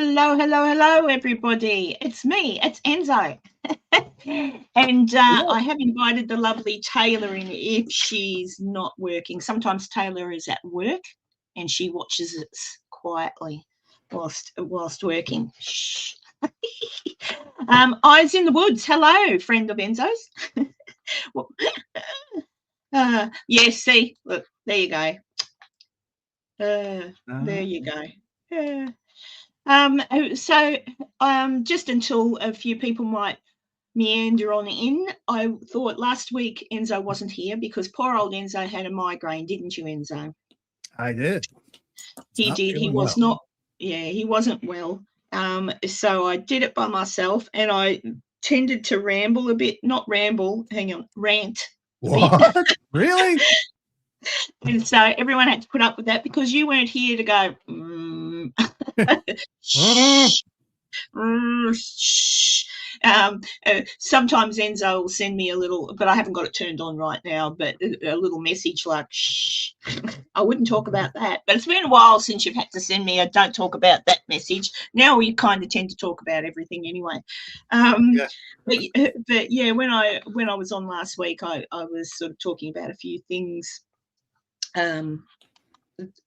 Hello, hello, hello, everybody. It's me, it's Enzo. And I have invited the lovely Taylor in if she's not working. Sometimes Taylor is at work and she watches it quietly whilst working. Shh. Eyes in the Woods. Hello, friend of Enzo's. Yes, see, look, there you go. There you go. So just until a few people might meander on in, I thought last week Enzo wasn't here because poor old Enzo had a migraine, didn't you, Enzo? I did. He did. He was not. Yeah, he wasn't well. So I did it by myself, and I tended to ramble a bit. Not ramble. Hang on, rant. What? Really? And so everyone had to put up with that because you weren't here to go. Sometimes Enzo will send me a little, but I haven't got it turned on right now, but a little message like, shh. I wouldn't talk about that. But it's been a while since you've had to send me a don't talk about that message. Now we kind of tend to talk about everything anyway. But yeah, when I was on last week, I was sort of talking about a few things in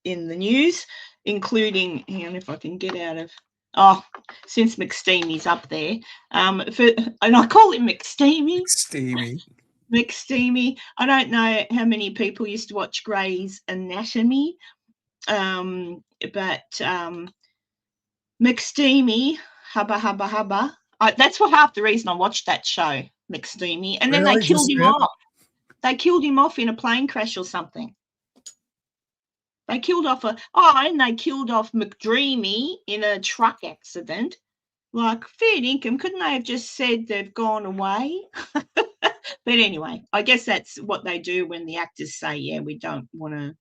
the news, including, hang on if I can get out of, since McSteamy's up there, and I call him McSteamy. McSteamy. I don't know how many people used to watch Grey's Anatomy, but McSteamy, hubba. That's what half the reason I watched that show, McSteamy, and then they killed him off. They killed him off in a plane crash or something. They killed off and they killed off McDreamy in a truck accident. Like, fair income. Couldn't they have just said they've gone away? But anyway, I guess that's what they do when the actors say, yeah, we don't want to,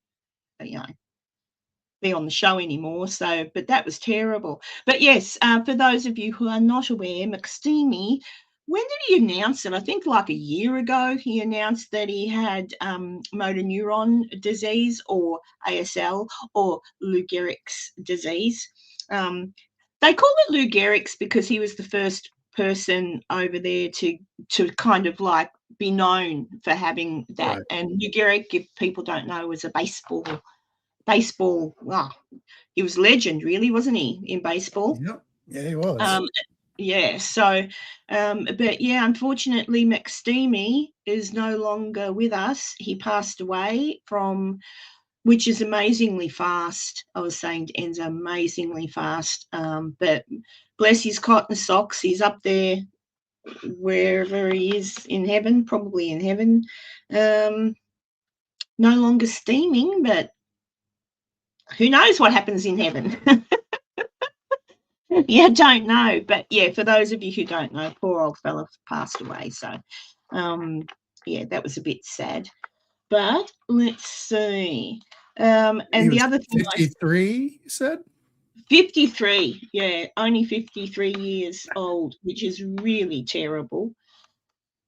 be on the show anymore. So, but that was terrible. But yes, for those of you who are not aware, McSteamy, when did he announce it? I think like a year ago, he announced that he had motor neuron disease or ASL or Lou Gehrig's disease. They call it Lou Gehrig's because he was the first person over there to kind of like be known for having that. Right. And Lou Gehrig, if people don't know, was a baseball. He was a legend, really, wasn't he, in baseball? Yep. Yeah, he was. Yeah, so, but yeah, unfortunately, McSteamy is no longer with us. He passed away which is amazingly fast. I was saying to Enzo, amazingly fast. But bless his cotton socks, he's up there wherever he is in heaven, probably in heaven. No longer steaming, but who knows what happens in heaven? Yeah, don't know. But yeah, for those of you who don't know, poor old fella passed away. So, yeah, that was a bit sad. But let's see. And the other thing, 53, you said? 53, yeah, only 53 years old, which is really terrible.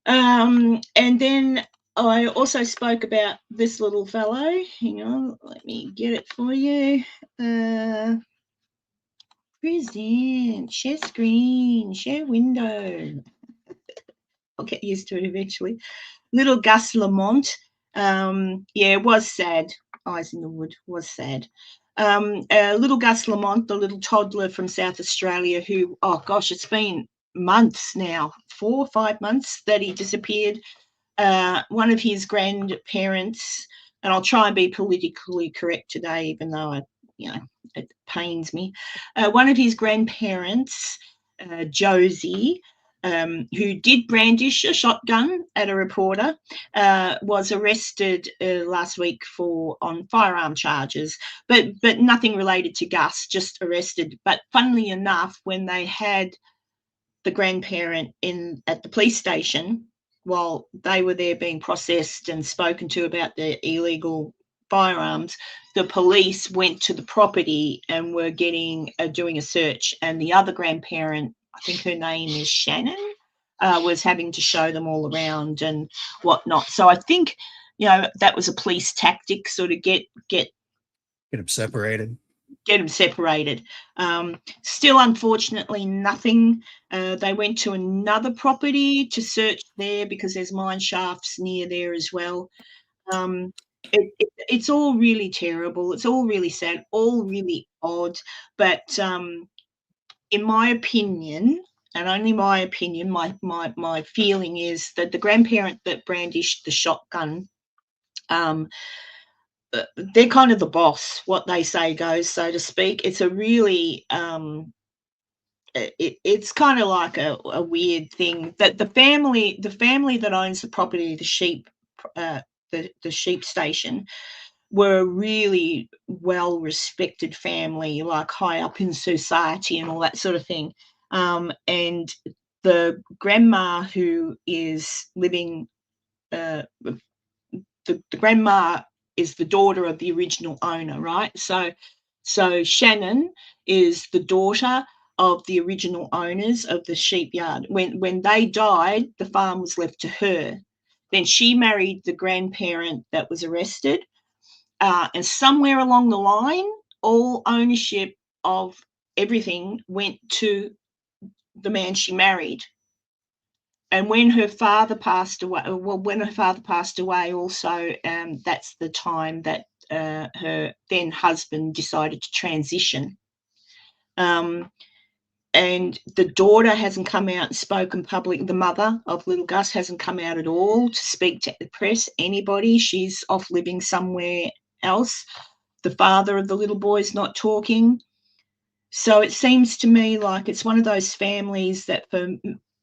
And then I also spoke about this little fellow. Hang on, let me get it for you. Present, share screen, share window. I'll get used to it eventually. Little Gus Lamont. Yeah, it was sad. Eyes in the Wood was sad. Little Gus Lamont, the little toddler from South Australia who, oh gosh, it's been months now, 4 or 5 months that he disappeared. One of his grandparents, and I'll try and be politically correct today, even though it pains me. One of his grandparents, Josie, who did brandish a shotgun at a reporter, was arrested last week on firearm charges, but nothing related to Gus, just arrested. But funnily enough, when they had the grandparent at the police station while they were there being processed and spoken to about the illegal firearms, the police went to the property and were doing a search, and the other grandparent, I think her name is Shannon, was having to show them all around and whatnot. So I think, that was a police tactic, sort of get them separated. get them separated. Still, unfortunately, nothing. They went to another property to search there because there's mine shafts near there as well. It's all really terrible. It's all really sad, all really odd. But in my opinion, and only my opinion, my feeling is that the grandparent that brandished the shotgun, they're kind of the boss. What they say goes, so to speak. It's a really it's kind of like a weird thing that the family that owns the property, the sheep, the sheep station, were a really well respected family, like high up in society and all that sort of thing. And the grandma who is living, the grandma is the daughter of the original owner, right? So Shannon is the daughter of the original owners of the sheep yard. When they died, the farm was left to her. Then she married the grandparent that was arrested, and somewhere along the line, all ownership of everything went to the man she married. And when her father passed away, also, that's the time that her then husband decided to transition. And the daughter hasn't come out and spoken publicly. The mother of little Gus hasn't come out at all to speak to the press, anybody. She's off living somewhere else. The father of the little boy's not talking. So it seems to me like it's one of those families that, for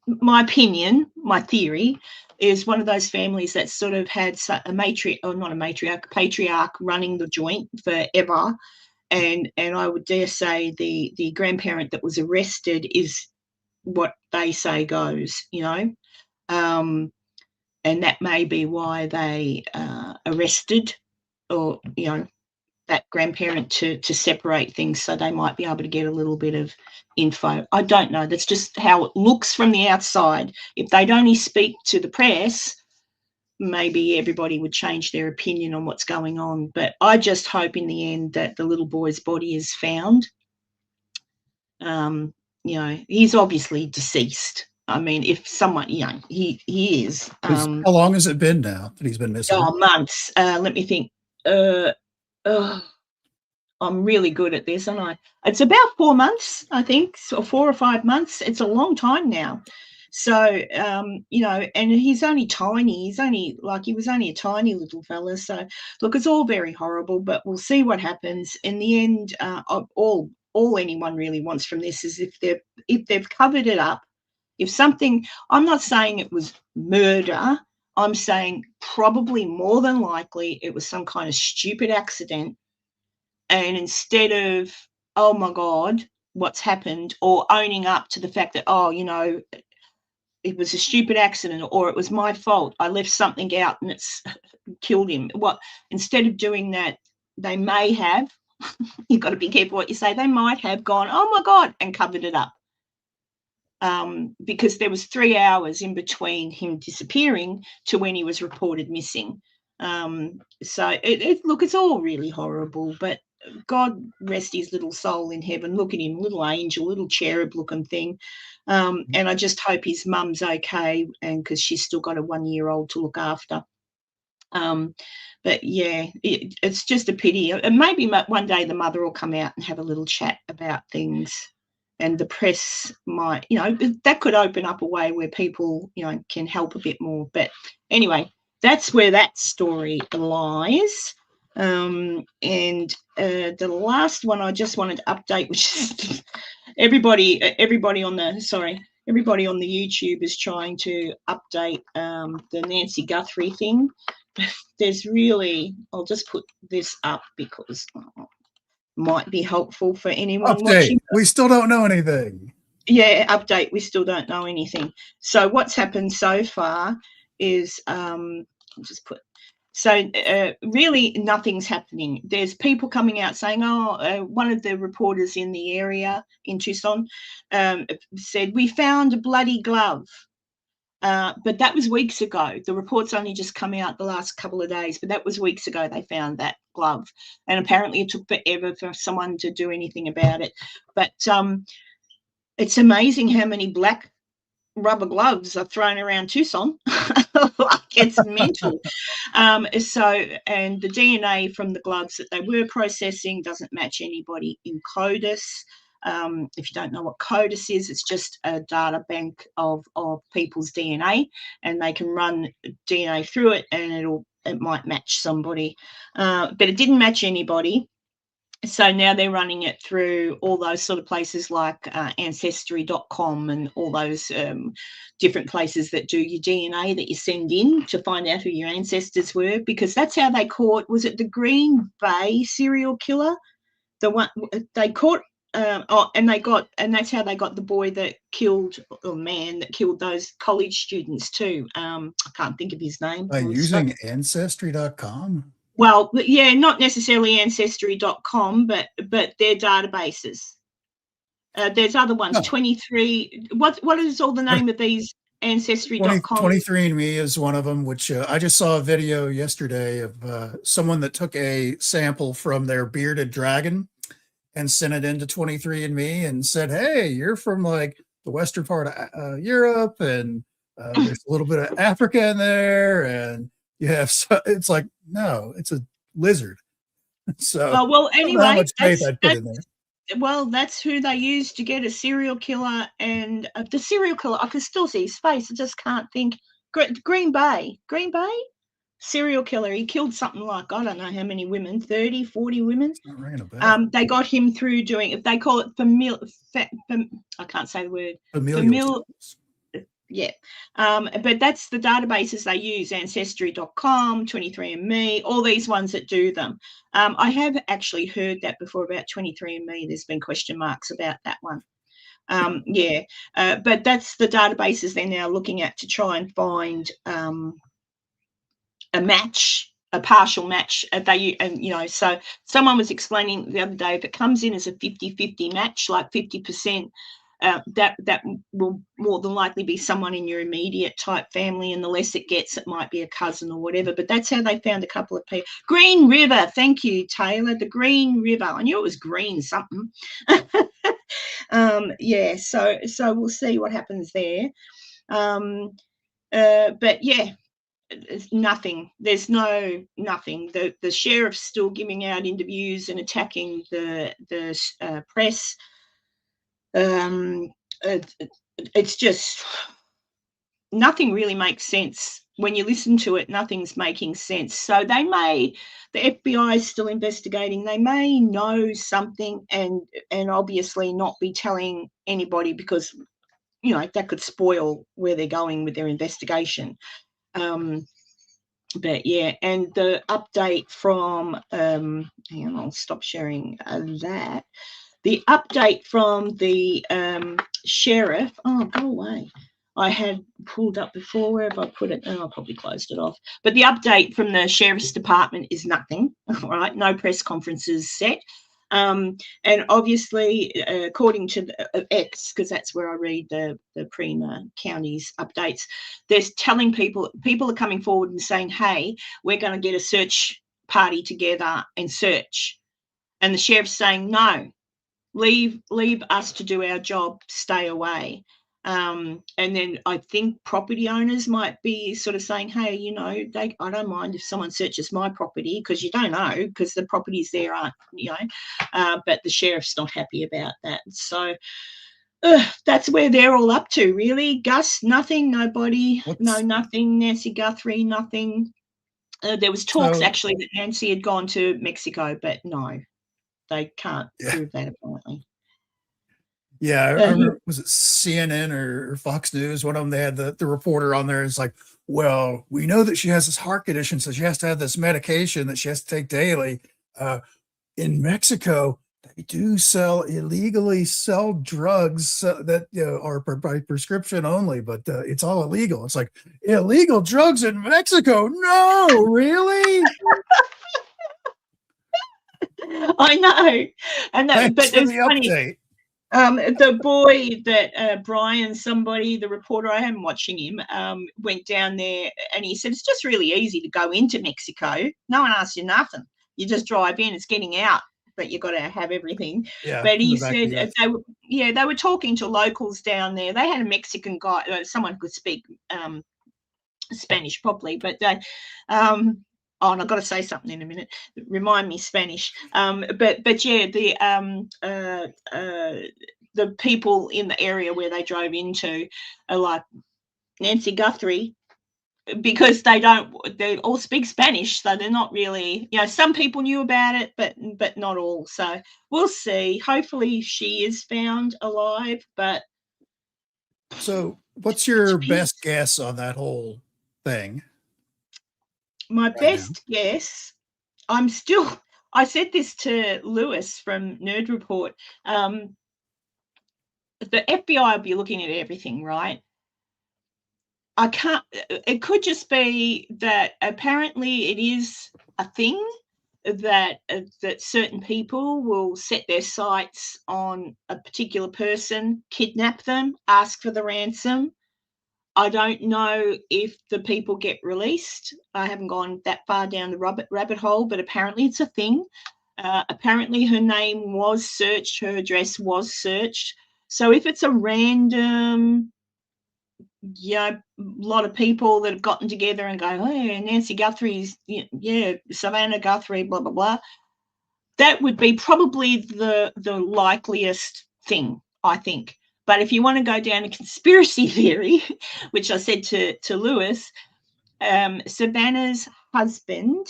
my opinion, my theory, is one of those families that sort of had a matriarch, or not a matriarch, a patriarch running the joint forever. And I would dare say the grandparent that was arrested is what they say goes, and that may be why they arrested, or that grandparent to separate things, so they might be able to get a little bit of info. I don't know. That's just how it looks from the outside. If they'd only speak to the press, maybe everybody would change their opinion on what's going on. But I just hope in the end that the little boy's body is found. He's obviously deceased. I mean, if someone, he is. How long has it been now that he's been missing? Oh, months. Let me think. I'm really good at this, aren't I? It's about 4 months, I think, or 4 or 5 months. It's a long time now. So, and he's only tiny. He was only a tiny little fella. So, look, it's all very horrible, but we'll see what happens. In the end, all anyone really wants from this is if they've covered it up, if something, I'm not saying it was murder. I'm saying probably more than likely it was some kind of stupid accident. And instead of, oh my God, what's happened, or owning up to the fact that, it was a stupid accident, or it was my fault, I left something out and it's killed him. Instead of doing that, they may have, you've got to be careful what you say, they might have gone, oh my God, and covered it up. Because there was 3 hours in between him disappearing to when he was reported missing. So it's all really horrible, but God rest his little soul in heaven. Look at him, little angel, little cherub looking thing. And I just hope his mum's okay, and because she's still got a 1-year-old to look after. But yeah, it's just a pity. And maybe one day the mother will come out and have a little chat about things. And the press might, that could open up a way where people, can help a bit more. But anyway, that's where that story lies. And the last one I just wanted to update, which is everybody on the YouTube is trying to update the Nancy Guthrie thing. There's really, I'll just put this up because might be helpful for anyone watching. We still don't know anything. Yeah, update. We still don't know anything. So what's happened so far is I'll just put. So really nothing's happening. There's people coming out saying, one of the reporters in the area in Tucson said, we found a bloody glove. But that was weeks ago. The report's only just come out the last couple of days, but that was weeks ago they found that. glove, and apparently it took forever for someone to do anything about it. But it's amazing how many black rubber gloves are thrown around Tucson. Like, it's mental. And the DNA from the gloves that they were processing doesn't match anybody in CODIS. If you don't know what CODIS is, it's just a data bank of people's DNA, and they can run DNA through it, and it might match somebody, but it didn't match anybody. So now they're running it through all those sort of places like ancestry.com and all those different places that do your DNA that you send in to find out who your ancestors were, because that's how they caught, was it the Green Bay serial killer? The one they caught, and that's how they got the boy that killed, or man that killed those college students too. I can't think of his name. By using ancestry.com? Well, yeah, not necessarily ancestry.com, but their databases. There's other ones, 23. What is all the name of these ancestry.com? 23andMe is one of them, which I just saw a video yesterday of someone that took a sample from their bearded dragon and sent it into 23andMe and said, hey, you're from like the western part of Europe, and there's a little bit of Africa in there, and it's like, no, it's a lizard. So well, anyway, how much faith I'd put in there. Well, that's who they used to get a serial killer, and the serial killer, I can still see his face, I just can't think. Green Bay serial killer. He killed something like, I don't know how many women, 30, 40 women. They got him through doing, they call it I can't say the word. Familial. Yeah. But that's the databases they use, ancestry.com, 23andMe, all these ones that do them. I have actually heard that before about 23andMe. There's been question marks about that one. But that's the databases they're now looking at to try and find a match, a partial match. So someone was explaining the other day, if it comes in as a 50-50 match, like 50%, that will more than likely be someone in your immediate type family, and the less it gets, it might be a cousin or whatever. But that's how they found a couple of people. Green River, thank you, Taylor. The Green River. I knew it was green something. So we'll see what happens there. But yeah, nothing. There's nothing. The sheriff's still giving out interviews and attacking the press. It's just nothing really makes sense when you listen to it. Nothing's making sense. So the FBI is still investigating. They may know something and obviously not be telling anybody, because that could spoil where they're going with their investigation. But yeah, and the update from hang on, I'll stop sharing that. The update from the sheriff. Oh, go away. I had pulled up before. Where have I put it? Oh, I probably closed it off. But the update from the sheriff's department is nothing. All right, no press conferences set. And obviously, according to the X, because that's where I read the Prima County's updates, they're telling people are coming forward and saying, hey, we're going to get a search party together and search. And the sheriff's saying, no, leave us to do our job, stay away. And then I think property owners might be sort of saying, hey, I don't mind if someone searches my property, because you don't know, because the properties there aren't, but the sheriff's not happy about that. So that's where they're all up to, really. Gus, nothing. Nobody, nothing. Nancy Guthrie, nothing. There was talks actually that Nancy had gone to Mexico, but no, they can't prove that apparently. Yeah, I remember, was it CNN or Fox News? One of them, they had the reporter on there. It's like, well, we know that she has this heart condition, so she has to have this medication that she has to take daily. In Mexico, they do illegally sell drugs that are by prescription only, but it's all illegal. It's like, illegal drugs in Mexico? No, really? I know. And that, but it's funny. Update. The boy that Brian, the reporter, I am watching him, went down there, and he said, it's just really easy to go into Mexico. No one asks you nothing. You just drive in, it's getting out, but you've got to have everything. Yeah, But in he the back of said the they were talking to locals down there. They had a Mexican guy, someone who could speak Spanish properly, but they oh, and I've got to say something in a minute. Remind me Spanish. But yeah, the people in the area where they drove into are like Nancy Guthrie, because they all speak Spanish, so they're not really, some people knew about it, but not all. So we'll see. Hopefully she is found alive, but So, what's your best guess on that whole thing my right now? best guess, I said this to Lewis from Nerd Report. The FBI will be looking at everything, right? It could just be that apparently it is a thing that certain people will set their sights on a particular person, kidnap them, ask for the ransom. I don't know if the people get released. I haven't gone that far down the rabbit hole, but apparently it's a thing. Apparently her name was searched, her address was searched. So if it's a random, a lot of people that have gotten together and go, hey, Nancy Guthrie's, Savannah Guthrie, blah, blah, blah, that would be probably the likeliest thing, I think. But if you want to go down a conspiracy theory, which I said to Lewis, Savannah's husband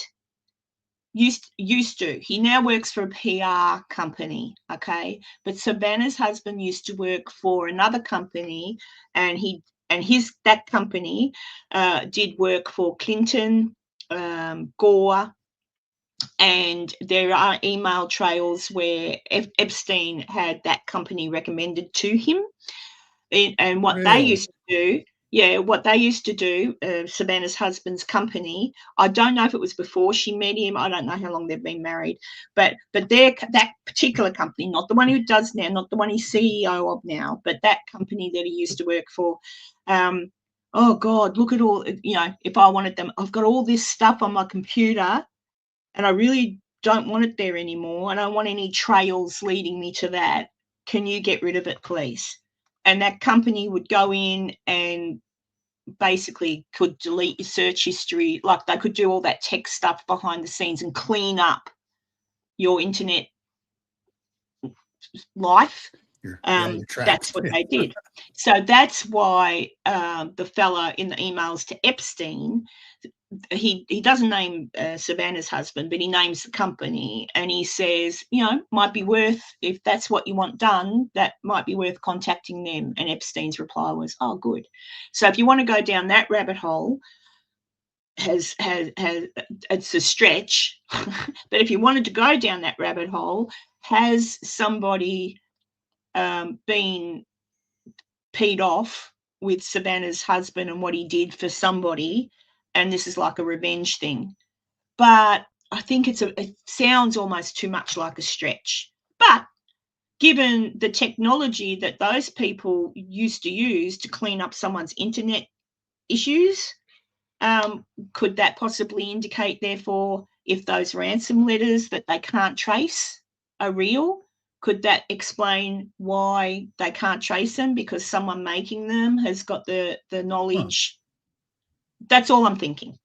used to. He now works for a PR company, okay? But Savannah's husband used to work for another company, and that company did work for Clinton, Gore, and there are email trails where Epstein had that company recommended to him. And what they used to do, Savannah's husband's company, I don't know if it was before she met him, I don't know how long they've been married, but that particular company, not the one who does now, not the one he's CEO of now, but that company that he used to work for, oh God, look at all, if I wanted them, I've got all this stuff on my computer, and I really don't want it there anymore. I don't want any trails leading me to that. Can you get rid of it, please? And that company would go in and basically could delete your search history. Like they could do all that tech stuff behind the scenes and clean up your internet life. That's what they did. So that's why the fella in the emails to Epstein, he doesn't name Savannah's husband, but he names the company, and he says, might be worth, if that's what you want done, that might be worth contacting them. And Epstein's reply was, oh, good. So if you want to go down that rabbit hole, has it's a stretch, but if you wanted to go down that rabbit hole, has somebody been peed off with Savannah's husband and what he did for somebody, and this is like a revenge thing? But I think it sounds almost too much like a stretch. But given the technology that those people used to use to clean up someone's internet issues, could that possibly indicate, therefore, if those ransom letters that they can't trace are real, could that explain why they can't trace them? Because someone making them has got the knowledge. That's all I'm thinking.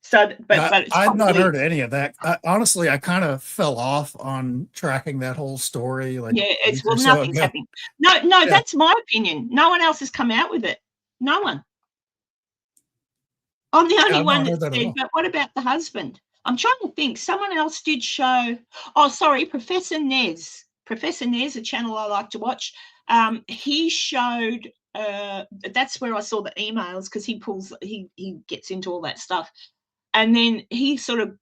So, but it's I've not heard any of that. Honestly, I kind of fell off on tracking that whole story. Like, nothing's happening. No, that's my opinion. No one else has come out with it. No one. I'm the only one that said, but what about the husband? I'm trying to think. Someone else did show. Oh, sorry, Professor Nez. Professor Nez, a channel I like to watch. He showed. That's where I saw the emails, because he gets into all that stuff, and then he sort of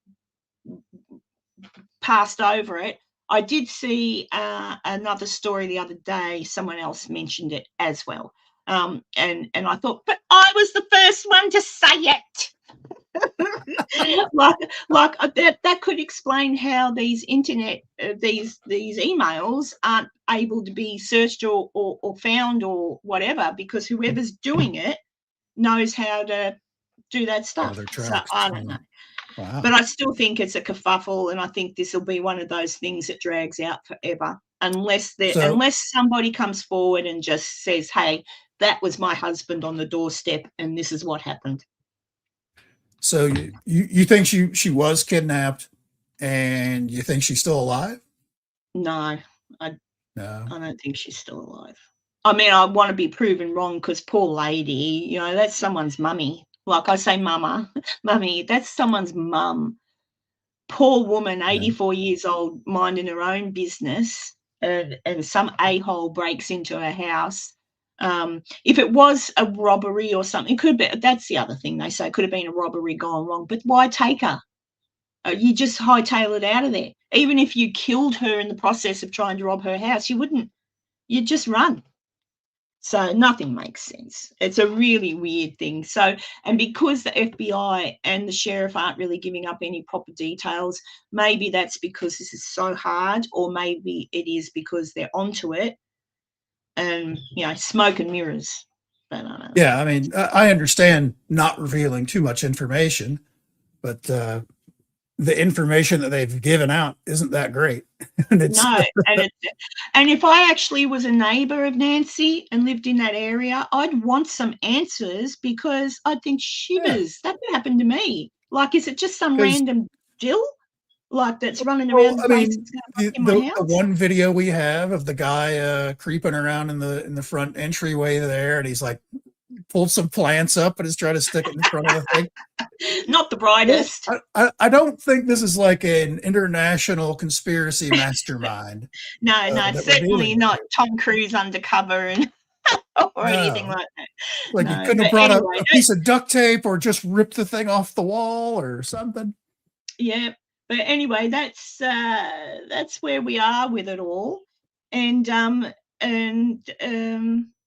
passed over it. I did see another story the other day. Someone else mentioned it as well. And I thought, but I was the first one to say it. like that could explain how these internet, these emails aren't able to be searched or found or whatever, because whoever's doing it knows how to do that stuff. So I don't know. Wow. But I still think it's a kerfuffle, and I think this will be one of those things that drags out forever unless somebody comes forward and just says, hey, that was my husband on the doorstep and this is what happened. So you think she was kidnapped, and you think she's still alive? No, No. I don't think she's still alive. I mean, I want to be proven wrong because poor lady, that's someone's mummy. Like I say, mummy, that's someone's mum. Poor woman, 84 years old, minding her own business, and some a-hole breaks into her house. If it was a robbery or something, it could be. That's the other thing they say. It could have been a robbery gone wrong, but why take her? You just hightail it out of there. Even if you killed her in the process of trying to rob her house, you wouldn't. You'd just run. So nothing makes sense. It's a really weird thing. So, and because the FBI and the sheriff aren't really giving up any proper details, maybe that's because this is so hard, or maybe it is because they're onto it. And, smoke and mirrors. But I don't know. Yeah, I mean, I understand not revealing too much information, but the information that they've given out isn't that great. And if I actually was a neighbour of Nancy and lived in that area, I'd want some answers, because I'd think, shivers, that could happen to me. Like, is it just some random Jill like that's running around the place? The one video we have of the guy creeping around in the front entryway there, and he's like pulled some plants up and is trying to stick it in front of the thing. Not the brightest. I don't think this is like an international conspiracy mastermind. No, certainly not Tom Cruise undercover or anything like that. Like, you couldn't have brought a piece of duct tape or just ripped the thing off the wall or something. Yeah, but anyway, that's where we are with it all, and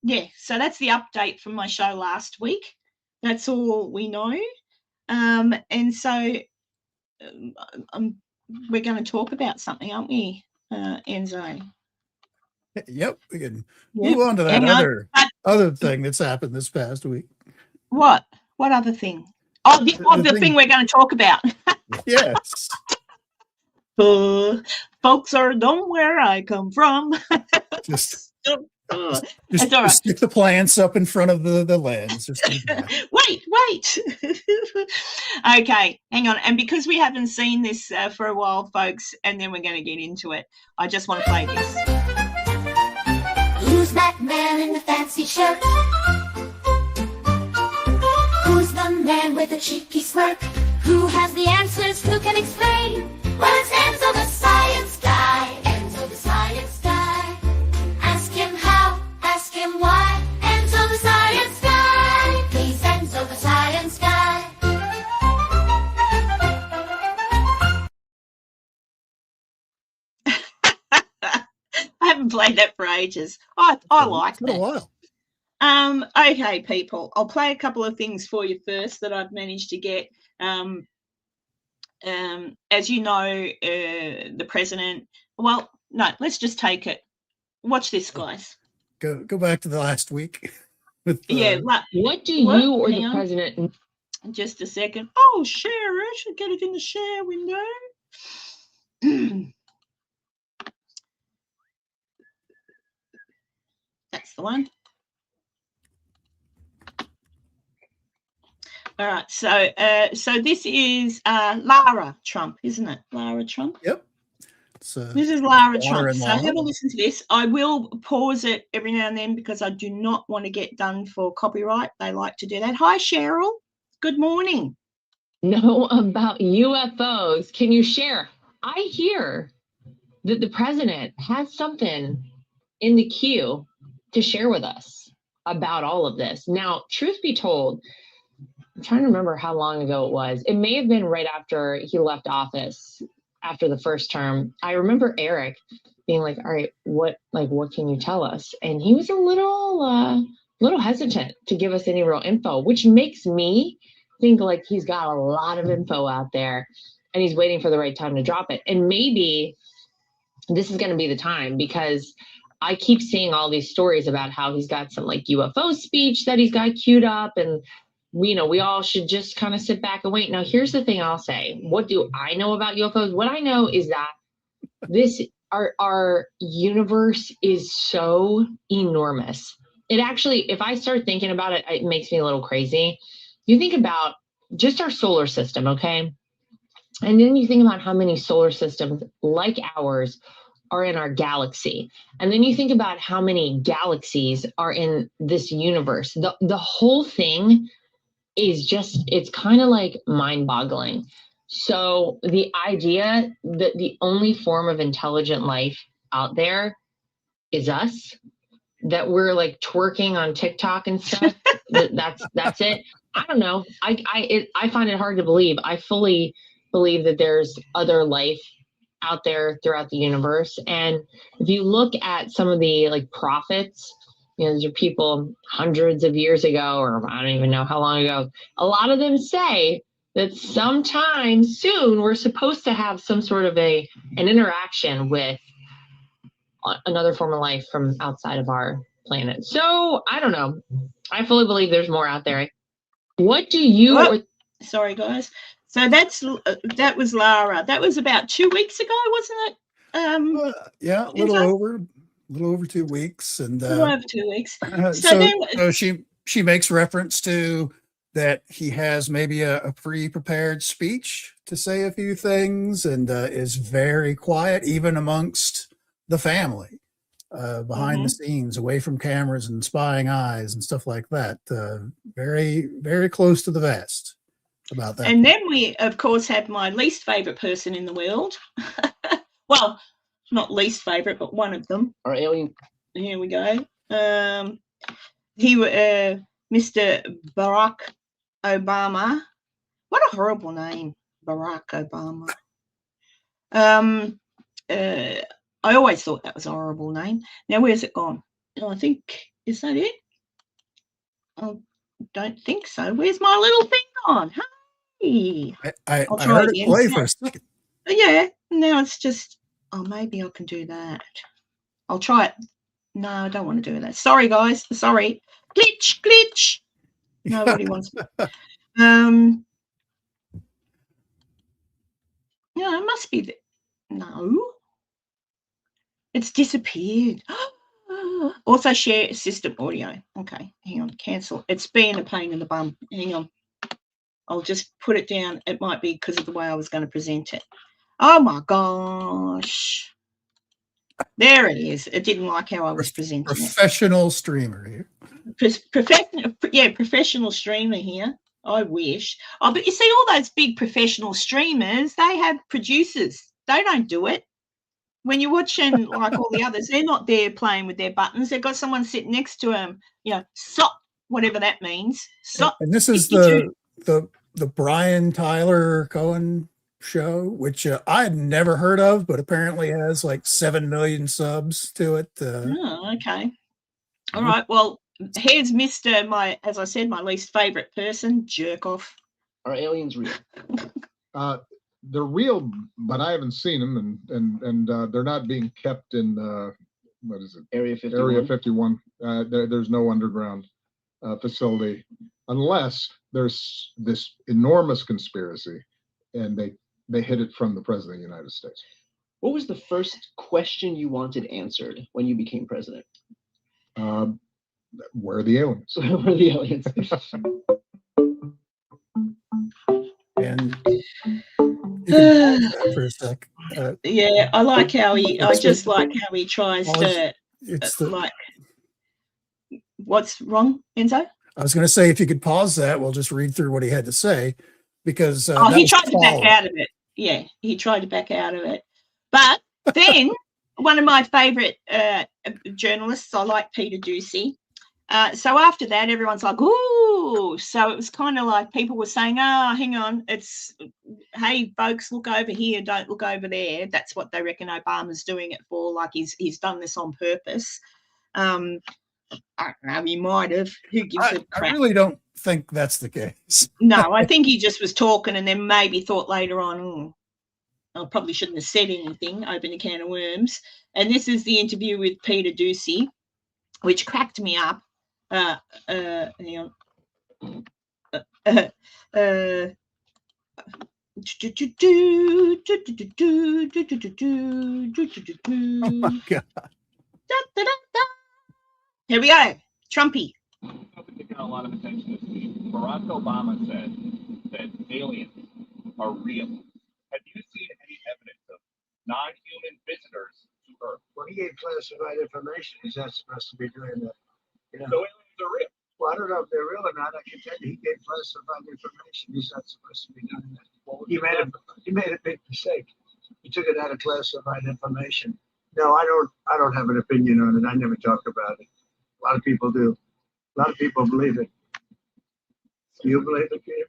yeah. So that's the update from my show last week. That's all we know. And so we're going to talk about something, aren't we, Enzo? Yep, we can move on to that other thing that's happened this past week. What? What other thing? Oh, the thing we're going to talk about. Yes. Folks are don't where I come from. Just stick the plants up in front of the lens. Wait. Okay, hang on. And because we haven't seen this for a while, folks, and then we're going to get into it, I just want to play this. Who's that man in the fancy shirt? Who's the man with the cheeky smirk? Who has the answers? Who can explain? Well, it's Enzo the science guy. Enzo the science guy. Ask him how, ask him why. Enzo the science guy. Please, Enzo the science guy. I haven't played that for ages. I like that. It's been a while. Okay, people. I'll play a couple of things for you first that I've managed to get. As you know, the president. Well, no, let's just take it. Watch this, guys. Go back to the last week. What do you or the president? Just a second. Oh, share. I should get it in the share window. That's the one. All right, so this is Lara Trump, isn't it? Lara Trump? Yep. This is Lara Trump. So have a listen to this. I will pause it every now and then because I do not want to get done for copyright. They like to do that. Hi, Cheryl. Good morning. Know about UFOs. Can you share? I hear that the president has something in the queue to share with us about all of this. Now, truth be told, I'm trying to remember how long ago it was. It may have been right after he left office, after the first term. I remember Eric being like, all right, what can you tell us? And he was a little hesitant to give us any real info, which makes me think like he's got a lot of info out there and he's waiting for the right time to drop it. And maybe this is going to be the time, because I keep seeing all these stories about how he's got some like UFO speech that he's got queued up, and we all should just kind of sit back and wait. Now, here's the thing I'll say. What do I know about UFOs? What I know is that our universe is so enormous. It actually, if I start thinking about it, it makes me a little crazy. You think about just our solar system, okay? And then you think about how many solar systems like ours are in our galaxy. And then you think about how many galaxies are in this universe. The whole thing is just, it's kind of like mind-boggling. So the idea that the only form of intelligent life out there is us, that we're like twerking on TikTok and stuff, that's it. I don't know. I find it hard to believe. I fully believe that there's other life out there throughout the universe. And if you look at some of the like prophets, these are people hundreds of years ago, or I don't even know how long ago, a lot of them say that sometime soon we're supposed to have some sort of an interaction with another form of life from outside of our planet. So I don't know. I fully believe there's more out there. What do you? Sorry, guys. So that was Lara. That was about 2 weeks ago, wasn't it? Yeah, a little over 2 weeks, and over 2 weeks. So she makes reference to that he has maybe a pre-prepared speech to say a few things, and is very quiet, even amongst the family, behind the scenes, away from cameras and spying eyes and stuff like that. Very, very close to the vest about that. And then we, of course, have my least favorite person in the world. Well, not least favorite, but one of them. Our alien. Here we go. Mr. Barack Obama. What a horrible name, Barack Obama. I always thought that was a horrible name. Now, where's it gone? I think, is that it? I don't think so. Where's my little thing gone? Hey, I heard it play for a second. Yeah, now it's just, maybe I can do that. I'll try it. No, I don't want to do that. Sorry, guys. Sorry. Glitch. Nobody wants to. No, it must be. No. It's disappeared. Also share system audio. Okay, hang on. Cancel. It's being a pain in the bum. Hang on. I'll just put it down. It might be because of the way I was going to present it. Oh, my gosh. There it is. It didn't like how I was presenting Professional streamer here. Professional streamer here. I wish. Oh, but you see, all those big professional streamers, they have producers. They don't do it. When you're watching like all the others, they're not there playing with their buttons. They've got someone sitting next to them, SOP, whatever that means. SOP. And this is the Brian Tyler Cohen show, which I had never heard of, but apparently has like 7 million subs to it. Okay. All right. Well, here's Mr. As I said, my least favorite person, jerk off. Are aliens real? They're real, but I haven't seen them, and they're not being kept in what is it? Area 51. Area 51. There's no underground facility unless there's this enormous conspiracy, and they hid it from the president of the United States. What was the first question you wanted answered when you became president? Where are the aliens? Where are the aliens? And you can pause that for a sec. Yeah, I like how I just like how he tries to like. What's wrong, Enzo? I was going to say, if you could pause that, we'll just read through what he had to say, because he tried to back out of it. Yeah, he tried to back out of it. But then one of my favorite journalists, I like Peter Ducey. So after that, everyone's like, ooh. So it was kind of like people were saying, hang on, hey, folks, look over here, don't look over there. That's what they reckon Obama's doing it for, like he's done this on purpose. I don't know, he might have. Who gives a crap? I really don't think that's the case. No, I think he just was talking and then maybe thought later on, I probably shouldn't have said anything, open a can of worms. And this is the interview with Peter Ducey, which cracked me up. Hang on. Oh my God. Here we go. Trumpy. Taking a lot of attention this week. Barack Obama said that aliens are real. Have you seen any evidence of non-human visitors to Earth? Well, he gave classified information. He's not supposed to be doing that. You know? So aliens are real. Well, I don't know if they're real or not. I can tell you, he gave classified information. He's not supposed to be doing that. He made a big mistake. He took it out of classified information. No, I don't have an opinion on it. I never talk about it. A lot of people do. A lot of people believe it. Do you believe it, Peter?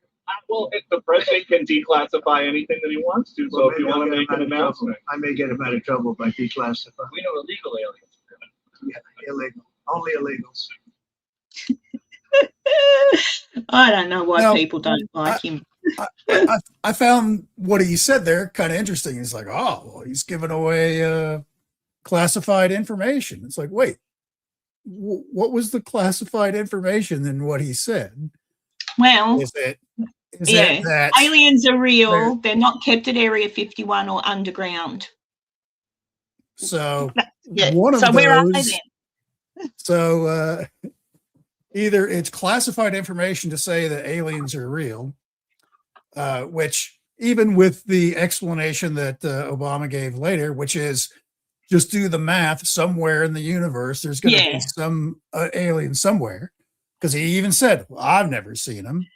Well, if the president can declassify anything that he wants to, so if you want to make an announcement. I may get him out of trouble by declassifying. We know illegal aliens. Yeah, illegal. Only illegals. I don't know why Now, people don't like him. I found what he said there kind of interesting. He's like, oh, well, he's giving away classified information. It's like, wait, what was the classified information in what he said? Well, Is it yeah, that aliens are real. They're not kept at Area 51 or underground. so Yeah. one of So where are they those? then? So either it's classified information to say that aliens are real, which even with the explanation that Obama gave later, which is just do the math, somewhere in the universe, there's going to be some alien somewhere. Because he even said, well, I've never seen them.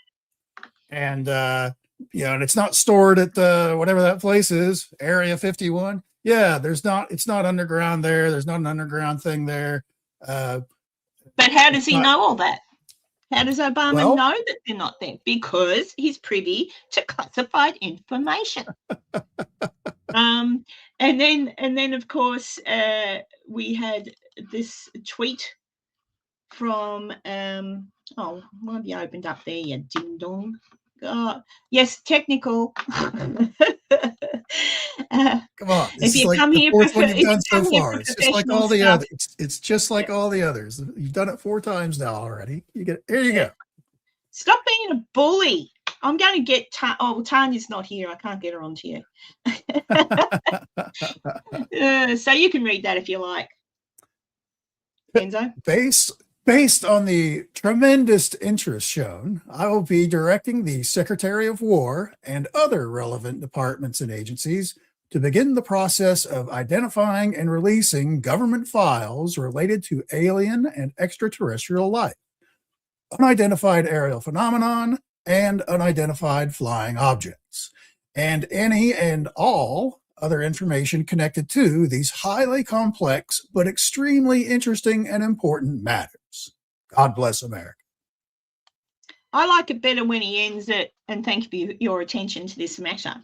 And, and it's not stored at whatever that place is, Area 51. Yeah, it's not underground there. There's not an underground thing there. But how does he know all that? How does Obama know that they're not there? Because he's privy to classified information. And then of course we had this tweet from why have you opened up there, you ding dong? Yes, technical. Come on, if you come here, you've done so far. It's just like all the others. It's just like all the others. You've done it 4 times now already. Here you go. Stop being a bully. I'm going to get Tanya's not here. I can't get her onto you. So you can read that if you like. Enzo? Based on the tremendous interest shown, I will be directing the Secretary of War and other relevant departments and agencies to begin the process of identifying and releasing government files related to alien and extraterrestrial life, unidentified aerial phenomenon, and unidentified flying objects, and any and all other information connected to these highly complex but extremely interesting and important matters. God bless America. I like it better when he ends it, and thank you for your attention to this matter.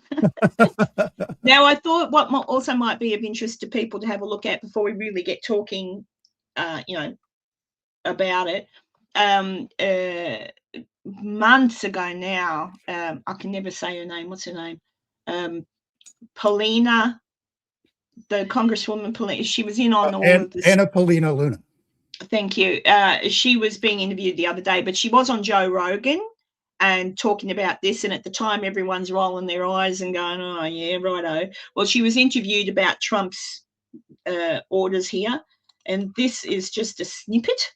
Now, I thought what also might be of interest to people to have a look at before we really get talking, about it. Months ago now, I can never say her name. What's her name? Paulina, the Congresswoman Paulina. She was in on all of this. Anna Paulina Luna. Thank you. She was being interviewed the other day, but she was on Joe Rogan and talking about this. And at the time, everyone's rolling their eyes and going, oh, yeah, righto. Well, she was interviewed about Trump's orders here. And this is just a snippet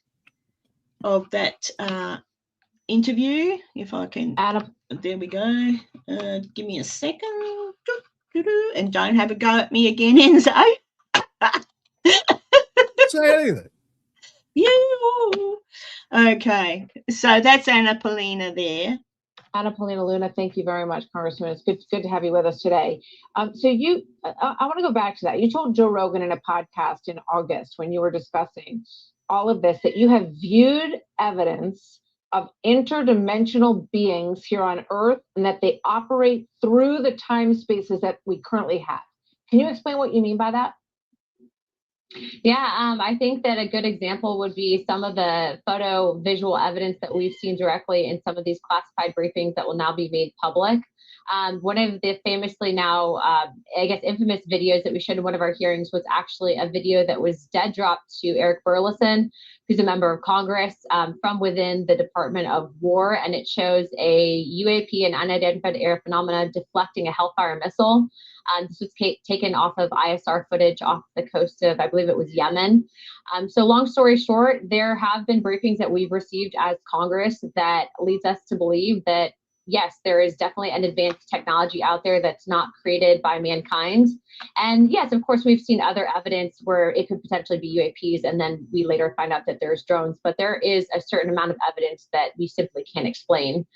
of that interview. If I can, there we go. Give me a second. And don't have a go at me again, Enzo. Say anything. You. Okay, so that's Anna Paulina there. Anna Paulina Luna, thank you very much, Congressman. It's good to have you with us today. So I want to go back to that. You told Joe Rogan in a podcast in August when you were discussing all of this that you have viewed evidence of interdimensional beings here on Earth and that they operate through the time spaces that we currently have. Can you explain what you mean by that? Yeah, I think that a good example would be some of the photo visual evidence that we've seen directly in some of these classified briefings that will now be made public. One of the famously now, I guess, infamous videos that we showed in one of our hearings was actually a video that was dead dropped to Eric Burleson, who's a member of Congress, from within the Department of War, and it shows a UAP, an unidentified air phenomena, deflecting a Hellfire missile. This was taken off of ISR footage off the coast of, I believe it was Yemen. So long story short, there have been briefings that we've received as Congress that leads us to believe that, yes, there is definitely an advanced technology out there that's not created by mankind. And yes, of course, we've seen other evidence where it could potentially be UAPs, and then we later find out that there's drones, but there is a certain amount of evidence that we simply can't explain.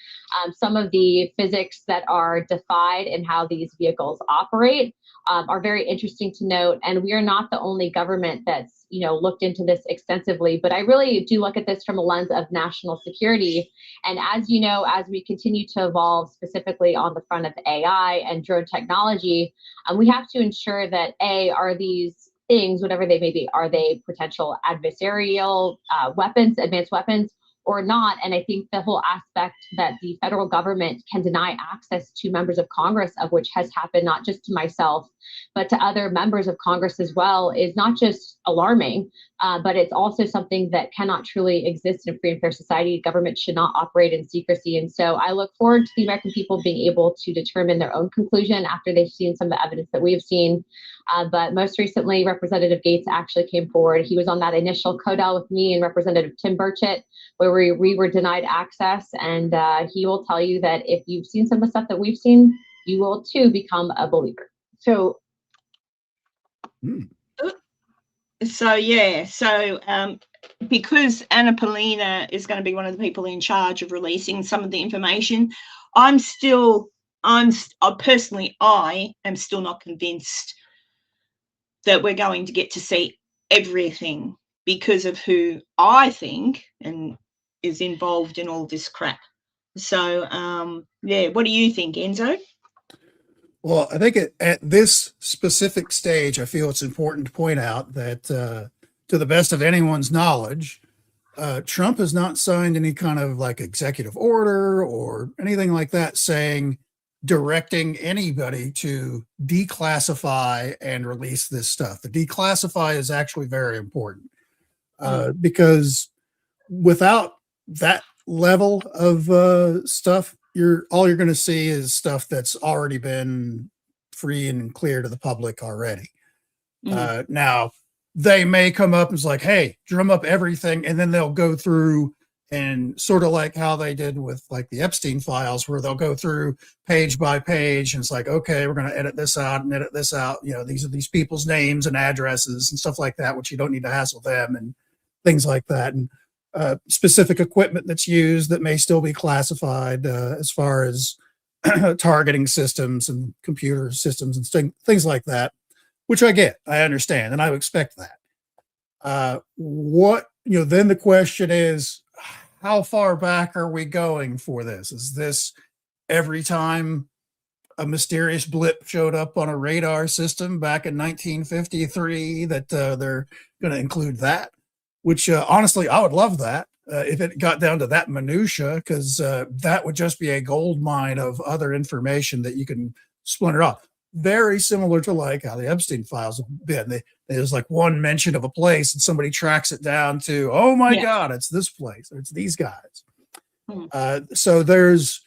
Some of the physics that are defied in how these vehicles operate are very interesting to note. And we are not the only government that's looked into this extensively, but I really do look at this from a lens of national security. And as you know, as we continue to evolve specifically on the front of AI and drone technology, we have to ensure that are these things, whatever they may be, are they potential adversarial weapons, advanced weapons, or not? And I think the whole aspect that the federal government can deny access to members of Congress, of which has happened not just to myself, but to other members of Congress as well, is not just alarming, but it's also something that cannot truly exist in a free and fair society. Government should not operate in secrecy. And so I look forward to the American people being able to determine their own conclusion after they've seen some of the evidence that we have seen. But most recently, Representative Gates actually came forward. He was on that initial CODEL with me and Representative Tim Burchett, where we were denied access. And he will tell you that if you've seen some of the stuff that we've seen, you will too become a believer. So, because Anna Polina is going to be one of the people in charge of releasing some of the information, I am still not convinced that we're going to get to see everything because of who I think and is involved in all this crap. So, what do you think, Enzo? Well, I think at this specific stage, I feel it's important to point out that to the best of anyone's knowledge, Trump has not signed any kind of like executive order or anything like that directing anybody to declassify and release this stuff. The declassify is actually very important because without that level of stuff, all you're going to see is stuff that's already been free and clear to the public already. Now, they may come up and it's like, hey, drum up everything, and then they'll go through and sort of like how they did with like the Epstein files, where they'll go through page by page and it's like, okay, we're going to edit this out and edit this out. These are these people's names and addresses and stuff like that, which you don't need to hassle them and things like that. And specific equipment that's used that may still be classified as far as targeting systems and computer systems and things like that, which I understand, and I would expect that. Then the question is, how far back are we going for this? Is this every time a mysterious blip showed up on a radar system back in 1953 that they're going to include that? Which honestly, I would love that if it got down to that minutia, because that would just be a gold mine of other information that you can splinter off. Very similar to like how the Epstein files have been. There's like one mention of a place and somebody tracks it down to, oh my God, it's this place, or it's these guys. So there's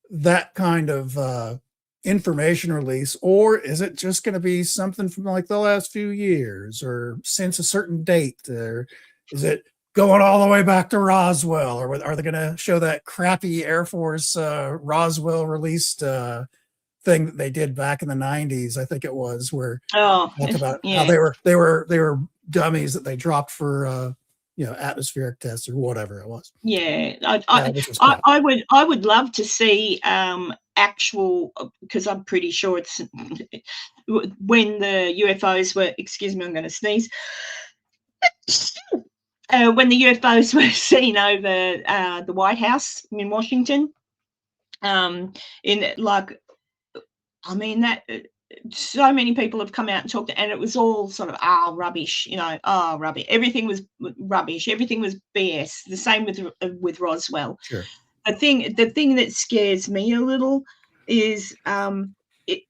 that kind of information release, or is it just going to be something from like the last few years or since a certain date? Or is it going all the way back to Roswell, or are they going to show that crappy Air Force Roswell released thing that they did back in the 90s? I think it was, where talked about how they were dummies that they dropped for atmospheric tests or whatever it was. I would love to see actual, because I'm pretty sure it's when the UFOs were, excuse me, I'm going to sneeze. When the UFOs were seen over the White House in Washington, so many people have come out and talked, and it was all sort of rubbish, rubbish. Everything was rubbish. Everything was BS. The same with Roswell. Sure. The thing that scares me a little is it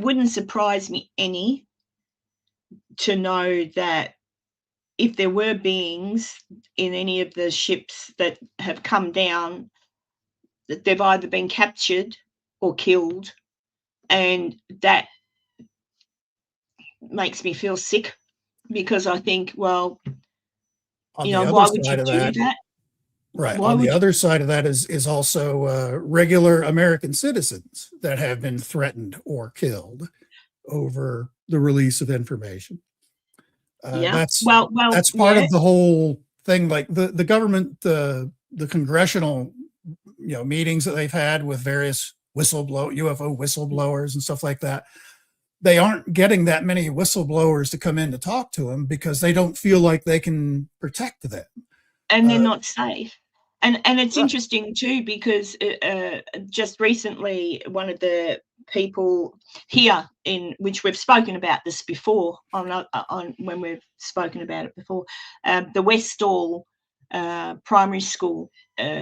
wouldn't surprise me any to know that if there were beings in any of the ships that have come down, that they've either been captured or killed, and that makes me feel sick, because I think, well, On you the know, other why would you side of do that, that? right. Why On the would you? other side of that is also regular American citizens that have been threatened or killed over the release of information. Yeah. That's Well, part yeah. of the whole thing. Like the government, the congressional, meetings that they've had with various UFO whistleblowers and stuff like that. They aren't getting that many whistleblowers to come in to talk to them because they don't feel like they can protect them. And they're not safe. And it's Right. interesting too, because just recently, one of the people here, in which we've spoken about this before on when we've spoken about it before, the Westall primary school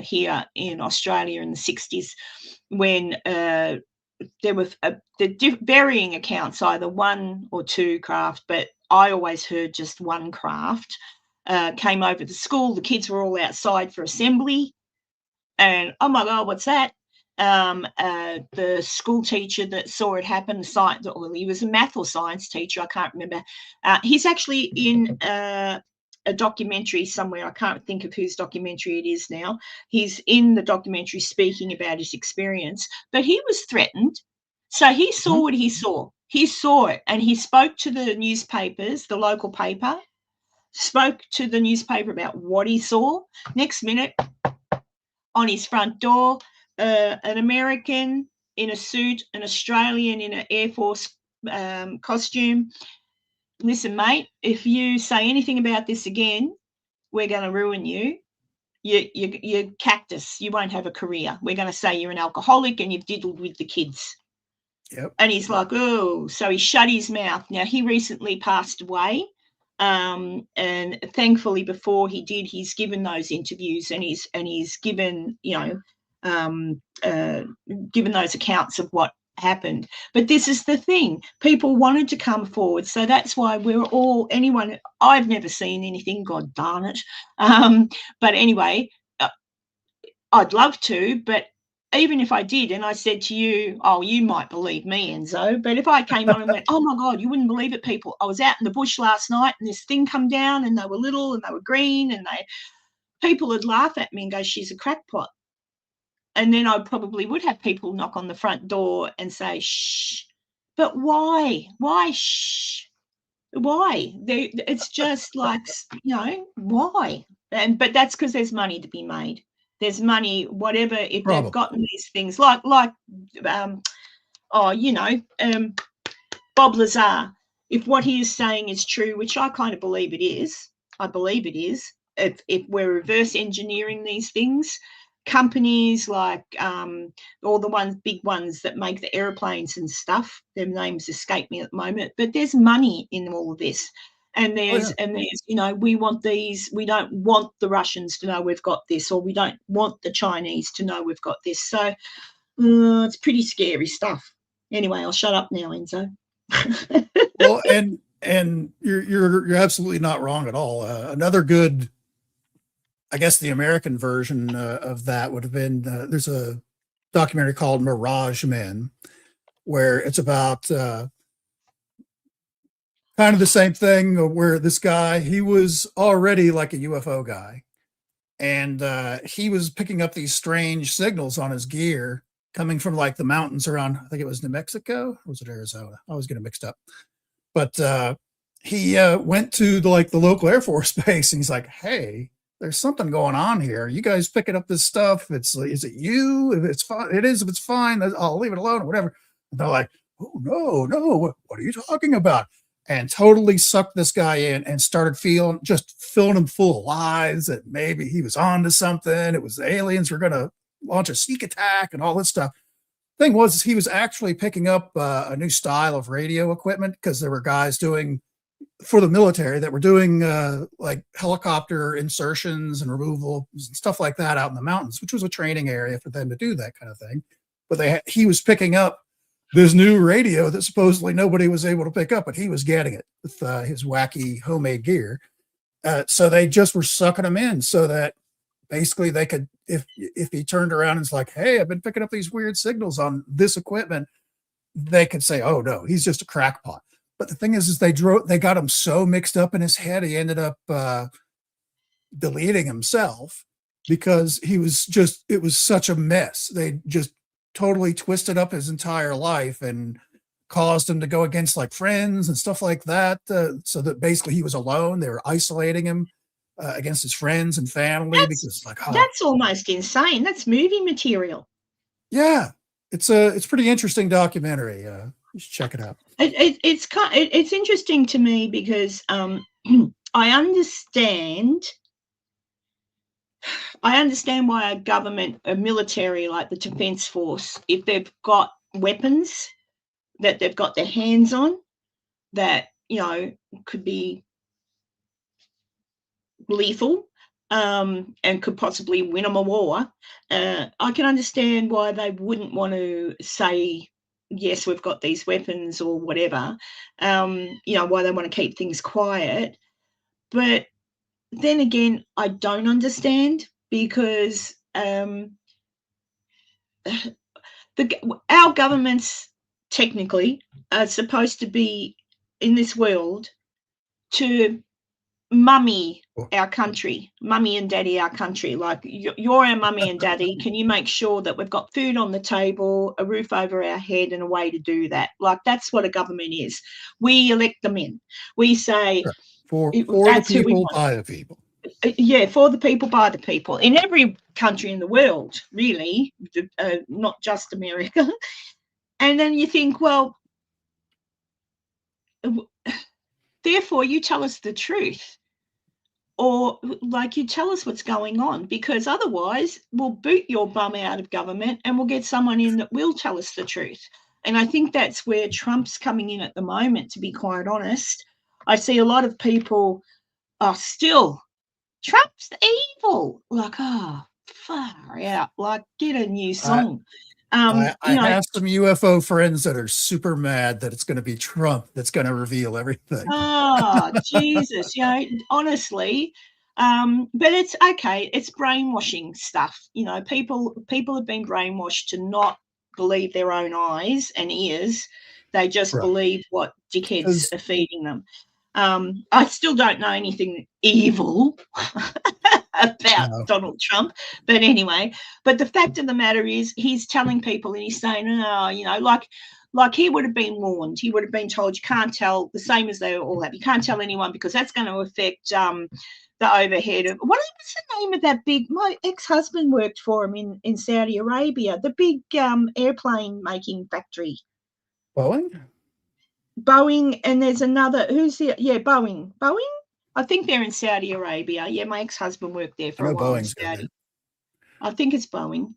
here in Australia in the 60s, when there were varying accounts, either one or two craft, but I always heard just one craft came over to school. The kids were all outside for assembly, and oh my God, what's that? The school teacher that saw it happen, he was a math or science teacher, I can't remember. He's actually in a documentary somewhere. I can't think of whose documentary it is now. He's in the documentary speaking about his experience, but he was threatened. So he saw what he saw. He saw it, and he spoke to the newspapers, the local paper, spoke to the newspaper about what he saw. Next minute, on his front door, an American in a suit, an Australian in an Air Force costume. Listen, mate, if you say anything about this again, we're going to ruin you. You're cactus. You won't have a career. We're going to say you're an alcoholic and you've diddled with the kids. Yep. And he's like, oh, so he shut his mouth. Now, he recently passed away. And thankfully, before he did, he's given those interviews, and he's given, given those accounts of what happened. But this is the thing, people wanted to come forward, so that's why I've never seen anything, god darn it, but anyway, I'd love to, but even if I did and I said to you, oh, you might believe me, Enzo, but if I came on and went, oh my God, you wouldn't believe it, people, I was out in the bush last night and this thing come down and they were little and they were green, and people would laugh at me and go, she's a crackpot. And then I probably would have people knock on the front door and say, shh. But why? Why shh? Why? It's just like, why? But that's because there's money to be made. There's money, whatever, if Probably. they've gotten these things like Bob Lazar, if what he is saying is true, which I kind of believe it is, if we're reverse engineering these things, companies like all the big ones that make the airplanes and stuff, their names escape me at the moment, but there's money in all of this. And there's, we want these, we don't want the Russians to know we've got this, or we don't want the Chinese to know we've got this. So it's pretty scary stuff. Anyway, I'll shut up now, Enzo. Well, and you're absolutely not wrong at all. Another good, I guess the American version of that would have been, there's a documentary called Mirage Men, where it's about kind of the same thing, where this guy, he was already like a UFO guy, and he was picking up these strange signals on his gear coming from like the mountains around, I think it was New Mexico, or was it Arizona? I always get it mixed up. But he went to the local Air Force base, and he's like, hey, there's something going on here. You guys picking up this stuff. Is it you? If it's fine, it is. If it's fine, I'll leave it alone or whatever. And they're like, oh, no. What are you talking about? And totally sucked this guy in and started filling him full of lies that maybe he was on to something. It was the aliens were going to launch a sneak attack and all this stuff. Thing was, he was actually picking up a new style of radio equipment, because there were guys doing for the military that were doing like helicopter insertions and removal and stuff like that out in the mountains, which was a training area for them to do that kind of thing. But he was picking up this new radio that supposedly nobody was able to pick up, but he was getting it with his wacky homemade gear. So they just were sucking him in so that basically they could, if he turned around and was like, hey, I've been picking up these weird signals on this equipment, they could say, oh no, he's just a crackpot. But the thing is they got him so mixed up in his head, he ended up deleting himself because it was such a mess. They just totally twisted up his entire life and caused him to go against like friends and stuff like that. So that basically he was alone. They were isolating him against his friends and family because like, that's almost insane. That's movie material. Yeah, it's a pretty interesting documentary. You should check it out. It's interesting to me because I understand why a government, a military like the Defence Force, if they've got weapons that they've got their hands on that, you know, could be lethal and could possibly win them a war, I can understand why they wouldn't want to say, yes, we've got these weapons or whatever, you know, why they want to keep things quiet. But then again, I don't understand because our governments technically are supposed to be in this world to mummy our country, mummy and daddy our country. Like, you're our mummy and daddy. Can you make sure that we've got food on the table, a roof over our head, and a way to do that? Like, that's what a government is. We elect them in. We say, for the people, by the people. Yeah, for the people, by the people. In every country in the world, really, not just America. And then you think, well, therefore you tell us the truth, or like you tell us what's going on, because otherwise we'll boot your bum out of government and we'll get someone in that will tell us the truth. And I think that's where Trump's coming in at the moment, to be quite honest. I see a lot of people are still, Trump's evil. Like, oh, far out. Like, get a new song. I have some UFO friends that are super mad that it's going to be Trump that's going to reveal everything. Oh, Jesus, you know, honestly. But it's okay. It's brainwashing stuff. You know, people have been brainwashed to not believe their own eyes and ears. They just believe what dickheads are feeding them. I still don't know anything evil about Donald Trump, but anyway. But the fact of the matter is, he's telling people and he's saying, oh, you know, like he would have been warned. He would have been told, you can't tell, the same as they all have. You can't tell anyone because that's going to affect the overhead of, what's the name of that big, my ex-husband worked for him in Saudi Arabia, the big airplane making factory. Boeing, and there's another, Boeing. I think they're in Saudi Arabia. Yeah, my ex-husband worked there for a while in Saudi. I think it's Boeing.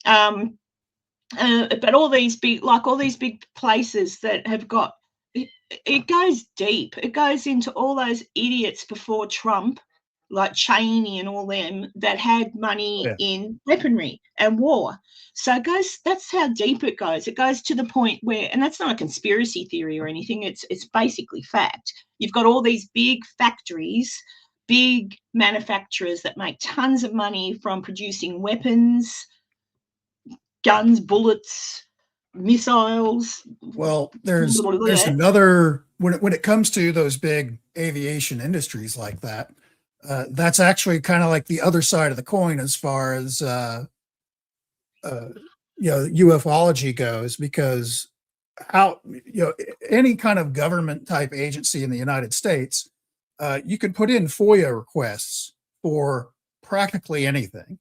But all these big places that have got, it goes deep. It goes into all those idiots before Trump, like Cheney and all them, that had money in weaponry and war. So it goes, that's how deep it goes. It goes to the point where, and that's not a conspiracy theory or anything, it's basically fact. You've got all these big factories, big manufacturers that make tons of money from producing weapons, guns, bullets, missiles. Well, there's another, when it comes to those big aviation industries like that, that's actually kind of like the other side of the coin as far as ufology goes, because any kind of government type agency in the United States, you can put in FOIA requests for practically anything.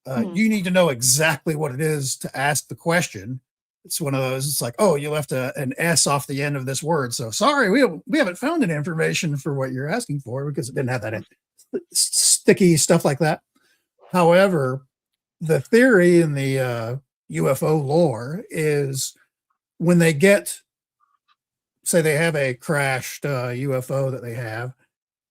You need to know exactly what it is to ask the question. It's one of those, it's like, oh, you left an S off the end of this word, so sorry, we haven't found any information for what you're asking for because it didn't have that in. Sticky stuff like that. However, the theory in the UFO lore is when they get say they have a crashed UFO that they have,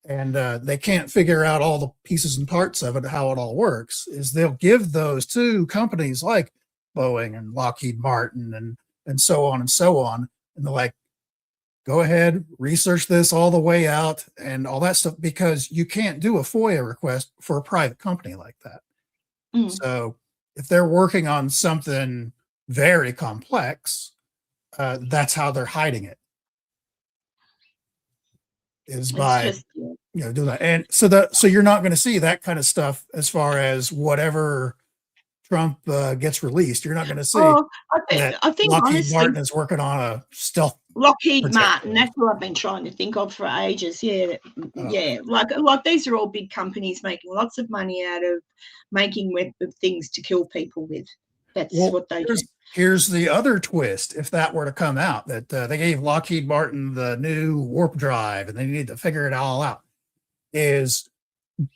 and they can't figure out all the pieces and parts of it, how it all works, is they'll give those to companies like Boeing and Lockheed Martin and so on and so on. And they're like, go ahead, research this all the way out and all that stuff, because you can't do a FOIA request for a private company like that. Mm. So if they're working on something very complex, that's how they're hiding it. Is by doing that. And so you're not going to see that kind of stuff as far as whatever Trump gets released. You're not going to see I think Lockheed honestly, Martin is working on a stealth Lockheed projectile. Martin, that's what I've been trying to think of for ages. Yeah. Like these are all big companies making lots of money out of making things to kill people with. That's what they do. Here's the other twist. If that were to come out, that they gave Lockheed Martin the new warp drive and they need to figure it all out, is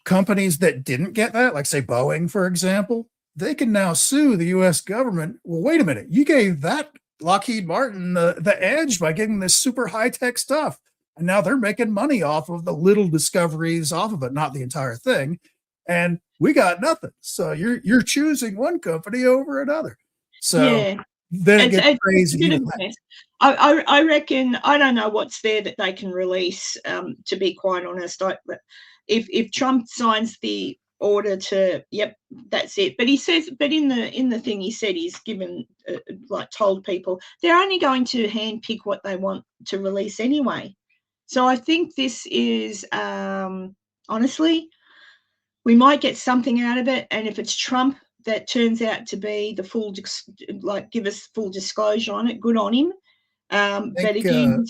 companies that didn't get that, like say Boeing, for example, they can now sue the U.S. government. Well, wait a minute. You gave that Lockheed Martin the edge by getting this super high-tech stuff. And now they're making money off of the little discoveries off of it, not the entire thing. And we got nothing. So you're choosing one company over another. So then it gets crazy. I reckon, I don't know what's there that they can release, to be quite honest. If Trump signs the order to, that's it. But he says, but in the thing he said, he's given, told people they're only going to handpick what they want to release anyway. So I think this is, honestly, we might get something out of it. And if it's Trump that turns out to be the full, give us full disclosure on it, good on him. But again,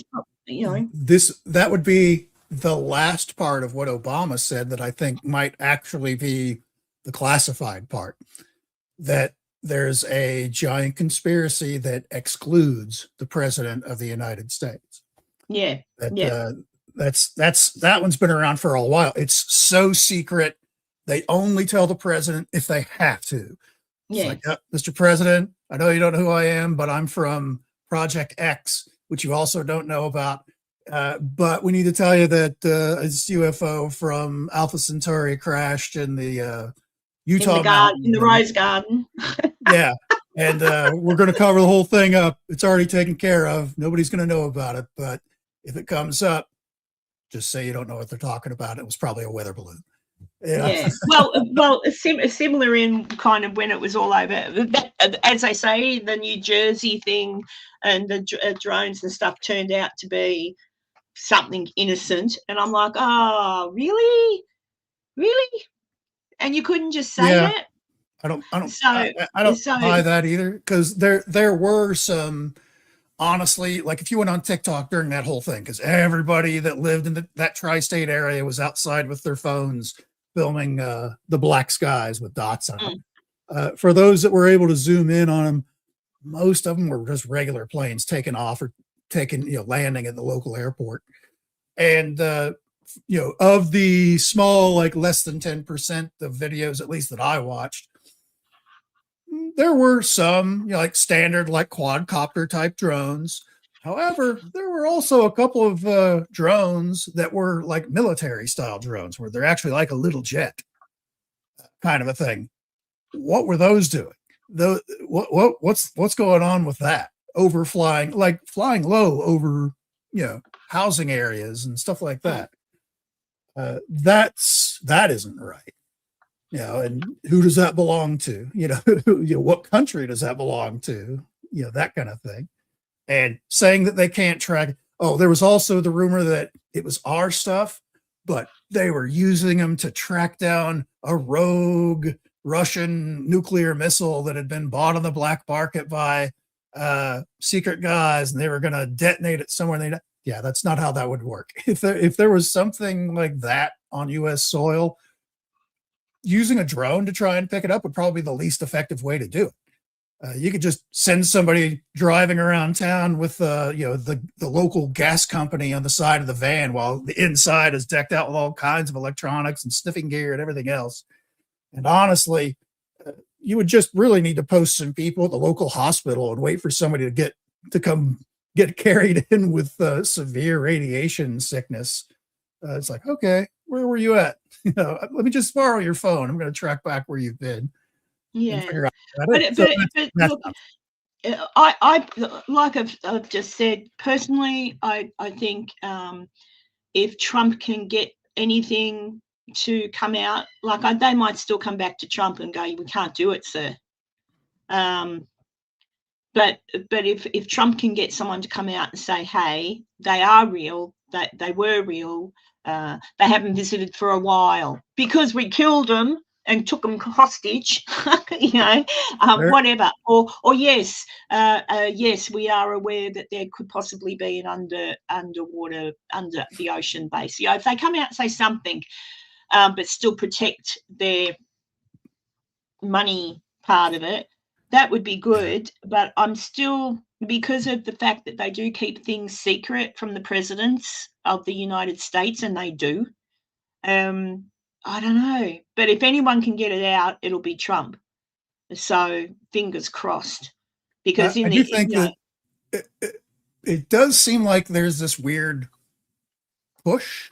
that would be the last part of what Obama said that I think might actually be the classified part, that there's a giant conspiracy that excludes the president of the United States. That one's been around for a while. It's so secret. They only tell the president if they have to. It's like, Mr. President, I know you don't know who I am, but I'm from Project X, which you also don't know about. But we need to tell you that this UFO from Alpha Centauri crashed in the Utah in the Rose Garden. Yeah. And we're going to cover the whole thing up. It's already taken care of. Nobody's going to know about it. But if it comes up, just say you don't know what they're talking about. It was probably a weather balloon. Yeah. Well, similar in kind of when it was all over. As I say, the New Jersey thing and the drones and stuff turned out to be something innocent, and I'm like, oh, really? And you couldn't just say that? I don't buy that either, because there were some. Honestly, like if you went on TikTok during that whole thing, because everybody that lived in that tri-state area was outside with their phones filming the black skies with dots on them. For those that were able to zoom in on them, most of them were just regular planes taking off or landing at the local airport. And of the small, like less than 10% of videos, at least that I watched, there were some, like standard, like quadcopter type drones. However, there were also a couple of drones that were like military style drones, where they're actually like a little jet kind of a thing. What were those doing? What's going on with that? Overflying, like flying low over, housing areas and stuff like that. That isn't right. And who does that belong to? What country does that belong to? That kind of thing. And saying that they can't track. Oh, there was also the rumor that it was our stuff, but they were using them to track down a rogue Russian nuclear missile that had been bought on the black market by secret guys, and they were going to detonate it somewhere. That's not how that would work. If there was something like that on U.S. soil, using a drone to try and pick it up would probably be the least effective way to do it. You could just send somebody driving around town with the local gas company on the side of the van, while the inside is decked out with all kinds of electronics and sniffing gear and everything else. And honestly, you would just really need to post some people at the local hospital and wait for somebody to come get carried in with severe radiation sickness. It's like, okay, where were you at? Let me just borrow your phone. I'm going to track back where you've been and Yeah. figure out. But look, I like I've just said, personally, I think if Trump can get anything to come out, like they might still come back to Trump and go, "We can't do it, sir." But if Trump can get someone to come out and say, "Hey, they are real. That they were real. They haven't visited for a while because we killed them and took them hostage," whatever. Or yes, yes, we are aware that there could possibly be an underwater, under the ocean base. If they come out and say something, but still protect their money part of it, that would be good. But I'm still, because of the fact that they do keep things secret from the presidents of the United States, and they do, I don't know. But if anyone can get it out, it'll be Trump. So fingers crossed. Because I do think that it does seem like there's this weird push.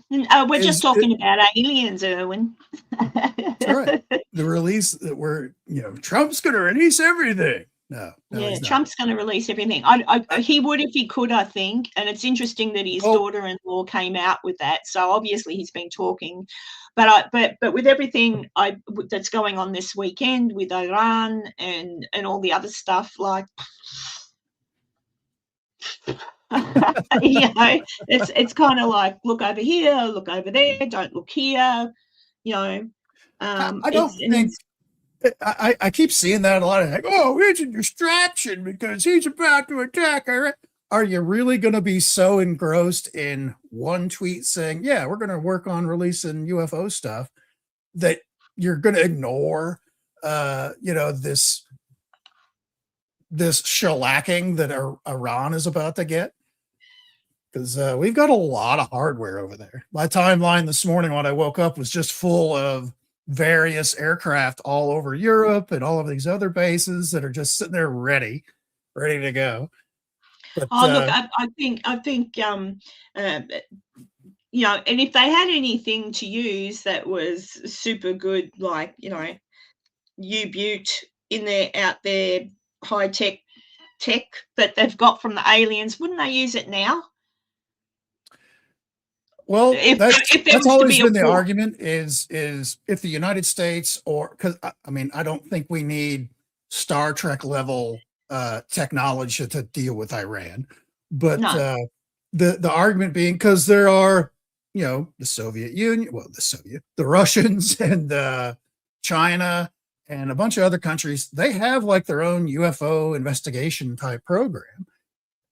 We're just talking about aliens, Erwin. That's right. The release that Trump's going to release everything. No, yeah, Trump's going to release everything. He would if he could, I think. And it's interesting that his daughter-in-law came out with that. So obviously he's been talking. But with everything that's going on this weekend with Iran and all the other stuff, like, it's kind of like, look over here, look over there, don't look here. I don't think. I keep seeing that a lot. Of like, oh, it's a distraction because he's about to attack. Are you really going to be so engrossed in one tweet saying, yeah, we're going to work on releasing UFO stuff, that you're going to ignore, this shellacking that Iran is about to get? Because we've got a lot of hardware over there. My timeline this morning when I woke up was just full of various aircraft all over Europe and all of these other bases that are just sitting there ready to go. But, look, I think and if they had anything to use that was super good, like U-Butte out there, high tech that they've got from the aliens, wouldn't they use it now? Well, that's always been the argument is if the United States, or because I don't think we need Star Trek level technology to deal with Iran, but the argument being because there are the Soviet Union, the Russians and China and a bunch of other countries, they have like their own UFO investigation type program,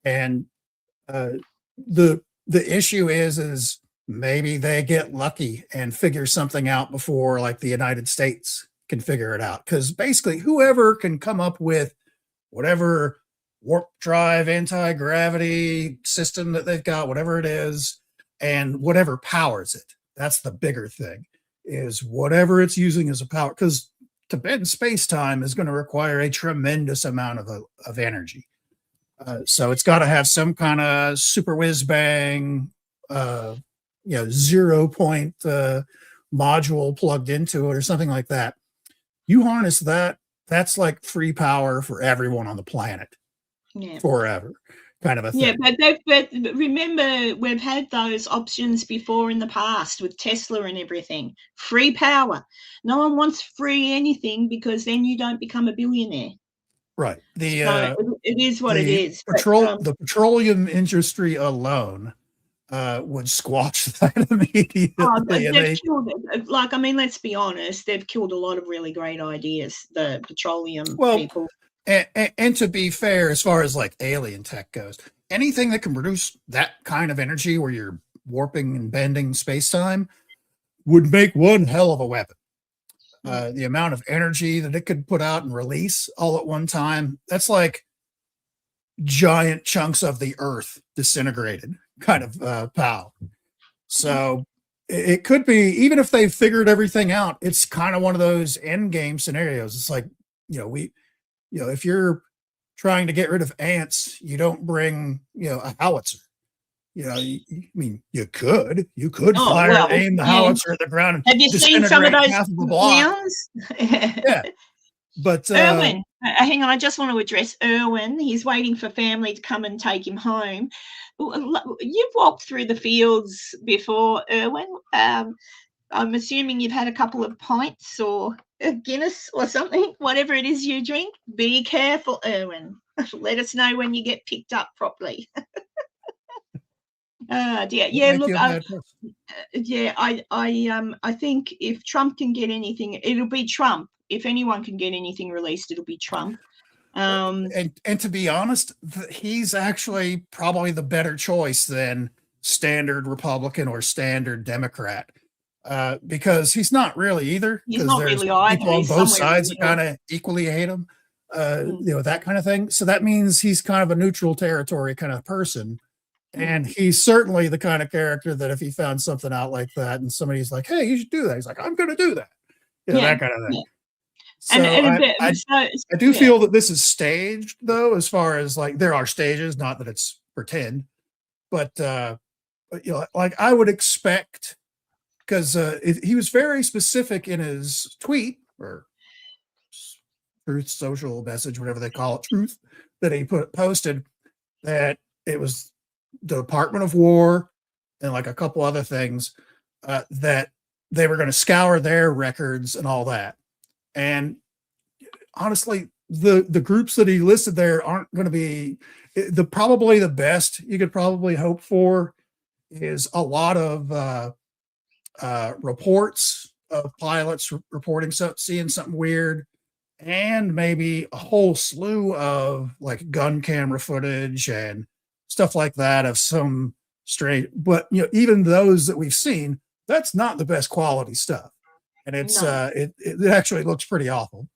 and the issue is maybe they get lucky and figure something out before like the United States can figure it out. Because basically whoever can come up with whatever warp drive, anti-gravity system that they've got, whatever it is, and whatever powers it, that's the bigger thing, is whatever it's using as a power. Because to bend space-time is going to require a tremendous amount of energy. So it's got to have some kind of super whiz bang 0 point module plugged into it or something like that. You harness that's like free power for everyone on the planet forever, kind of a thing. Yeah, but remember, we've had those options before in the past with Tesla and everything. Free power. No one wants free anything because then you don't become a billionaire. Right. It is what it is. The petroleum industry alone would squash that immediately. They've killed it. Like, let's be honest, they've killed a lot of really great ideas, the petroleum people. And to be fair, as far as like alien tech goes, anything that can produce that kind of energy where you're warping and bending space-time would make one hell of a weapon. The amount of energy that it could put out and release all at one time, that's like giant chunks of the earth disintegrated kind of power. So it could be, even if they've figured everything out, it's kind of one of those end game scenarios. It's like, if you're trying to get rid of ants, you don't bring, a howitzer. I mean, you could aim the howitzer at the ground and have you seen some of those half of a block. Yeah. But Erwin, hang on, I just want to address Erwin. He's waiting for family to come and take him home. You've walked through the fields before, Erwin. I'm assuming you've had a couple of pints or a Guinness or something, whatever it is you drink. Be careful, Erwin. Let us know when you get picked up properly. Dear. Yeah, look, I think if Trump can get anything, it'll be Trump. If anyone can get anything released, it'll be Trump. And to be honest, he's actually probably the better choice than standard Republican or standard Democrat, because he's not really either. He's not there's really either. people on He's both somewhere in sides the that kind of equally hate him, that kind of thing. So that means he's kind of a neutral territory kind of person. And he's certainly the kind of character that if he found something out like that and somebody's like, hey, you should do that, he's like, I'm going to do that. That kind of thing. Yeah. So I do feel that this is staged, though, as far as like there are stages, not that it's pretend, but like I would expect, because he was very specific in his tweet or truth social message, whatever they call it, truth, that he posted, that it was the Department of War and like a couple other things, that they were going to scour their records and all that. And honestly, the groups that he listed there aren't going to be probably the best you could probably hope for is a lot of reports of pilots reporting seeing something weird, and maybe a whole slew of like gun camera footage and stuff like that of some strange, but even those that we've seen, that's not the best quality stuff, and it's it actually looks pretty awful.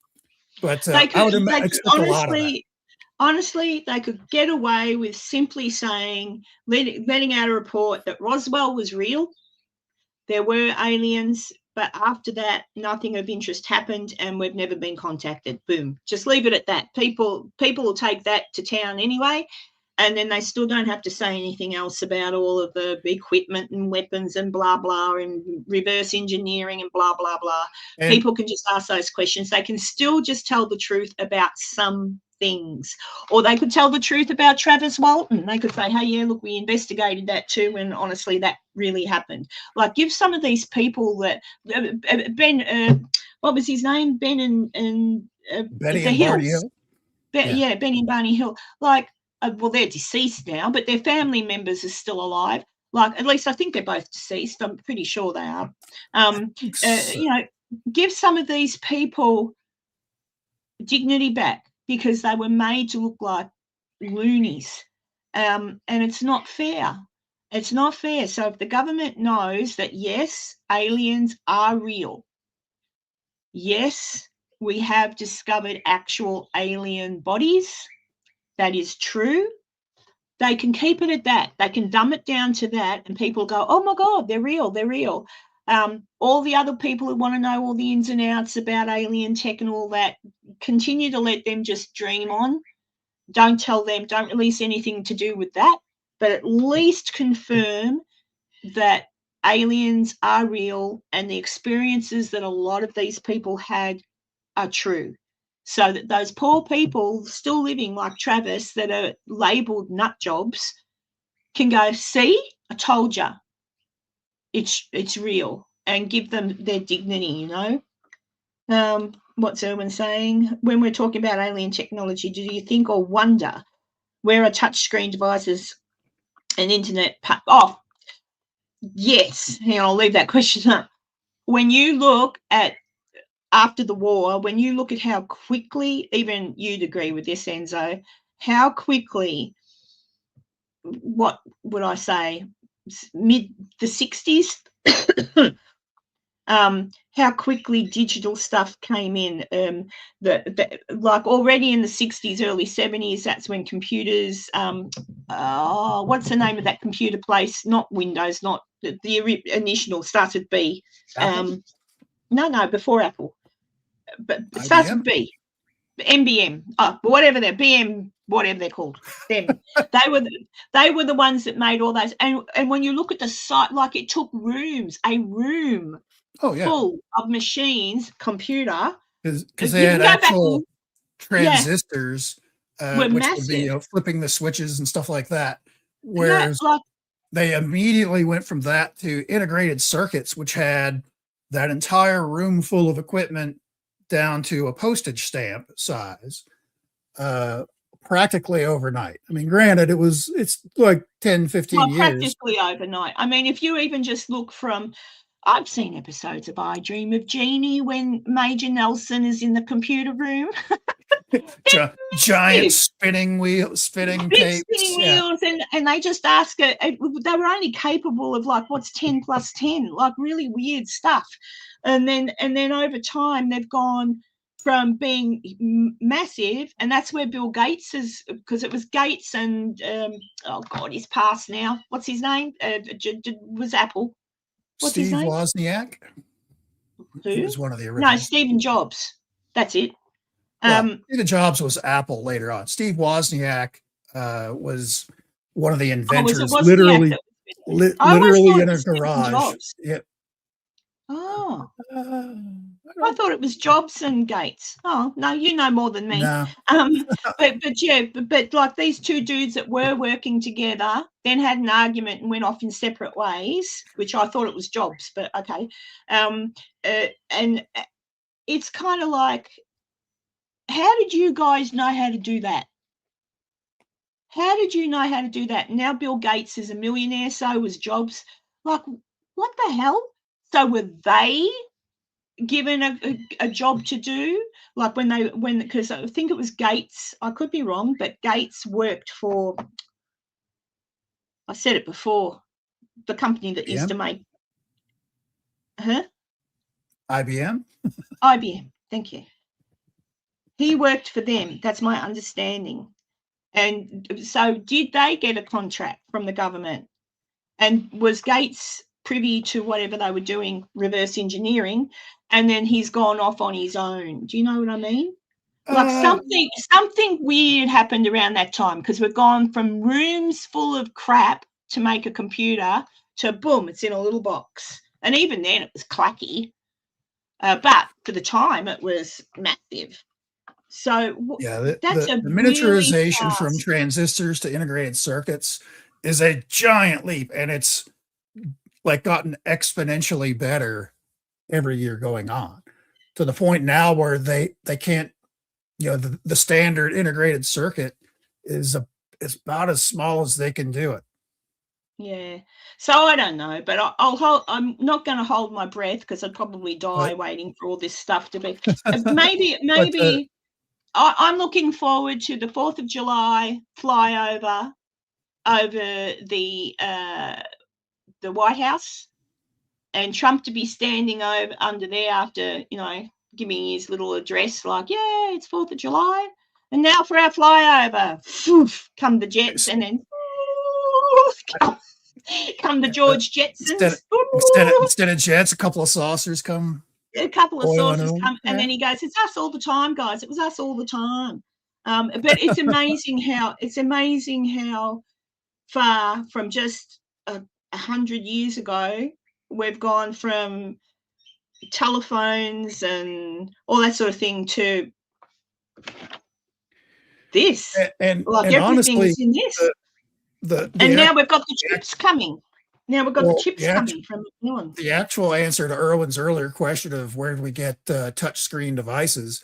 But I would expect a lot of that. Honestly, they could get away with simply saying, letting out a report that Roswell was real, there were aliens, but after that, nothing of interest happened, and we've never been contacted. Boom. Just leave it at that. People will take that to town anyway. And then they still don't have to say anything else about all of the equipment and weapons and blah, blah, and reverse engineering and blah, blah, blah. And people can just ask those questions. They can still just tell the truth about some things. Or they could tell the truth about Travis Walton. They could say, hey, yeah, look, we investigated that too, and honestly, that really happened. Like, give some of these people that Ben, what was his name? Ben and Benny and Barney Hill. Benny and Barney Hill. Like, well, they're deceased now, but their family members are still alive. Like, at least I think they're both deceased. I'm pretty sure they are. Give some of these people dignity back, because they were made to look like loonies. And it's not fair. It's not fair. So if the government knows that, yes, aliens are real, yes, we have discovered actual alien bodies, that is true, they can keep it at that. They can dumb it down to that, and people go, oh my God, they're real, they're real. All the other people who want to know all the ins and outs about alien tech and all that, continue to let them just dream on. Don't tell them, don't release anything to do with that, but at least confirm that aliens are real and the experiences that a lot of these people had are true. So that those poor people still living like Travis that are labelled nut jobs can go, see, I told you, it's real, and give them their dignity, What's Erwin saying? When we're talking about alien technology, do you think or wonder where are touchscreen devices and internet? Yes. Hang on, I'll leave that question up. When you look at after the war, when you look at how quickly, even you'd agree with this, Enzo, how quickly, what would I say, mid the 60s, how quickly digital stuff came in. Like already in the 60s, early 70s, that's when computers, what's the name of that computer place? Not Windows, not the initial, started B. No, before Apple. But it starts with B. MBM, whatever they're BM, whatever they're called. Them. they were the ones that made all those. And when you look at the site, like it took a room full of machines, computer. Because they had actual transistors, were which massive. would be flipping the switches and stuff like that. Whereas they immediately went from that to integrated circuits, which had that entire room full of equipment down to a postage stamp size, practically overnight. I mean, granted, it's like 10, 15 years. Practically overnight. I mean, if you even just look from, I've seen episodes of I Dream of Jeannie when Major Nelson is in the computer room. Giant spinning tapes. Spinning wheels, and they just ask it. They were only capable of like, what's 10 plus 10? Like really weird stuff. And then over time they've gone from being massive, and that's where Bill Gates is, because it was Gates and oh God, he's passed now. What's his name? Was Apple. What's Steve his name? Wozniak. Who? He was one of the original. No, Stephen Jobs. That's it. Steve Jobs was Apple later on. Steve Wozniak was one of the inventors, literally in a garage. Yep. Oh, I thought it was Jobs and Gates. Oh no, you know more than me. No. but like these two dudes that were working together then had an argument and went off in separate ways, which I thought it was Jobs, but okay. And it's kind of like, how did you guys know how to do that? How did you know how to do that? Now Bill Gates is a millionaire, so was Jobs. Like, what the hell? So were they given a job to do? Like because I think it was Gates, I could be wrong, but Gates worked for, I said it before, the company that used to make, IBM? IBM, thank you. He worked for them. That's my understanding. And so did they get a contract from the government? And was Gates privy to whatever they were doing, reverse engineering, and then he's gone off on his own? Do you know what I mean? Like something weird happened around that time, because we've gone from rooms full of crap to make a computer to boom, it's in a little box. And even then it was clacky. But for the time it was massive. So that's the miniaturization really from transistors to integrated circuits is a giant leap, and it's like gotten exponentially better every year going on, to the point now where they can't, the standard integrated circuit is about as small as they can do it. Yeah. So I don't know, but I'm not going to hold my breath, because I'd probably die waiting for all this stuff to be. Maybe. I'm looking forward to the 4th of July flyover over the White House, and Trump to be standing under there after, giving his little address, like, yeah, it's 4th of July. And now for our flyover, come the jets, and then come the George Jetsons. Instead of jets, a couple of saucers come. A couple of saucers come, and then he goes, it's us all the time, guys. It was us all the time. But it's amazing how far from just 100 years ago we've gone from telephones and all that sort of thing to this. And everything's honestly, in this. Now we've got the chips coming. Now we've got the chips coming from New Zealand. The actual answer to Erwin's earlier question of where do we get touchscreen devices,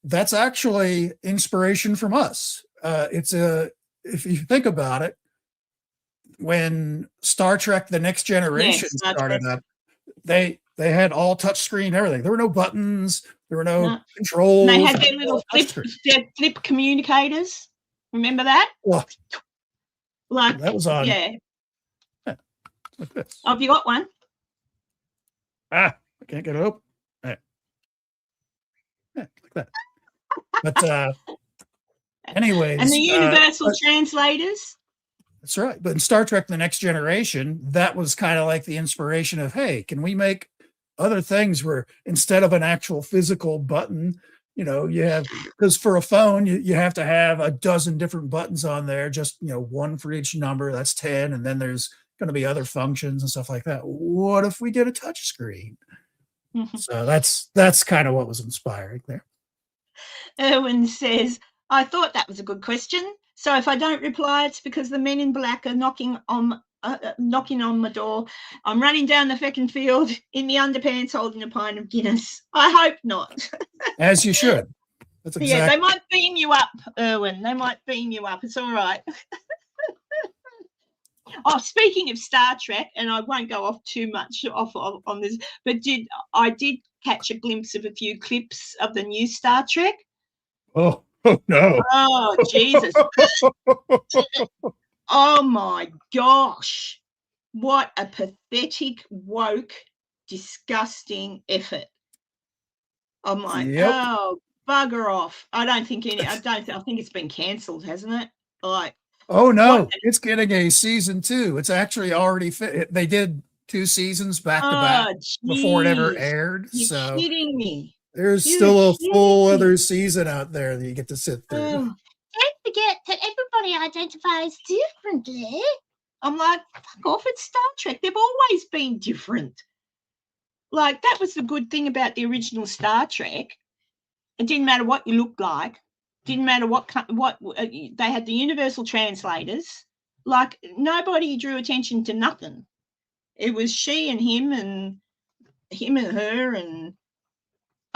that's actually inspiration from us. If you think about it, when Star Trek: The Next Generation started up, they had all touchscreen everything. There were no buttons. There were no controls. And they had their little flip communicators. Remember that? Well, like that was on. Yeah. Like this. Oh, have you got one? I can't get it open. Right. Yeah, like that. But anyways. And the universal translators. That's right. But in Star Trek: The Next Generation, that was kind of like the inspiration of, hey, can we make other things where instead of an actual physical button, You have, because for a phone, you have to have a dozen different buttons on there, just, one for each number. That's 10. And then there's going to be other functions and stuff like that. What if we did a touch screen? So that's kind of what was inspiring there. Erwin says, I thought that was a good question. So if I don't reply, it's because the men in black are knocking on my door. I'm running down the feckin' field in the underpants holding a pint of Guinness. I hope not. As you should. That's exactly. Yeah, they might beam you up, Erwin. They might beam you up. It's all right. Oh, speaking of Star Trek, and I won't go off too much on this, but I did catch a glimpse of a few clips of the new Star Trek. Oh no. Oh, Jesus. Oh, my gosh. What a pathetic, woke, disgusting effort. I'm like, oh, bugger off. I think it's been cancelled, hasn't it? Like, oh, no. It's getting a season 2. It's actually already they did 2 seasons back to back before it ever aired. You're kidding me. There's still a full other season out there that you get to sit through. Don't forget that everybody identifies differently. I'm like, fuck off, it's Star Trek. They've always been different. Like, that was the good thing about the original Star Trek. It didn't matter what you looked like. Didn't matter what they had the universal translators. Like, nobody drew attention to nothing. It was she and him and her, and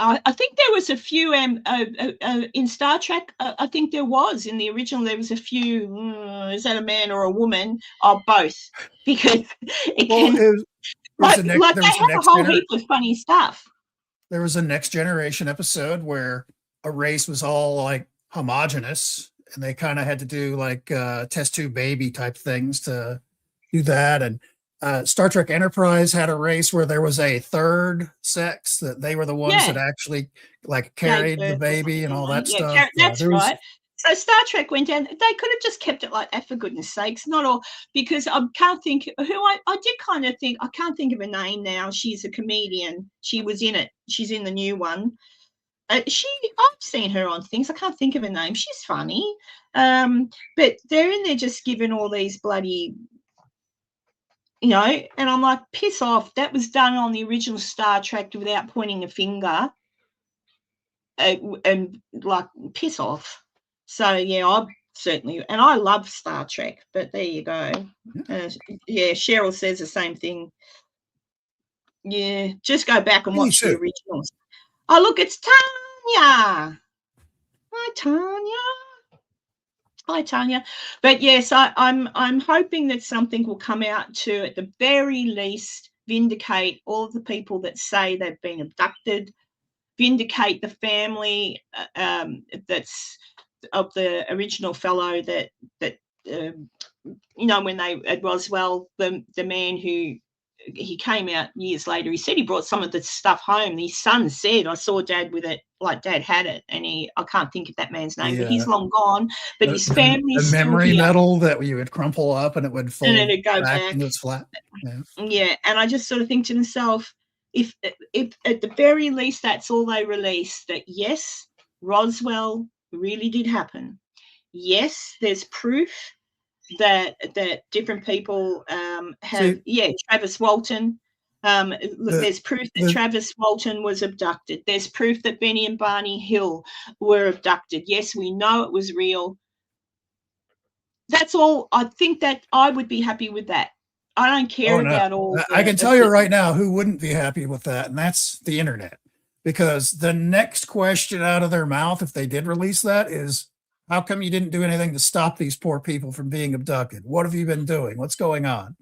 I think there was a few in Star Trek. I think there was in the original. There was a few. Is that a man or a woman? Or both? Because they have a whole heap of funny stuff. There was a Next Generation episode where a race was all like homogenous, and they kind of had to do like test tube baby type things to do that. And Star Trek Enterprise had a race where there was a third sex that they were the ones that actually like carried the baby and all that stuff. That's right. So Star Trek went down. They could have just kept it like that, for goodness sakes. Not all, because I can't think who I did kind of think. I can't think of her name now. She's a comedian. She was in it. She's in the new one. I've seen her on things. I can't think of her name. She's funny. But they're in there just giving all these bloody, and I'm like, piss off. That was done on the original Star Trek without pointing a finger. And like, piss off. So, yeah, I certainly, and I love Star Trek, but there you go. Cheryl says the same thing. Yeah, just go back and watch the originals. Oh, look, it's Tanya. Hi, Tanya. But yes, I'm hoping that something will come out to, at the very least, vindicate all of the people that say they've been abducted, vindicate the family that's of the original fellow that when they at Roswell, the man who he came out years later, he said he brought some of the stuff home. His son said, I saw Dad with it, like Dad had it, and I can't think of that man's name, but he's long gone. But his family, the memory metal that you would crumple up and it would fold, and it'd go back and it's flat. Yeah, and I just sort of think to myself, if at the very least that's all they release, that yes, Roswell really did happen. Yes, there's proof that different people have. Travis Walton. There's proof that Travis Walton was abducted. There's proof that Benny and Barney Hill were abducted. Yes, we know it was real. That's all. I think that I would be happy with that. I don't care about all. I can tell you right now who wouldn't be happy with that, and that's the internet. Because the next question out of their mouth, if they did release that, is, how come you didn't do anything to stop these poor people from being abducted? What have you been doing? What's going on?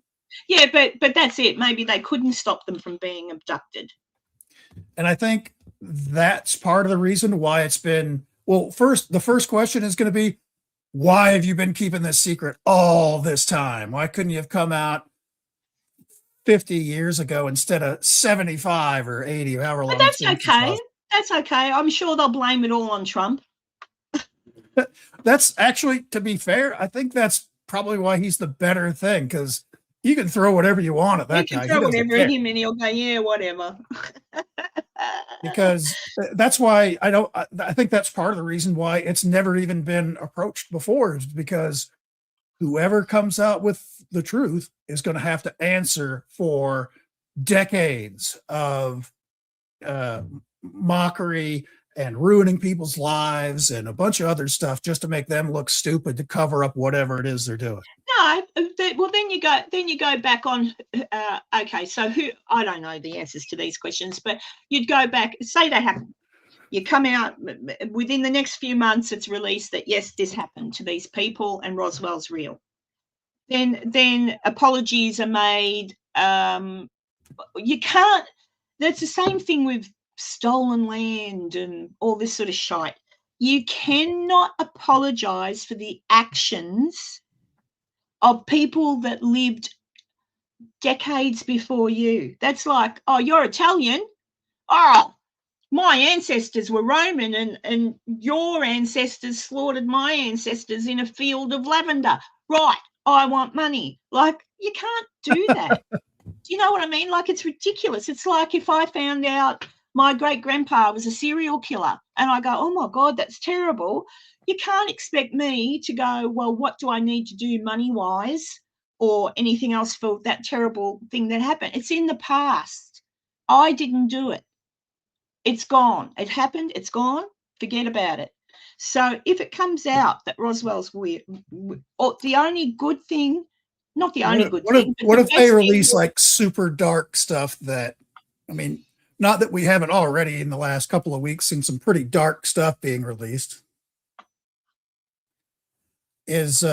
Yeah, but that's it. Maybe they couldn't stop them from being abducted. And I think that's part of the reason why it's been, the first question is going to be, why have you been keeping this secret all this time? Why couldn't you have come out 50 years ago instead of 75 or 80, however long? But that's okay. That's okay. I'm sure they'll blame it all on Trump. That's actually, to be fair, I think that's probably why he's the better thing, because you can throw whatever you want at that guy. You can throw whatever at him and he'll go, yeah, whatever. because that's why I think that's part of the reason why it's never even been approached before, is because whoever comes out with the truth is going to have to answer for decades of mockery and ruining people's lives and a bunch of other stuff just to make them look stupid to cover up whatever it is they're doing. No, well, then you go back on. Okay, so I don't know the answers to these questions, but you'd go back. Say they happen. You come out within the next few months. It's released that yes, this happened to these people, and Roswell's real. Then apologies are made. You can't. That's the same thing with stolen land and all this sort of shite. You cannot apologize for the actions of people that lived decades before you. That's like, oh, you're Italian. Oh, my ancestors were Roman and your ancestors slaughtered my ancestors in a field of lavender. Right, I want money. Like, you can't do that. Do you know what I mean? Like, it's ridiculous. It's like if I found out my great-grandpa was a serial killer and I go, oh, my God, that's terrible. You can't expect me to go, well, what do I need to do money-wise or anything else for that terrible thing that happened? It's in the past. I didn't do it. It's gone. It happened. It's gone. Forget about it. So if it comes out that Roswell's weird, or the only good thing, not the only good thing. What if they release like super dark stuff that, I mean, not that we haven't already in the last couple of weeks seen some pretty dark stuff being released. Is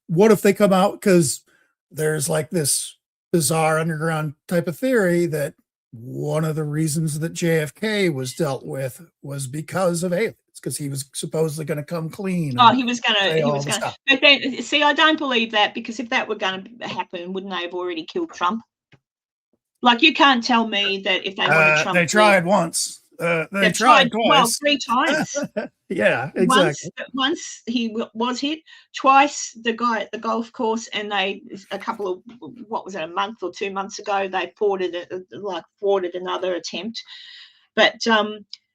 what if they come out, because there's like this bizarre underground type of theory that one of the reasons that JFK was dealt with was because of aliens, because he was supposedly going to come clean. Oh, he was going to. But then, see, I don't believe that, because if that were going to happen, wouldn't they have already killed Trump? Like, you can't tell me that if they wanted Trump. They tried once. They tried twice. Well, 3 times. Yeah, exactly. Once he was hit, twice the guy at the golf course, and they a month or 2 months ago, they thwarted another attempt. But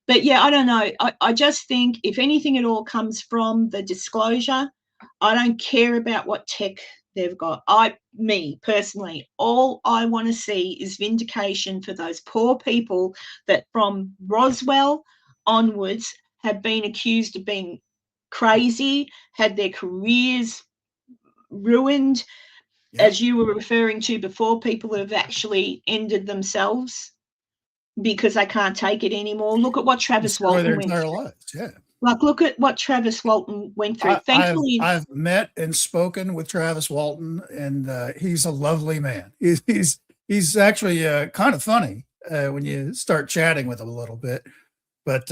yeah, I don't know. I just think if anything at all comes from the disclosure, I don't care about what tech they've got. Me personally, all I want to see is vindication for those poor people that from Roswell onwards have been accused of being crazy, had their careers ruined, as you were referring to before, people who have actually ended themselves because they can't take it anymore. Look at what Travis Walton went through. Lives. Yeah. Like, look at what Travis Walton went through. Thankfully, I've met and spoken with Travis Walton, and he's a lovely man. He's actually kind of funny when you start chatting with him a little bit. But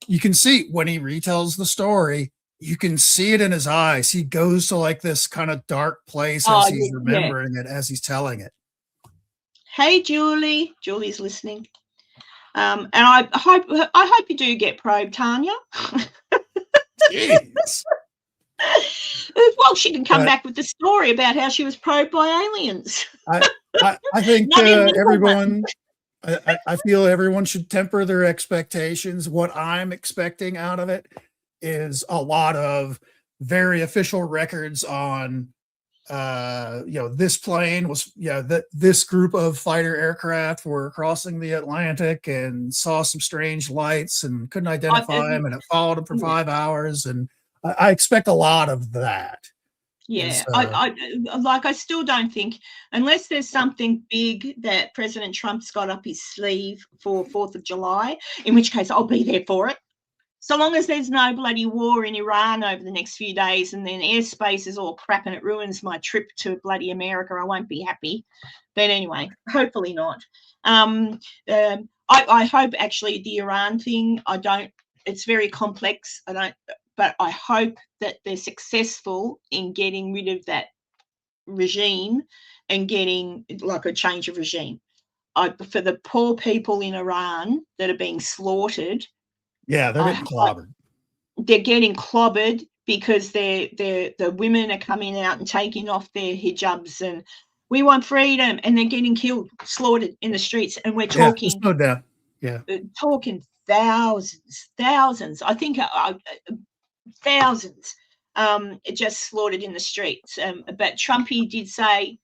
you can see when he retells the story, you can see it in his eyes. He goes to like this kind of dark place as he's remembering it, as he's telling it. Hey, Julie. Julie's listening. And I hope you do get probed, Tanya. Jeez. Well, she can come back with the story about how she was probed by aliens. I think everyone. I feel everyone should temper their expectations. What I'm expecting out of it is a lot of very official records on, this plane was, this group of fighter aircraft were crossing the Atlantic and saw some strange lights and couldn't identify them, and it followed them for 5 hours. And I expect a lot of that. Yeah, I still don't think, unless there's something big that President Trump's got up his sleeve for 4th of July, in which case I'll be there for it. So long as there's no bloody war in Iran over the next few days and then airspace is all crap and it ruins my trip to bloody America, I won't be happy. But anyway, hopefully not. I hope actually the Iran thing, it's very complex. But I hope that they're successful in getting rid of that regime and getting like a change of regime. For the poor people in Iran that are being slaughtered. Yeah, they're getting clobbered. They're getting clobbered because the women are coming out and taking off their hijabs and we want freedom, and they're getting killed, slaughtered in the streets. And we're talking. No doubt. Yeah. Talking thousands. I think thousands just slaughtered in the streets. But Trumpy did say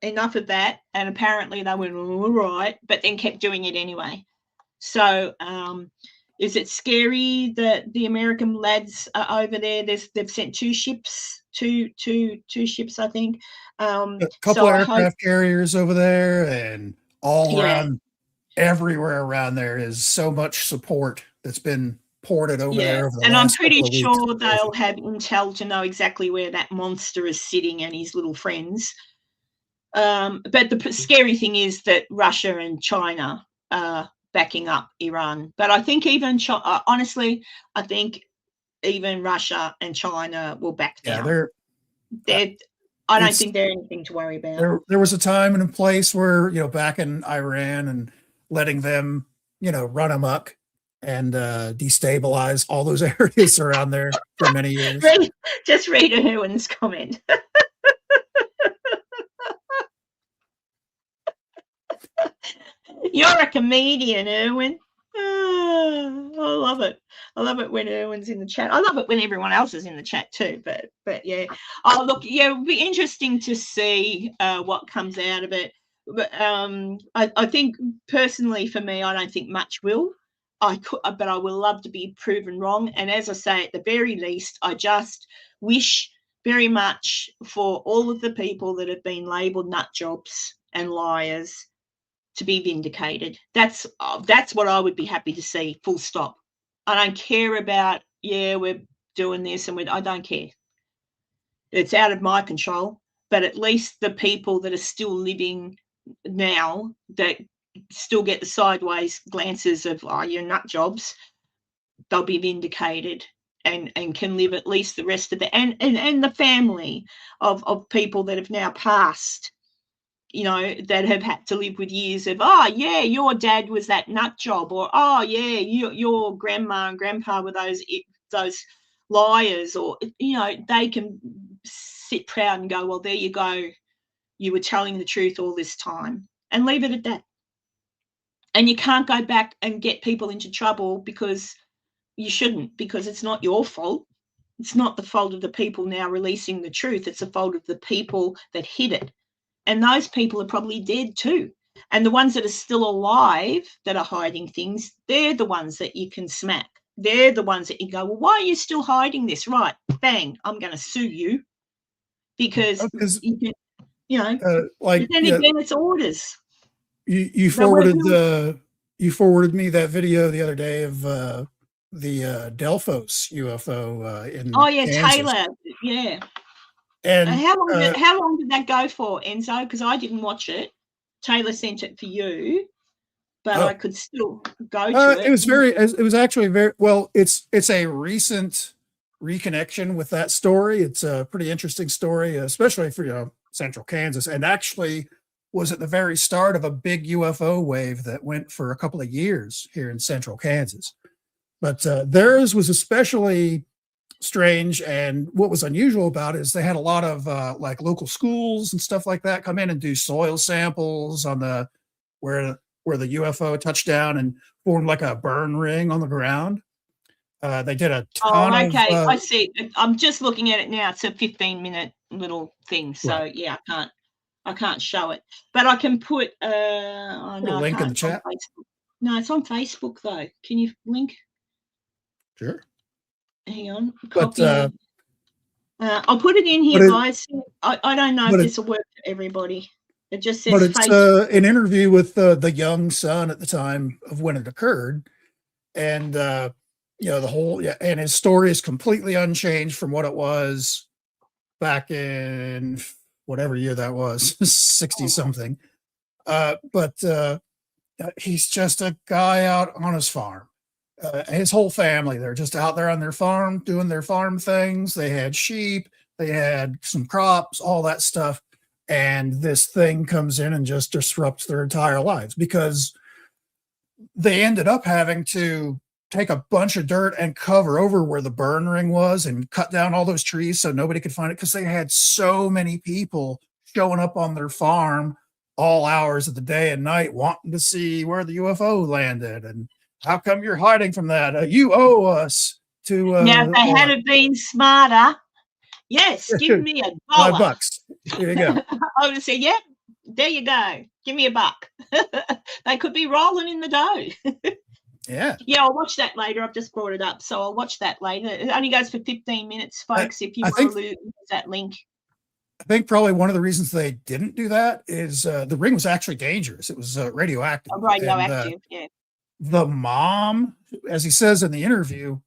enough of that, and apparently they went all right, but then kept doing it anyway. So is it scary that the American lads are over there? They've sent two ships, I think. A couple of aircraft carriers over there, and all around, everywhere around there is so much support that's been ported over there. Over the and I'm last pretty couple of sure weeks. they'll have intel to know exactly where that monster is sitting and his little friends. But the scary thing is that Russia and China are backing up Iran. But I think honestly, I think even Russia and China will back down. I don't think they're anything to worry about. There was a time and a place where, back in Iran and letting them, run amok and destabilize all those areas around there for many years. Just read Erwin's comment. You're a comedian, Erwin. Oh, I love it. I love it when Erwin's in the chat. I love it when everyone else is in the chat too. But yeah. Oh, look, it'll be interesting to see what comes out of it. But I think personally for me, I don't think much will. But I will love to be proven wrong. And as I say, at the very least, I just wish very much for all of the people that have been labelled nut jobs and liars to be vindicated. That's what I would be happy to see, full stop. I don't care about, we're doing this and I don't care. It's out of my control, but at least the people that are still living now that still get the sideways glances of, you're nut jobs, they'll be vindicated and can live at least the rest of it. And the family of people that have now passed, that have had to live with years of, your dad was that nut job, or, your grandma and grandpa were those liars, or, they can sit proud and go, well, there you go. You were telling the truth all this time, and leave it at that. And you can't go back and get people into trouble because you shouldn't, because it's not your fault. It's not the fault of the people now releasing the truth. It's the fault of the people that hid it. And those people are probably dead too. And the ones that are still alive that are hiding things, they're the ones that you can smack. They're the ones that you go, well, why are you still hiding this? Right, bang, I'm going to sue you because you can, again, it's orders. You forwarded me that video the other day of the Delphos UFO in Kansas. Taylor, yeah. And how long did that go for, Enzo? Because I didn't watch it. Taylor sent it for you, but I could still go to it. It was actually very well. It's a recent reconnection with that story. It's a pretty interesting story, especially for Central Kansas, and actually was at the very start of a big UFO wave that went for a couple of years here in Central Kansas. But theirs was especially strange, and what was unusual about it is they had a lot of like local schools and stuff like that come in and do soil samples on the where the UFO touched down and formed like a burn ring on the ground. They did a ton of I see. I'm just looking at it now. It's a 15-minute little thing, so right. Yeah, I can't show it, but I can put a link in the chat. No, it's on Facebook though. Can you link? Sure. Hang on, copy. I'll put it in here, guys. I don't know if this will work for everybody. It just says. But it's an interview with the young son at the time of when it occurred, and the whole and his story is completely unchanged from what it was back in whatever year that was, 60 something. But he's just a guy out on his farm. His whole family, they're just out there on their farm doing their farm things. They had sheep, they had some crops, all that stuff. And this thing comes in and just disrupts their entire lives because they ended up having to take a bunch of dirt and cover over where the burn ring was and cut down all those trees so nobody could find it because they had so many people showing up on their farm all hours of the day and night wanting to see where the UFO landed. And how come you're hiding from that? You owe us to. Now, if they had have been smarter, yes, give me $1. $5. Here you go. I would have said, yep, there you go. Give me $1. They could be rolling in the dough. Yeah. Yeah, I'll watch that later. I've just brought it up, so I'll watch that later. It only goes for 15 minutes, folks, if you want to use that link. I think probably one of the reasons they didn't do that is the ring was actually dangerous. It was radioactive. Radioactive, yeah. The mom, as he says in the interview,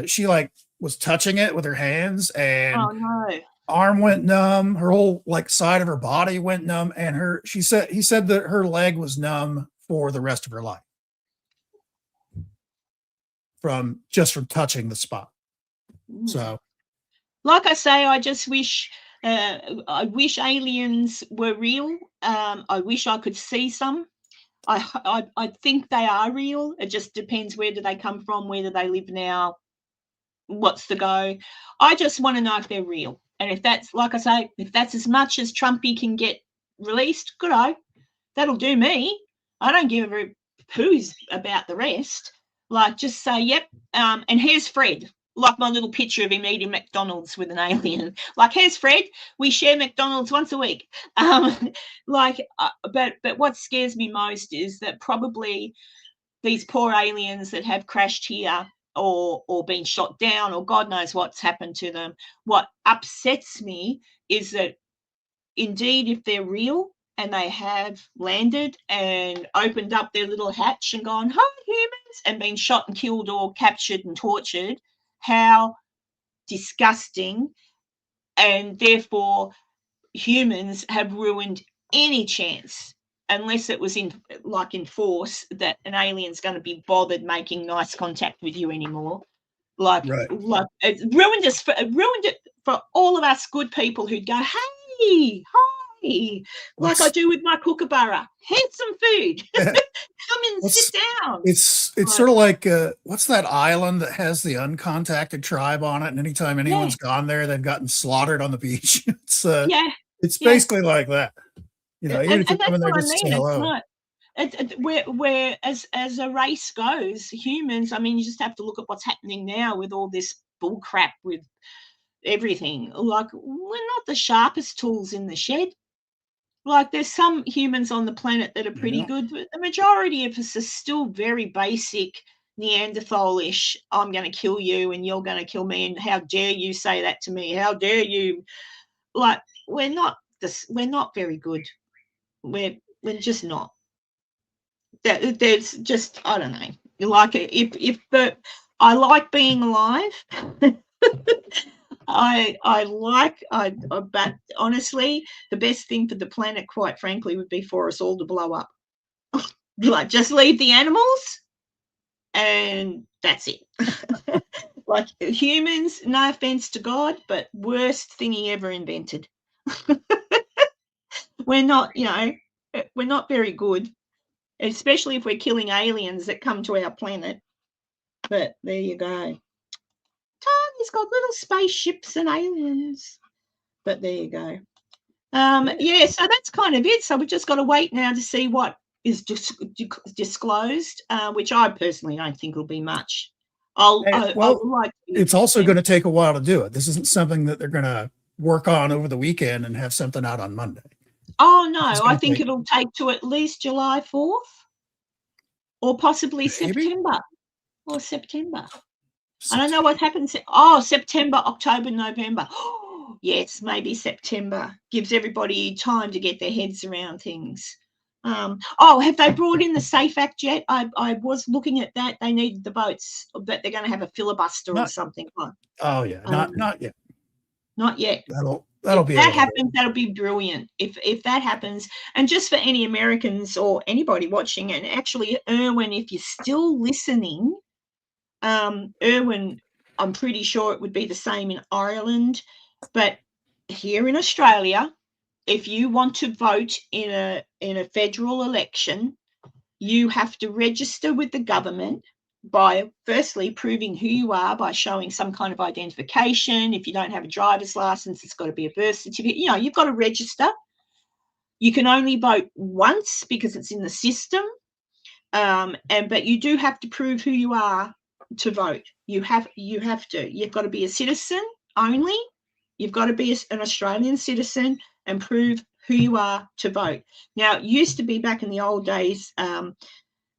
she like was touching it with her hands, and oh no, arm went numb. Her whole like side of her body went numb, and he said that her leg was numb for the rest of her life from touching the spot. So, like I say, I just wish. I wish aliens were real. I wish I could see some. I think they are real. It just depends, where do they come from, where do they live now, what's the go. I just want to know if they're real. And if that's, like I say, if that's as much as Trumpy can get released, good-o. That'll do me. I don't give a poo's about the rest. Like, just say, yep, and here's Fred. Like my little picture of him eating McDonald's with an alien. Like, here's Fred. We share McDonald's once a week. But what scares me most is that probably these poor aliens that have crashed here or been shot down, or God knows what's happened to them. What upsets me is that indeed, if they're real and they have landed and opened up their little hatch and gone, hi, humans, and been shot and killed or captured and tortured, how disgusting. And therefore humans have ruined any chance, unless it was in force, that an alien's going to be bothered making nice contact with you anymore. Like it ruined it for all of us good people who'd go, hey, hi, like I do with my kookaburra. Here's some food. Come and sit down. It's sort of like what's that island that has the uncontacted tribe on it, and anytime anyone's gone there, they've gotten slaughtered on the beach. It's basically like that. You know, even if you come in there just to say hello. Where as a race goes, humans, I mean, you just have to look at what's happening now with all this bull crap with everything. Like, we're not the sharpest tools in the shed. Like, there's some humans on the planet that are pretty good, but the majority of us are still very basic Neanderthal-ish. I'm going to kill you and you're going to kill me, and how dare you say that to me? How dare you? Like, we're not very good. We're just not. There's just, I don't know. Like, I like being alive. But honestly, the best thing for the planet, quite frankly, would be for us all to blow up. Like, just leave the animals and that's it. Like, humans, no offense to God, but worst thing he ever invented. We're not very good, especially if we're killing aliens that come to our planet. But there you go. He's got little spaceships and aliens. But there you go. So that's kind of it. So we've just got to wait now to see what is disclosed, which I personally don't think will be much. It's also going to take a while to do it. This isn't something that they're going to work on over the weekend and have something out on Monday. Oh, no, I think it'll take to at least July 4th or possibly September. I don't know what happens. Oh, September, October, November. Oh, yes, maybe September. Gives everybody time to get their heads around things. Have they brought in the SAFE Act yet? I was looking at that. They need the votes, but they're going to have a filibuster or something. Oh, yeah, not yet. Not yet. That'll be. If that happens, that'll be brilliant. If that happens, and just for any Americans or anybody watching, and actually, Erwin, if you're still listening, Erwin, I'm pretty sure it would be the same in Ireland, but here in Australia, if you want to vote in a federal election, you have to register with the government by firstly proving who you are by showing some kind of identification. If you don't have a driver's license, it's got to be a birth certificate. You know, you've got to register. You can only vote once because it's in the system. But you do have to prove who you are to vote. You have to. You've got to be a citizen only. You've got to be an Australian citizen and prove who you are to vote. Now, it used to be back in the old days,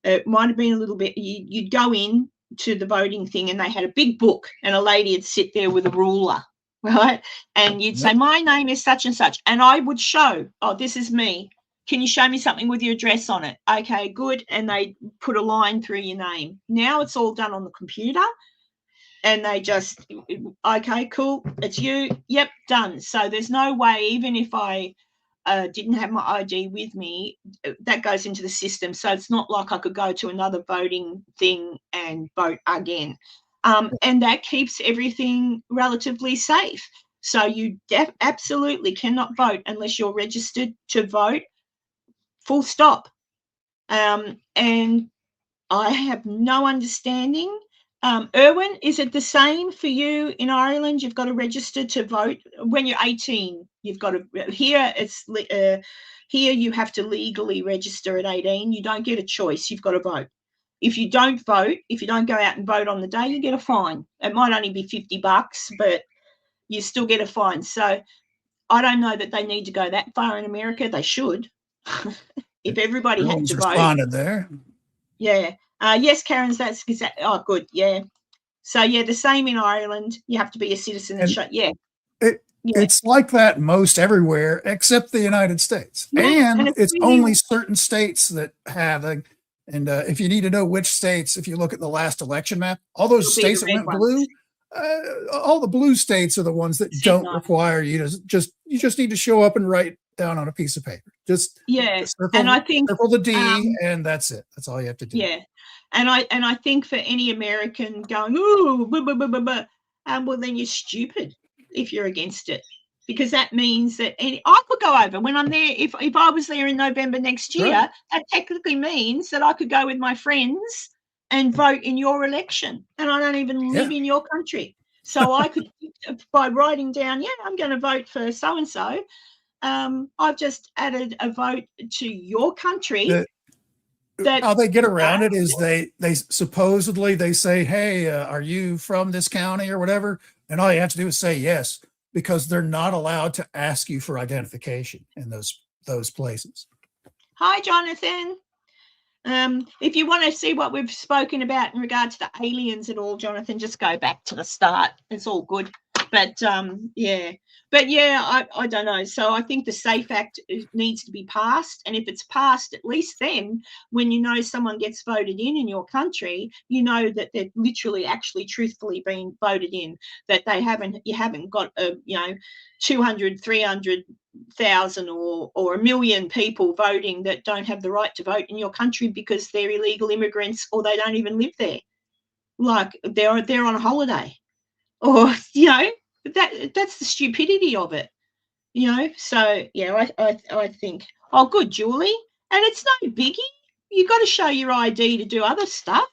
it might have been a little bit, you'd go in to the voting thing and they had a big book and a lady would sit there with a ruler, right? And you'd say, my name is such and such. And I would show, oh, this is me. Can you show me something with your address on it? Okay, good. And they put a line through your name. Now it's all done on the computer. And they just, okay, cool, it's you. Yep, done. So there's no way, even if I didn't have my ID with me, that goes into the system. So it's not like I could go to another voting thing and vote again. And that keeps everything relatively safe. So you absolutely cannot vote unless you're registered to vote, full stop. And I have no understanding. Erwin, is it the same for you in Ireland? You've got to register to vote when you're 18. You've got to here. It's here you have to legally register at 18. You don't get a choice. You've got to vote. If you don't vote, if you don't go out and vote on the day, you get a fine. It might only be $50, but you still get a fine. So I don't know that they need to go that far in America. They should. If everybody had to vote. Responded there. Yeah. Yes, Karen's that's exactly. Oh, good. Yeah. So yeah, the same in Ireland. You have to be a citizen and yeah. It's like that most everywhere except the United States. Yeah, and it's only certain states that have a. And if you need to know which states, if you look at the last election map, all those states that went blue, all the blue states are the ones that don't require you to you just need to show up and write down on a piece of paper. Just circle, and I think circle the D, and that's it. That's all you have to do. Yeah, and I think for any American going, ooh, well then you're stupid if you're against it, because that means that I could go over when I'm there. If I was there in November next year, that technically means that I could go with my friends and vote in your election, and I don't even live in your country. So I could, by writing down, I'm going to vote for so and so. I've just added a vote to your country. How they get around it is they supposedly they say, hey, are you from this county or whatever? And all you have to do is say yes, because they're not allowed to ask you for identification in those places. Hi, Jonathan. If you want to see what we've spoken about in regard to the aliens and all, Jonathan, just go back to the start. It's all good. But I don't know. So I think the SAFE Act needs to be passed. And if it's passed, at least then when you know someone gets voted in your country, you know that they're literally actually truthfully being voted in, that you haven't got 200, 300,000 or 1 million people voting that don't have the right to vote in your country because they're illegal immigrants or they don't even live there. Like they're on a holiday. Or that's the stupidity of it, So I think, oh, good, Julie, and it's no biggie. You got to show your ID to do other stuff.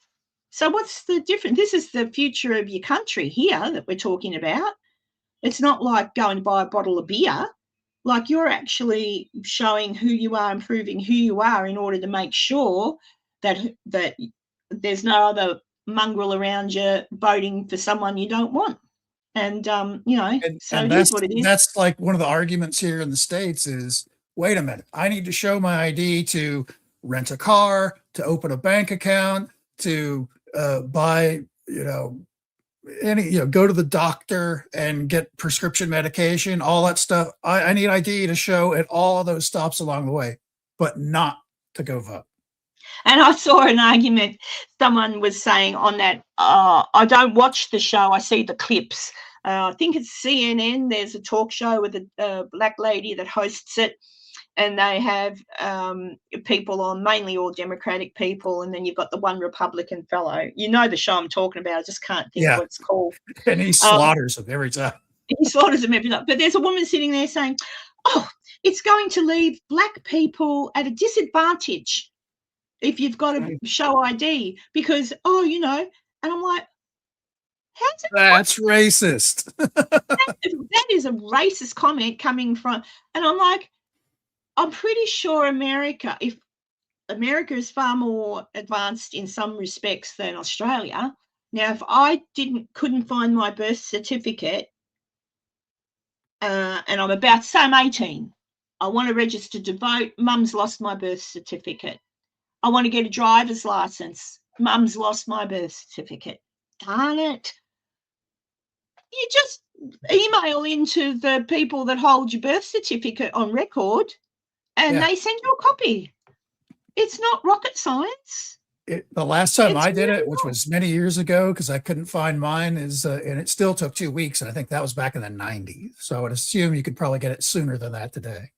So what's the difference? This is the future of your country here that we're talking about. It's not like going to buy a bottle of beer. Like you're actually showing who you are and proving who you are in order to make sure that there's no other mongrel around you voting for someone you don't want. And so here's what it is. That's like one of the arguments here in the States is, wait a minute, I need to show my ID to rent a car, to open a bank account, to buy, go to the doctor and get prescription medication, all that stuff. I need ID to show at all of those stops along the way, but not to go vote. And I saw an argument, someone was saying on that, I don't watch the show, I see the clips. I think it's CNN, there's a talk show with a black lady that hosts it, and they have people on, mainly all Democratic people, and then you've got the one Republican fellow. You know the show I'm talking about, I just can't think what it's called. And he slaughters them every time. He slaughters them every time. But there's a woman sitting there saying, oh, it's going to leave black people at a disadvantage if you've got to show ID because, and I'm like, that's racist. that is a racist comment coming from, and I'm like, I'm pretty sure America is far more advanced in some respects than Australia. Now, if I couldn't find my birth certificate, and I'm about to say I'm 18, I want to register to vote. Mum's lost my birth certificate. I want to get a driver's license. Mum's lost my birth certificate. Darn it. You just email into the people that hold your birth certificate on record, and they send you a copy. It's not rocket science. The last time I did it, which was many years ago, because I couldn't find mine, and it still took 2 weeks, and I think that was back in the 90s. So I would assume you could probably get it sooner than that today.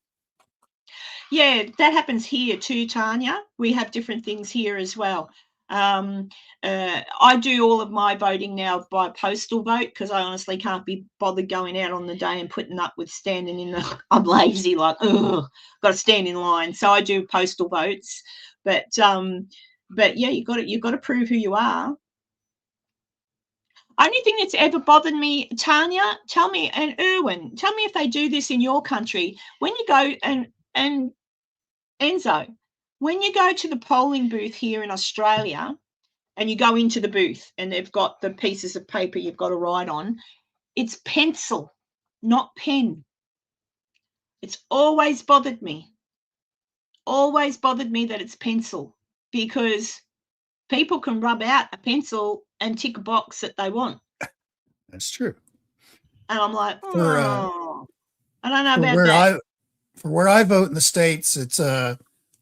Yeah, that happens here too, Tanya. We have different things here as well. I do all of my voting now by postal vote because I honestly can't be bothered going out on the day and putting up with standing in the. I'm lazy, like, got to stand in line. So I do postal votes, but yeah, you got to prove who you are. Only thing that's ever bothered me, Tanya, tell me, and Erwin, tell me if they do this in your country when you go and Enzo, when you go to the polling booth here in Australia and you go into the booth and they've got the pieces of paper you've got to write on, it's pencil, not pen. It's always bothered me that it's pencil, because people can rub out a pencil and tick a box that they want. That's true. And I'm like, I don't know about that. For where I vote in the States, it's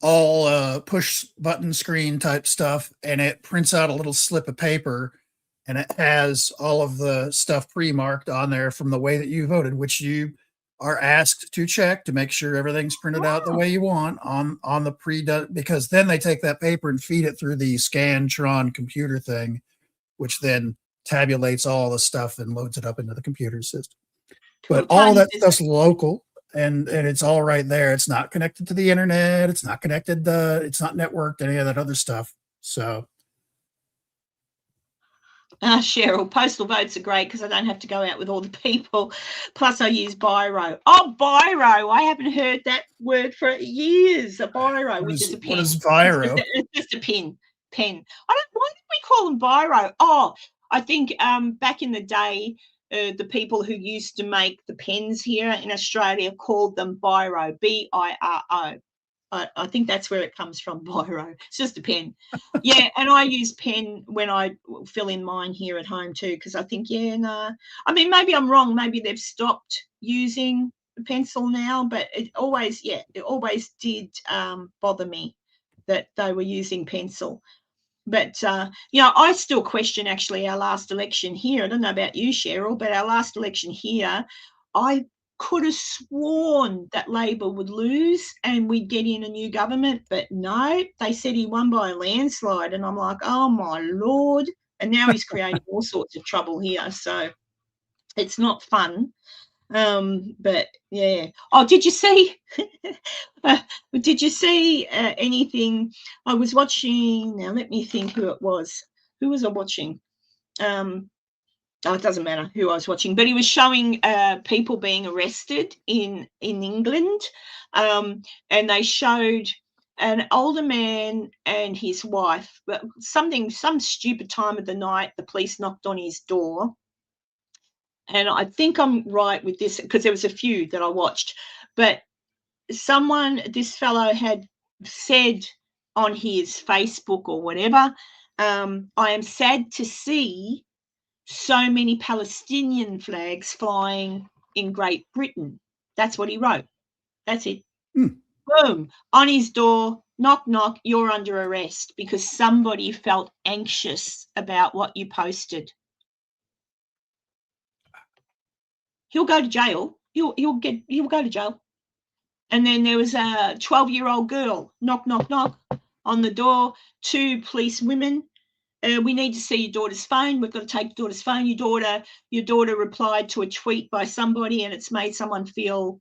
all push button screen type stuff, and it prints out a little slip of paper, and it has all of the stuff pre-marked on there from the way that you voted, which you are asked to check to make sure everything's printed out the way you want on the pre-done, because then they take that paper and feed it through the Scantron computer thing, which then tabulates all the stuff and loads it up into the computer system. But all that stuff's local. And it's all right there. It's not connected to the internet. It's not connected. It's not networked, any of that other stuff. So. Cheryl, postal votes are great because I don't have to go out with all the people. Plus, I use biro. Oh, biro! I haven't heard that word for years. A biro, which is a pen. What is biro? It's just a pen. Why did we call them biro? Oh, I think back in the day, the people who used to make the pens here in Australia called them biro, B-I-R-O. I think that's where it comes from, biro. It's just a pen. Yeah, and I use pen when I fill in mine here at home too, because I think, I mean, maybe I'm wrong. Maybe they've stopped using the pencil now, but it always did bother me that they were using pencil. But, I still question actually our last election here. I don't know about you, Cheryl, but our last election here, I could have sworn that Labor would lose and we'd get in a new government. But no, they said he won by a landslide. And I'm like, oh, my Lord. And now he's creating all sorts of trouble here. So it's not fun. But yeah. Oh, did you see anything? I was watching, now let me think who it was. Who was I watching? It doesn't matter who I was watching, but he was showing people being arrested in England, and they showed an older man and his wife. Some stupid time of the night, the police knocked on his door. And I think I'm right with this because there was a few that I watched, but this fellow had said on his Facebook or whatever, I am sad to see so many Palestinian flags flying in Great Britain. That's what he wrote. That's it. Boom. On his door, knock, knock, you're under arrest because somebody felt anxious about what you posted. He'll go to jail. He'll go to jail. And then there was a 12-year-old girl, knock, knock, knock, on the door. 2 police women. We need to see your daughter's phone. We've got to take your daughter's phone. Your daughter replied to a tweet by somebody, and it's made someone feel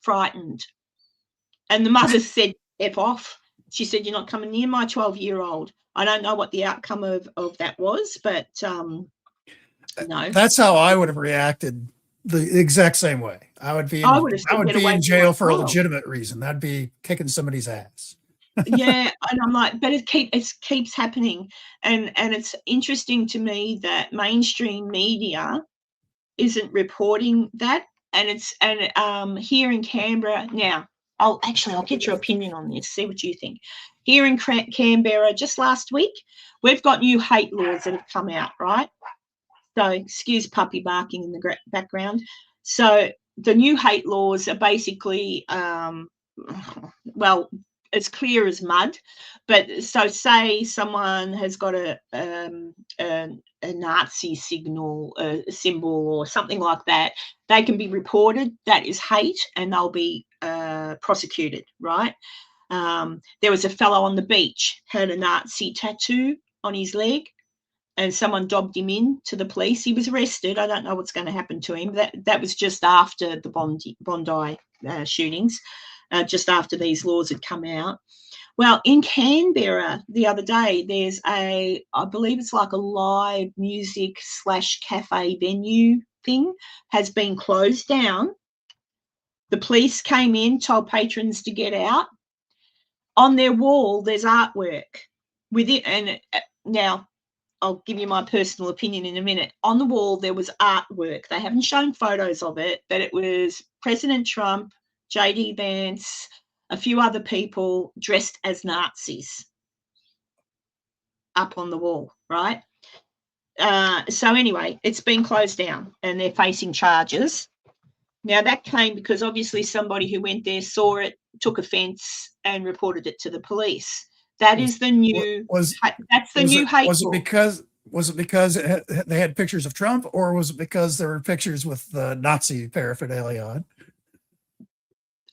frightened. And the mother said, F off. She said, you're not coming near my 12-year-old. I don't know what the outcome of that was, but no. That's how I would have reacted the exact same way. I would be I would have said, "Get away in from my jail for a child." legitimate reason. That'd be kicking somebody's ass. Yeah, and I'm like, but it keeps happening, and it's interesting to me that mainstream media isn't reporting that, and here in Canberra now. I'll get your opinion on this. See what you think. Here in Canberra, just last week, we've got new hate laws that have come out, right? So excuse puppy barking in the background. So the new hate laws are basically, well, as clear as mud. But so say someone has got a Nazi signal, a symbol or something like that, they can be reported. That is hate, and they'll be prosecuted, right? There was a fellow on the beach, had a Nazi tattoo on his leg, and someone dobbed him in to the police. He was arrested. I don't know what's going to happen to him. That was just after the Bondi shootings, just after these laws had come out. Well, in Canberra the other day, there's I believe it's like a live music / cafe venue thing, has been closed down. The police came in, told patrons to get out. On their wall, there's artwork with it, and now I'll give you my personal opinion in a minute. On the wall, there was artwork. They haven't shown photos of it, but it was President Trump, JD Vance, a few other people dressed as Nazis up on the wall, right? So anyway, it's been closed down and they're facing charges. Now, that came because obviously somebody who went there saw it, took offence and reported it to the police. That is the new that's the new hate law. Was it because they had pictures of Trump, or was it because there were pictures with the Nazi paraphernalia on?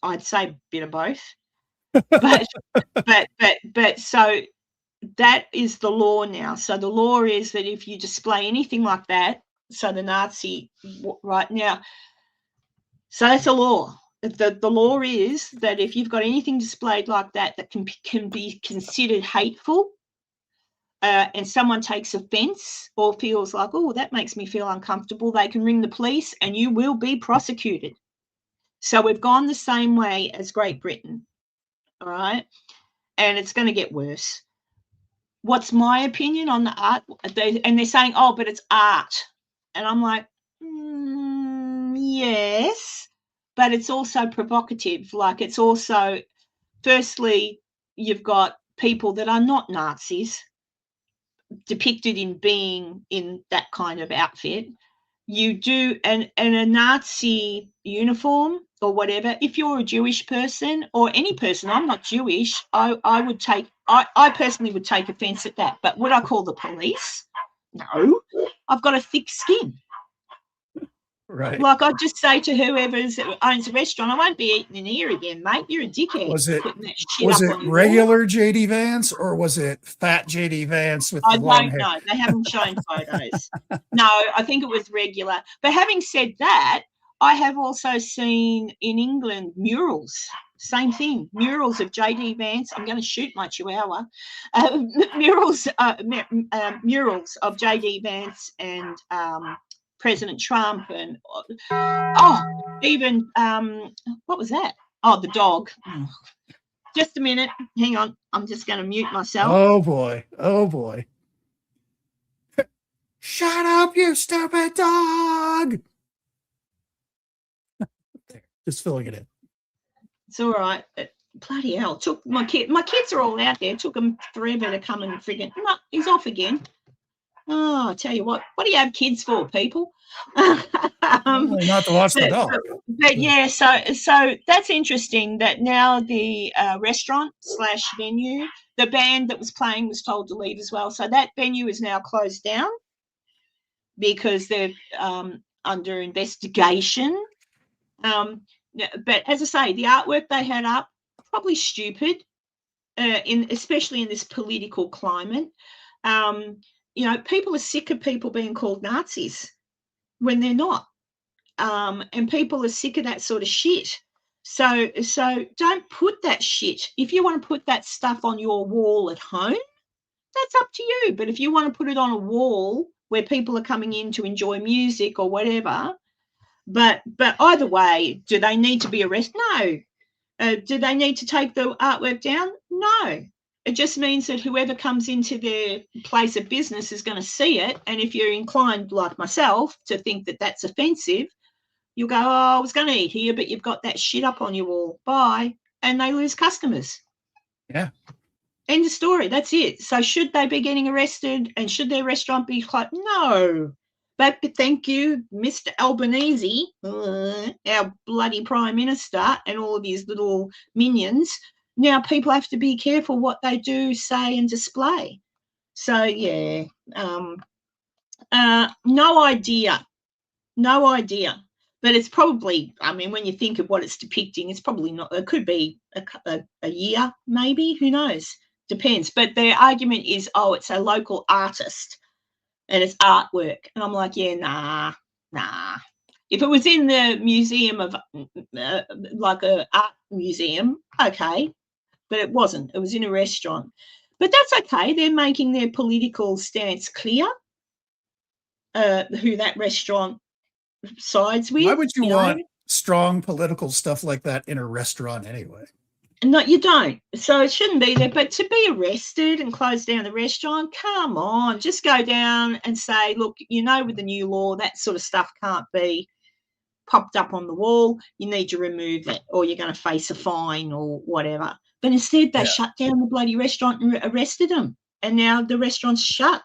I'd say a bit of both. but so that is the law now. So the law is that if you display anything like that, so the Nazi right now, so that's a law. The law is that if you've got anything displayed like that can be considered hateful, and someone takes offence or feels like, oh, that makes me feel uncomfortable, they can ring the police and you will be prosecuted. So we've gone the same way as Great Britain, all right? And it's going to get worse. What's my opinion on the art? And they're saying, oh, but it's art. And I'm like, yes, but it's also provocative. Like, it's also, firstly, you've got people that are not Nazis depicted in being in that kind of outfit. You do, and a Nazi uniform or whatever, if you're a Jewish person or any person, I'm not Jewish, I personally would take offence at that. But would I call the police? No. I've got a thick skin. Right. Like, I'd just say to whoever owns a restaurant, I won't be eating in here again, mate. You're a dickhead. Was it regular JD Vance, or was it fat JD Vance with the long hair? I don't know. They haven't shown photos. No, I think it was regular. But having said that, I have also seen in England murals. Same thing. Murals of JD Vance. I'm going to shoot my chihuahua. Murals of JD Vance and President Trump, and even what was that? Oh, the dog. Just a minute. Hang on. I'm just going to mute myself. Oh boy. Shut up, you stupid dog. Just filling it in. It's all right. Bloody hell. Took my kids are all out there. It took them forever to come and friggin'. No, he's off again. Oh, I tell you what do you have kids for, people? Not to watch the dog. But yeah, so that's interesting that now the restaurant / venue, the band that was playing was told to leave as well. So that venue is now closed down because they're under investigation. But as I say, the artwork they had up, probably stupid, especially in this political climate. People are sick of people being called Nazis when they're not. And people are sick of that sort of shit. So don't put that shit. If you want to put that stuff on your wall at home, that's up to you. But if you want to put it on a wall where people are coming in to enjoy music or whatever, But either way, do they need to be arrested? No. Do they need to take the artwork down? No. It just means that whoever comes into their place of business is going to see it. And if you're inclined, like myself, to think that that's offensive, you'll go, oh, I was going to eat here, but you've got that shit up on your wall. Bye. And they lose customers. Yeah. End of story. That's it. So should they be getting arrested and should their restaurant be closed? No. But thank you, Mr. Albanese, our bloody Prime Minister, and all of his little minions. Now people have to be careful what they do, say, and display. So, yeah, no idea. But it's probably, I mean, when you think of what it's depicting, it's probably not, it could be a year, maybe, who knows? Depends. But their argument is, oh, it's a local artist and it's artwork. And I'm like, yeah, nah. If it was in the museum of, like a art museum, okay. But it wasn't. It was in a restaurant. But that's okay. They're making their political stance clear, who that restaurant sides with. Why would you want strong political stuff like that in a restaurant anyway? No, you don't. So it shouldn't be there. But to be arrested and close down the restaurant, come on, just go down and say, look, with the new law, that sort of stuff can't be popped up on the wall. You need to remove it or you're going to face a fine or whatever. But instead, they shut down the bloody restaurant and arrested them. And now the restaurant's shut.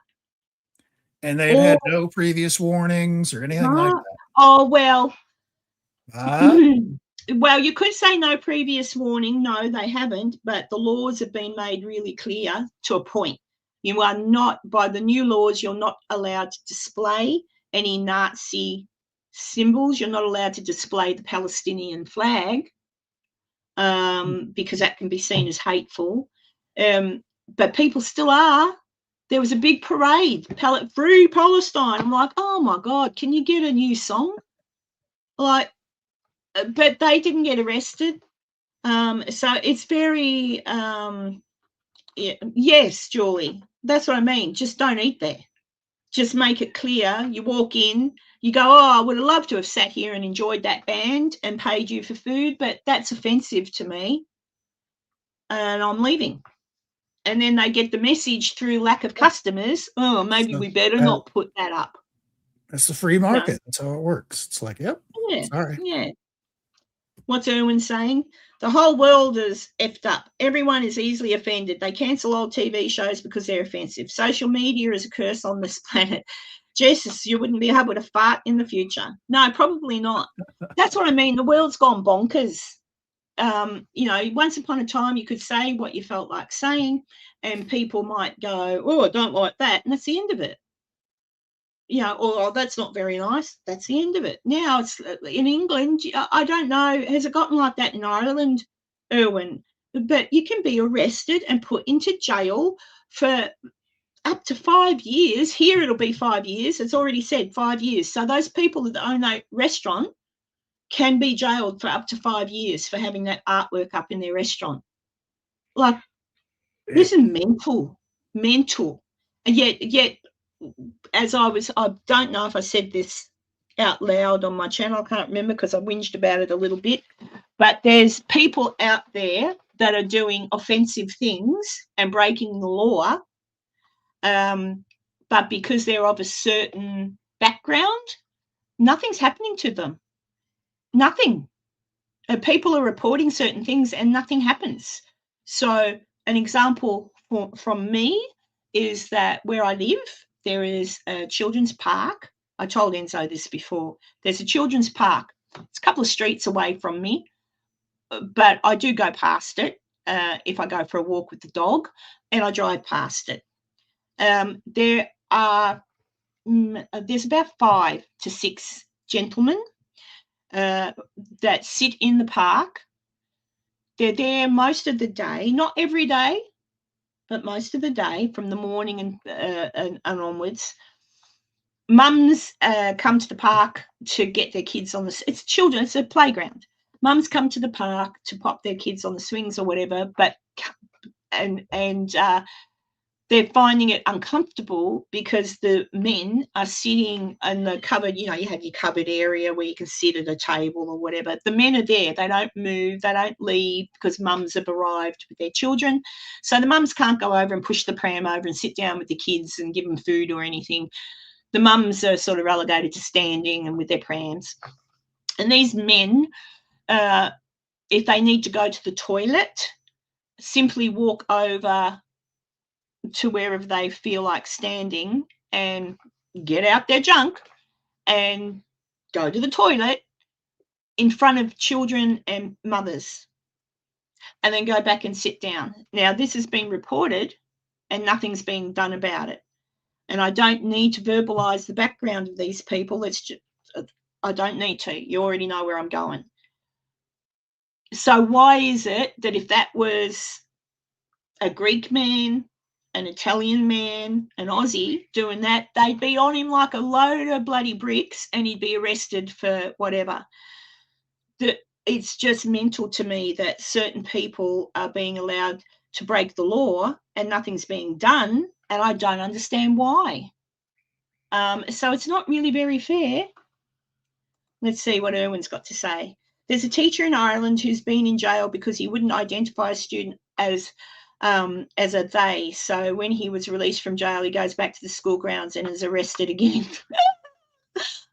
And they've had no previous warnings or anything like that. Oh, well. Well, you could say no previous warning. No, they haven't. But the laws have been made really clear to a point. You are not, by the new laws, you're not allowed to display any Nazi symbols. You're not allowed to display the Palestinian flag because that can be seen as hateful. But people still are. There was a big parade, Free Palestine. I'm like, oh, my God, can you get a new song? Like, but they didn't get arrested. So it's very, yes, Julie, that's what I mean. Just don't eat there. Just make it clear. You walk in, you go, oh, I would have loved to have sat here and enjoyed that band and paid you for food, but that's offensive to me. And I'm leaving. And then they get the message through lack of customers. Oh, maybe we better not put that up. That's the free market. That's how it works. It's like, yep. Yeah. Sorry. Yeah. What's Erwin saying? The whole world is effed up. Everyone is easily offended. They cancel old TV shows because they're offensive. Social media is a curse on this planet. Jesus, you wouldn't be able to fart in the future. No, probably not. That's what I mean. The world's gone bonkers. Once upon a time you could say what you felt like saying and people might go, oh, I don't like that. And that's the end of it. Oh, that's not very nice. That's the end of it. Now it's in England. I don't know. Has it gotten like that in Ireland, Erwin? But you can be arrested and put into jail for up to 5 years. Here it'll be 5 years. It's already said 5 years. So those people that own a restaurant can be jailed for up to 5 years for having that artwork up in their restaurant. Like, this is mental. And yet, as I don't know if I said this out loud on my channel. I can't remember because I whinged about it a little bit. But there's people out there that are doing offensive things and breaking the law. But because they're of a certain background, nothing's happening to them. Nothing. People are reporting certain things and nothing happens. So an example from me is that where I live, there is a children's park. I told Enzo this before. There's a children's park. It's a couple of streets away from me, but I do go past it if I go for a walk with the dog, and I drive past it. There's about 5 to 6 gentlemen that sit in the park. They're there most of the day, not every day, but most of the day from the morning and onwards. Mums come to the park to get their kids on the. It's children. It's a playground. Mums come to the park to pop their kids on the swings or whatever. But the they're finding it uncomfortable because the men are sitting in the cupboard. You know, you have your cupboard area where you can sit at a table or whatever. The men are there. They don't move. They don't leave because mums have arrived with their children. So the mums can't go over and push the pram over and sit down with the kids and give them food or anything. The mums are sort of relegated to standing and with their prams. And these men, if they need to go to the toilet, simply walk over to wherever they feel like standing and get out their junk and go to the toilet in front of children and mothers, and then go back and sit down. Now, this has been reported and nothing's been done about it. And I don't need to verbalize the background of these people. It's just, I don't need to. You already know where I'm going. So why is it that if that was a Greek man, an Italian man, an Aussie doing that, they'd be on him like a load of bloody bricks and he'd be arrested for whatever? It's just mental to me that certain people are being allowed to break the law and nothing's being done, and I don't understand why. So it's not really very fair. Let's see what Erwin's got to say. There's a teacher in Ireland who's been in jail because he wouldn't identify a student as a they. So when he was released from jail, he goes back to the school grounds and is arrested again.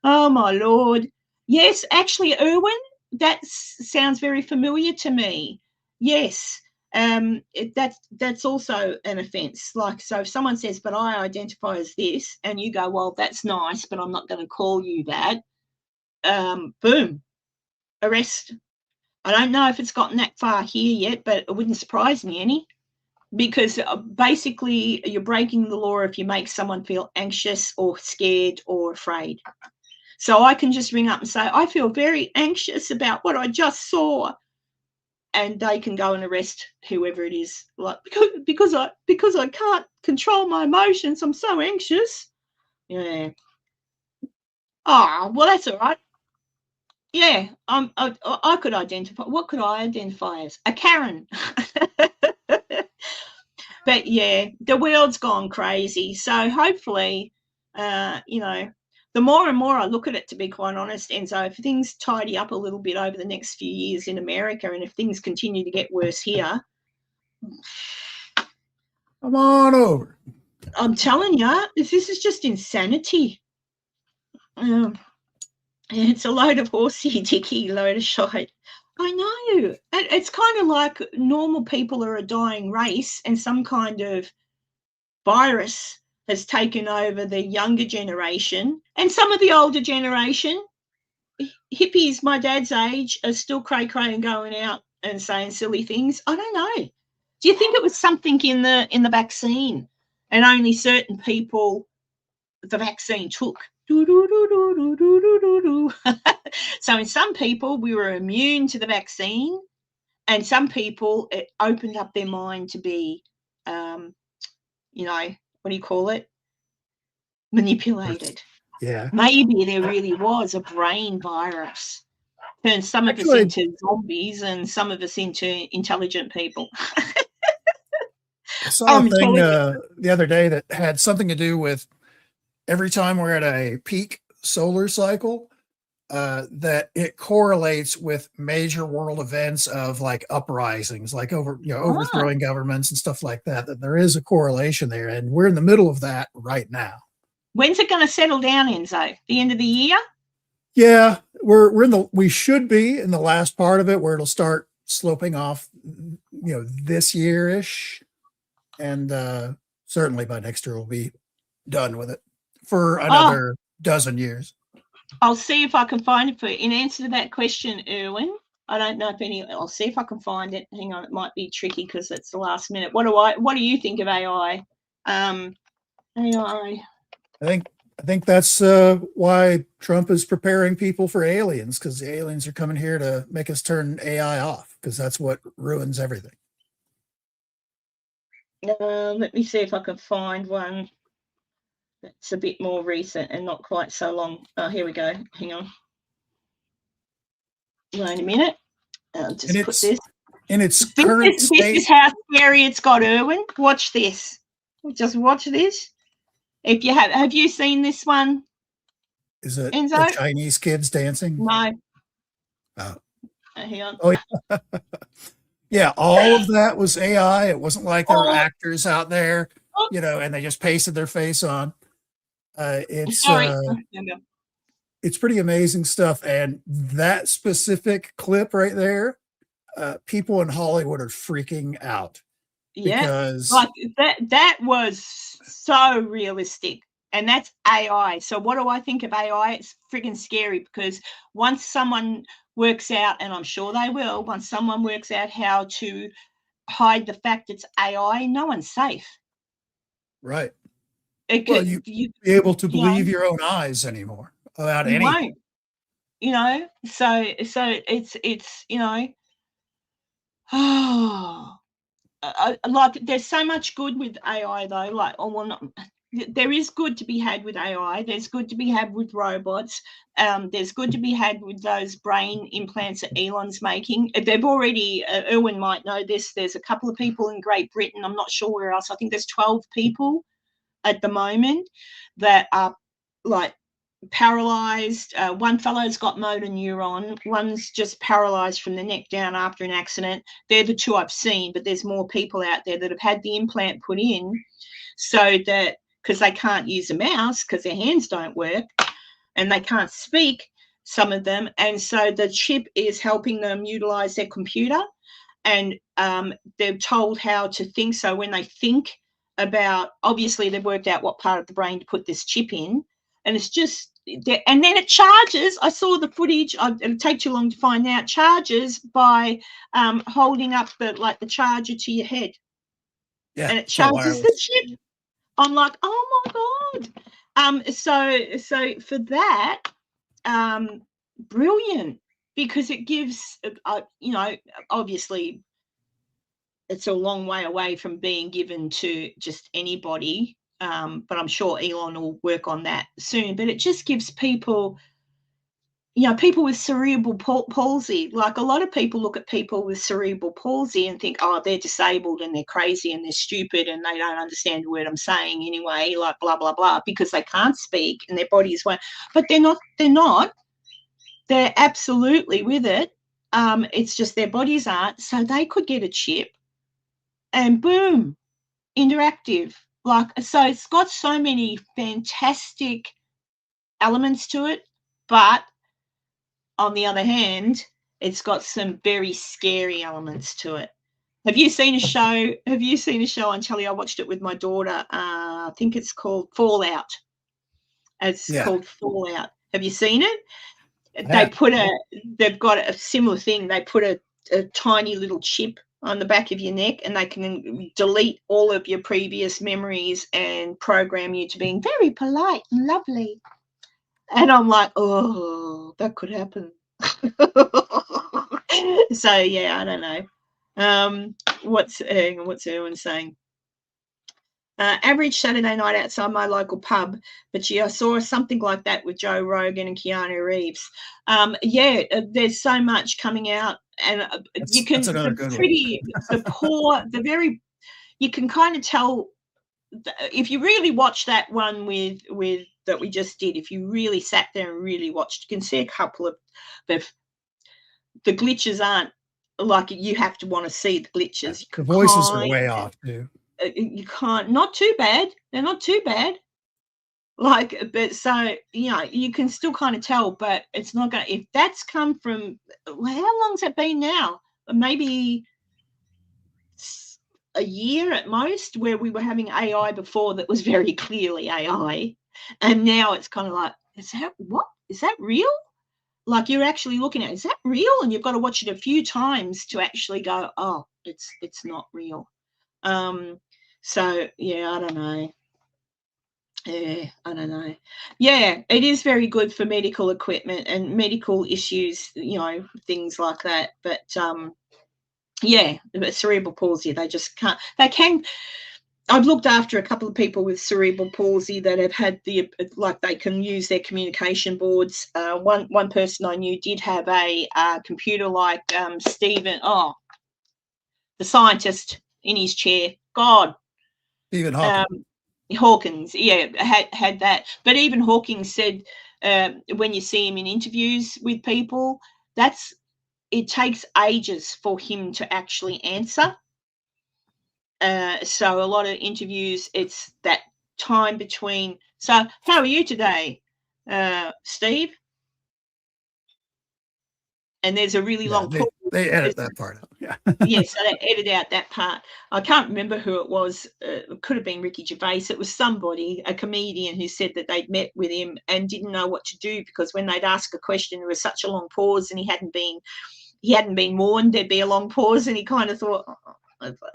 Oh, my Lord. Yes, actually, Erwin, that sounds very familiar to me. Yes, that's also an offence. Like, so if someone says, but I identify as this, and you go, well, that's nice, but I'm not going to call you that, boom, arrest. I don't know if it's gotten that far here yet, but it wouldn't surprise me any, because basically you're breaking the law if you make someone feel anxious or scared or afraid. So I can just ring up and say, I feel very anxious about what I just saw. And they can go and arrest whoever it is, like, because I can't control my emotions. I'm so anxious. Yeah. Oh, well, that's all right. Yeah, I could identify. What could I identify as? A Karen. But yeah, the world's gone crazy. So hopefully, the more and more I look at it, to be quite honest, Enzo, if things tidy up a little bit over the next few years in America, and if things continue to get worse here, come on over. I'm telling you, this is just insanity. It's a load of horsey dicky, load of shite. I know. It's kind of like normal people are a dying race and some kind of virus has taken over the younger generation, and some of the older generation, hippies my dad's age, are still cray-cray and going out and saying silly things. I don't know. Do you think it was something in the vaccine and only certain people the vaccine took? So in some people we were immune to the vaccine, and some people it opened up their mind to be what do you call it? Manipulated. Yeah. Maybe there really was a brain virus. Turned some of us into zombies and some of us into intelligent people. I saw a thing the other day that had something to do with every time we're at a peak solar cycle, that it correlates with major world events of like uprisings, like overthrowing governments and stuff like that, that there is a correlation there. And we're in the middle of that right now. When's it going to settle down, Enzo? The end of the year? Yeah, we should be in the last part of it where it'll start sloping off, this year-ish. And certainly by next year we'll be done with it for another dozen years. I'll see if I can find it for you. In answer to that question, Erwin, I don't know if I'll see if I can find it. Hang on, it might be tricky because it's the last minute. What do you think of AI? AI. I think that's why Trump is preparing people for aliens, because the aliens are coming here to make us turn AI off, because that's what ruins everything. Let me see if I can find one that's a bit more recent and not quite so long. Oh, here we go. Hang on. Wait a minute. Just put this. In its current state. This is how scary it's got, Erwin. Watch this. Just watch this. If you have you seen this one, Is it Enzo? the Chinese kids dancing? No. Oh. Hang on. Oh, yeah. Yeah, all of that was AI. It wasn't like there were actors out there, you know, and they just pasted their face on. It's pretty amazing stuff. And that specific clip right there, people in Hollywood are freaking out. Yeah, Because like that was so realistic. And that's AI. So what do I think of AI? It's freaking scary, because once someone works out, and I'm sure they will, once someone works out how to hide the fact it's AI, no one's safe. right. It Well, could, you be able to believe your own eyes anymore about you anything. won't, you know. So it's you know, like there's so much good with AI though. Like, oh well, not, there is good to be had with AI. There's good to be had with robots. There's good to be had with those brain implants that Elon's making. They've already, Erwin might know this, there's a couple of people in Great Britain, I'm not sure where else, I think there's 12 people at the moment that are like paralyzed. One fellow's got motor neuron, one's just paralyzed from the neck down after an accident. They're the two I've seen, but there's more people out there that have had the implant put in, so that, because they can't use a mouse because their hands don't work and they can't speak, some of them, and so the chip is helping them utilize their computer, and they're told how to think. So when they think about, obviously they've worked out what part of the brain to put this chip in, and it's just, and then it charges. I saw the footage. It'll take too long to find out. Charges by holding up the charger to your head, Yeah, and it charges the chip. I'm like, oh my God. So for that, brilliant, because it gives, you know, obviously it's a long way away from being given to just anybody, but I'm sure Elon will work on that soon. But it just gives people, you know, people with cerebral palsy, like a lot of people look at people with cerebral palsy and think, oh, they're disabled and they're crazy and they're stupid and they don't understand the word I'm saying anyway, like blah, blah, blah, because they can't speak and their bodies won't. But they're not. They're absolutely with it. It's just their bodies aren't. So they could get a chip and boom, interactive. Like, so it's got so many fantastic elements to it, but on the other hand, it's got some very scary elements to it. Have you seen a show? Have you seen a show on telly? I watched it with my daughter. I think it's called Fallout. It's called Fallout. Have you seen it? They've got a similar thing. They put a tiny little chip on the back of your neck, and they can delete all of your previous memories and program you to being very polite and lovely. And I'm like, oh, that could happen. So yeah, I don't know. What's Erwin saying? Average Saturday night outside my local pub, but I saw something like that with Joe Rogan and Keanu Reeves. There's so much coming out, and you can you can kind of tell if you really watch that one with that we just did. If you really sat there and really watched, you can see a couple of the glitches aren't like you have to want to see the glitches. The voices are way off too. You can't, not too bad. They're not too bad. Like, but so, you know, you can still kind of tell, but it's not going to, if that's come from, how long's that been now? Maybe a year at most, where we were having AI before that was very clearly AI. And now it's kind of like, is that real? Like, you're actually looking at, is that real? And you've got to watch it a few times to actually go, oh, it's not real. So yeah, I don't know. Yeah, it is very good for medical equipment and medical issues, you know, things like that. But cerebral palsy, they just can't. They can. I've looked after a couple of people with cerebral palsy that have had they can use their communication boards. One person I knew did have a computer like Stephen, the scientist in his chair. God, Stephen Hawking. Hawkins, yeah, had that. But even Hawkins said when you see him in interviews with people, it takes ages for him to actually answer. So a lot of interviews, it's that time between. So how are you today, Steve? And there's a really long pause. They edit that part out. Yeah. Yes, so they edit out that part. I can't remember who it was. It could have been Ricky Gervais. It was somebody, a comedian, who said that they'd met with him and didn't know what to do because when they'd ask a question, there was such a long pause, and he hadn't been warned there'd be a long pause, and he kind of thought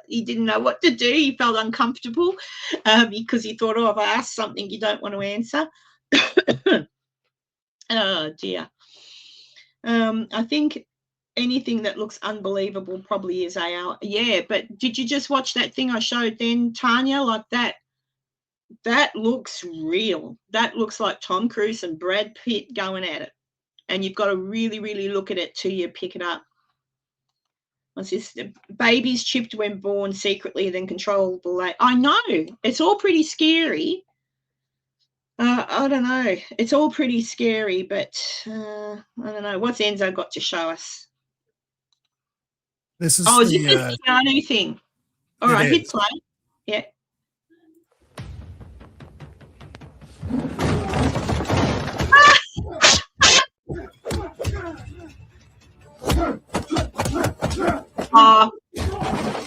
he didn't know what to do. He felt uncomfortable because he thought, if I ask something you don't want to answer. Oh dear. I think anything that looks unbelievable probably is AR. Yeah, but did you just watch that thing I showed then, Tanya? Like that looks real. That looks like Tom Cruise and Brad Pitt going at it. And you've got to really, really look at it till you pick it up. What's this? The babies chipped when born secretly, then controllable. I know. It's all pretty scary. I don't know. It's all pretty scary, but I don't know. What's Enzo got to show us? This is is it this Keanu thing? All right, hit play. Yeah.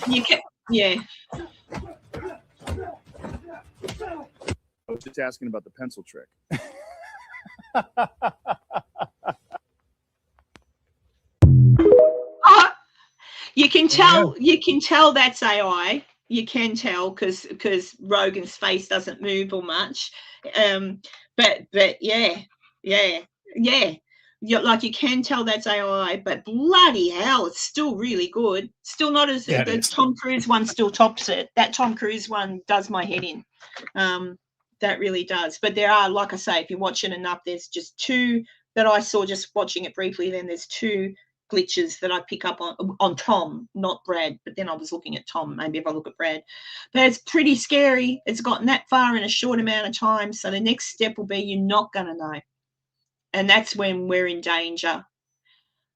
You can, yeah. I was just asking about the pencil trick. You can tell. You can tell that's AI. You can tell because Rogan's face doesn't move or much. But yeah. Like you can tell that's AI, but bloody hell, it's still really good. Still not as the Tom Cruise one still tops it. That Tom Cruise one does my head in. That really does. But there are, like I say, if you watch it enough, there's just two that I saw just watching it briefly. Then there's two glitches that I pick up on Tom, not Brad. But then I was looking at Tom. Maybe if I look at Brad, but it's pretty scary. It's gotten that far in a short amount of time. So the next step will be you're not going to know. And that's when we're in danger.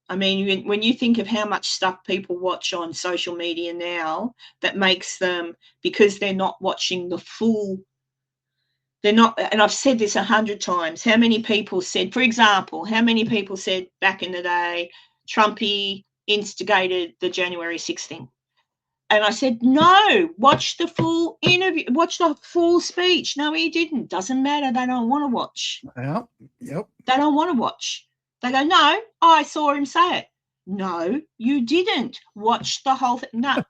I mean, when you think of how much stuff people watch on social media now that makes them, because they're not watching the full, they're not, and I've said this 100 times, how many people said, for example, back in the day, Trumpy instigated the January 6th thing. And I said, no, watch the full interview, watch the full speech. No, he didn't. Doesn't matter. They don't want to watch. Yeah. Yep. They don't want to watch. They go, no, I saw him say it. No, you didn't. Watch the whole thing. No.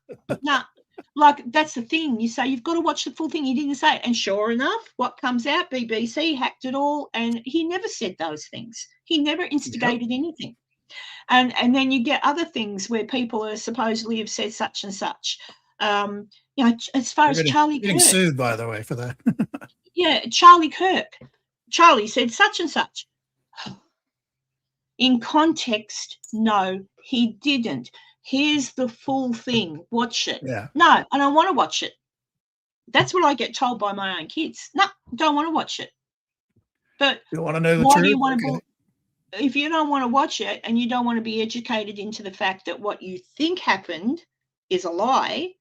Like, that's the thing. You say you've got to watch the full thing. He didn't say it. And sure enough, what comes out? BBC hacked it all. And he never said those things. He never instigated anything. And then you get other things where people are supposedly have said such and such. As far as Charlie Kirk. Getting sued, by the way, for that. Yeah, Charlie Kirk. Charlie said such and such. In context, no, he didn't. Here's the full thing. Watch it. Yeah. No, I don't want to watch it. That's what I get told by my own kids. No, don't want to watch it. But you want to know the why truth? do you want to? If you don't want to watch it and you don't want to be educated into the fact that what you think happened is a lie,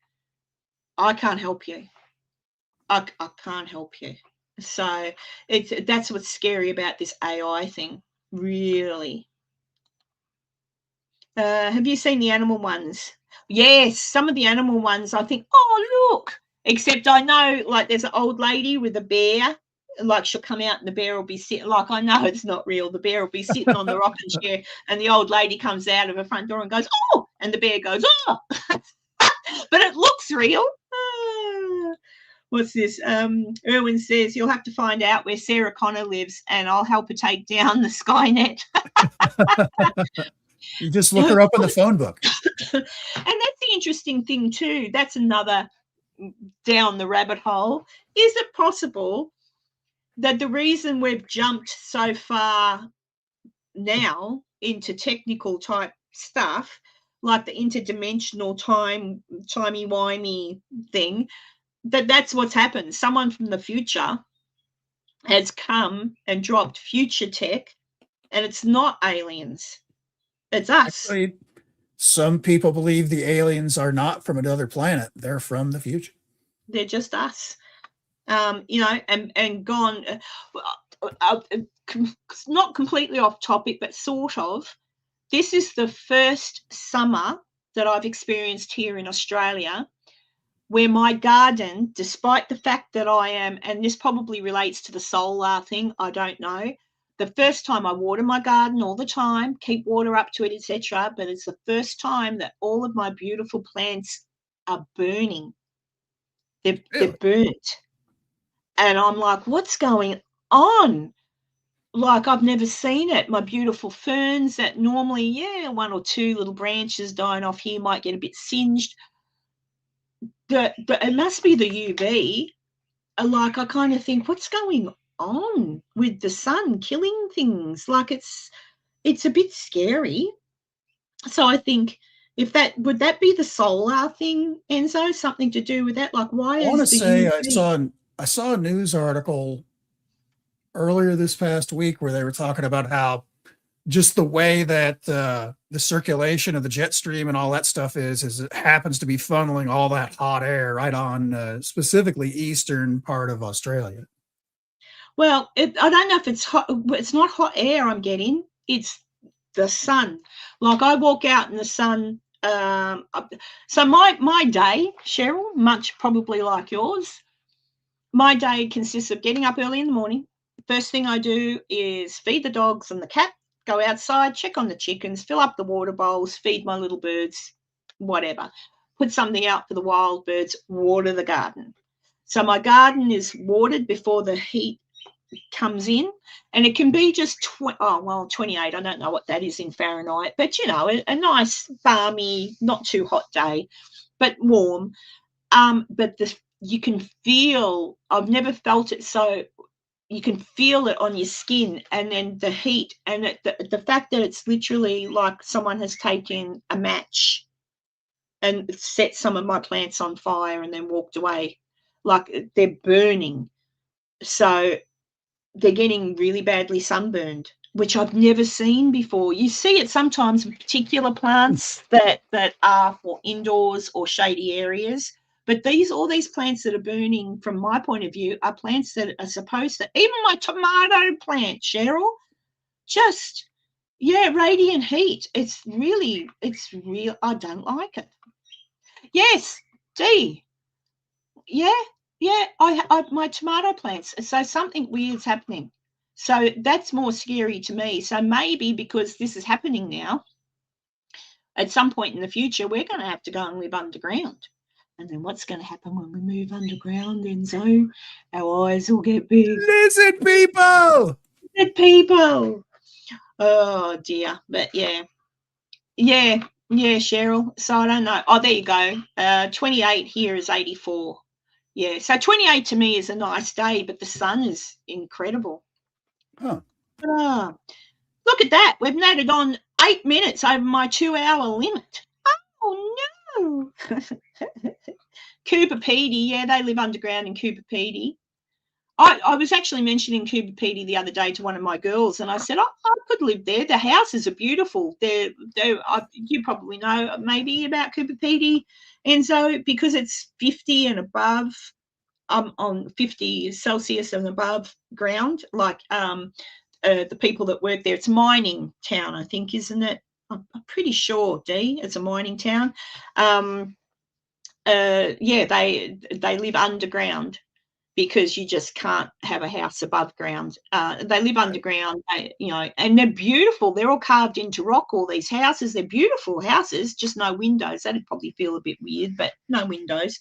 I can't help you. I can't help you. So that's what's scary about this AI thing, really. Have you seen the animal ones? Yes, some of the animal ones I think, oh, look. Except I know, like, there's an old lady with a bear. Like, she'll come out and the bear will be sitting, like, I know it's not real. The bear will be sitting on the rocking chair and the old lady comes out of her front door and goes, oh, and the bear goes, oh. But it looks real. What's this? Erwin says, you'll have to find out where Sarah Connor lives and I'll help her take down the Skynet. You just look her up in the phone book. And that's the interesting thing too. That's another down the rabbit hole. Is it possible that the reason we've jumped so far now into technical type stuff, like the interdimensional timey-wimey thing, that's what's happened. Someone from the future has come and dropped future tech, and it's not aliens. It's us. Actually, some people believe the aliens are not from another planet. They're from the future. They're just us. And gone. Not completely off topic, but sort of. This is the first summer that I've experienced here in Australia where my garden, despite the fact that I am, and this probably relates to the solar thing, I don't know, the first time I water my garden all the time, keep water up to it, etc., but it's the first time that all of my beautiful plants are burning. They're burnt. And I'm like, what's going on? Like, I've never seen it. My beautiful ferns that normally, one or two little branches dying off here might get a bit singed. It must be the UV. Like, I kind of think, what's going on with the sun killing things? Like, it's a bit scary. So I think would that be the solar thing, Enzo? Something to do with that? Like, why is I want to say UV? I saw a news article earlier this past week where they were talking about how just the way that the circulation of the jet stream and all that stuff is it happens to be funneling all that hot air right on specifically eastern part of Australia. Well, I don't know if it's hot. It's not hot air I'm getting. It's the sun. Like, I walk out in the sun. So my day, Cheryl, much probably like yours, my day consists of getting up early in the morning. First thing I do is feed the dogs and the cat, go outside, check on the chickens, fill up the water bowls, feed my little birds, whatever. Put something out for the wild birds, water the garden. So my garden is watered before the heat comes in, and it can be just 28. I don't know what that is in Fahrenheit, but a nice balmy, not too hot day, but warm. But you can feel, I've never felt it so, you can feel it on your skin, and then the heat, and the fact that it's literally like someone has taken a match and set some of my plants on fire and then walked away, like they're burning. So they're getting really badly sunburned, which I've never seen before. You see it sometimes with particular plants that are for indoors or shady areas. But all these plants that are burning, from my point of view, are plants that are supposed to, even my tomato plant, Cheryl, just, radiant heat. It's real. I don't like it. Yes, Dee. Yeah, my tomato plants. So something weird's happening. So that's more scary to me. So maybe because this is happening now, at some point in the future, we're going to have to go and live underground. And then what's going to happen when we move underground, Enzo? Our eyes will get big. Lizard people! Lizard people! Oh, dear. But, yeah, Cheryl. So I don't know. Oh, there you go. 28 here is 84. Yeah, so 28 to me is a nice day, but the sun is incredible. Huh. Look at that. We've added on 8 minutes over my 2-hour limit. Oh, no. Cooper Pedy, they live underground in Cooper Pedy. I was actually mentioning Cooper Pedy the other day to one of my girls, and I said, I could live there. The houses are beautiful. You probably know maybe about Cooper Pedy, Enzo, because it's 50 and above, on 50 Celsius and above ground, like the people that work there. It's a mining town, I think, isn't it? I'm pretty sure, Dee, it's a mining town. They live underground, because you just can't have a house above ground. They live underground, and they're beautiful. They're all carved into rock, all these houses. They're beautiful houses, just no windows. That'd probably feel a bit weird, but no windows.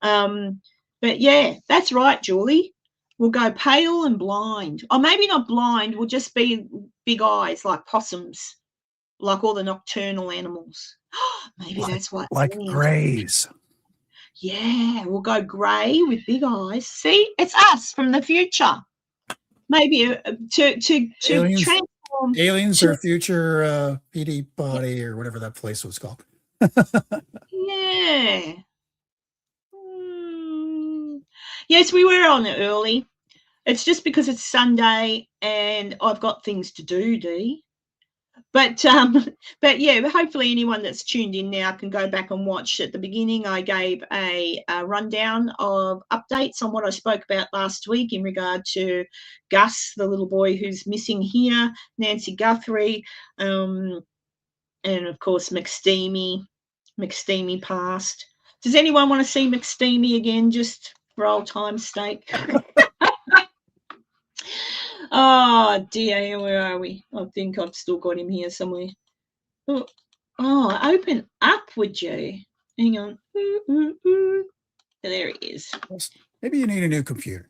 But, yeah, that's right, Julie. We'll go pale and blind. Or maybe not blind. We'll just be big eyes like possums, like all the nocturnal animals. Maybe that's what. Like greys. Yeah, we'll go grey with big eyes. See, it's us from the future. Maybe to transform. Aliens or future PD body or whatever that place was called. Yeah. Yes, we were on it early. It's just because it's Sunday and I've got things to do, Dee. But yeah, hopefully anyone that's tuned in now can go back and watch. At the beginning, I gave a rundown of updates on what I spoke about last week in regard to Gus, the little boy who's missing here, Nancy Guthrie, and of course McSteamy. McSteamy passed. Does anyone want to see McSteamy again, just for old time's sake? Oh dear, where are we? I think I've still got him here somewhere. Oh, open up, would you? Hang on. There he is. Maybe you need a new computer.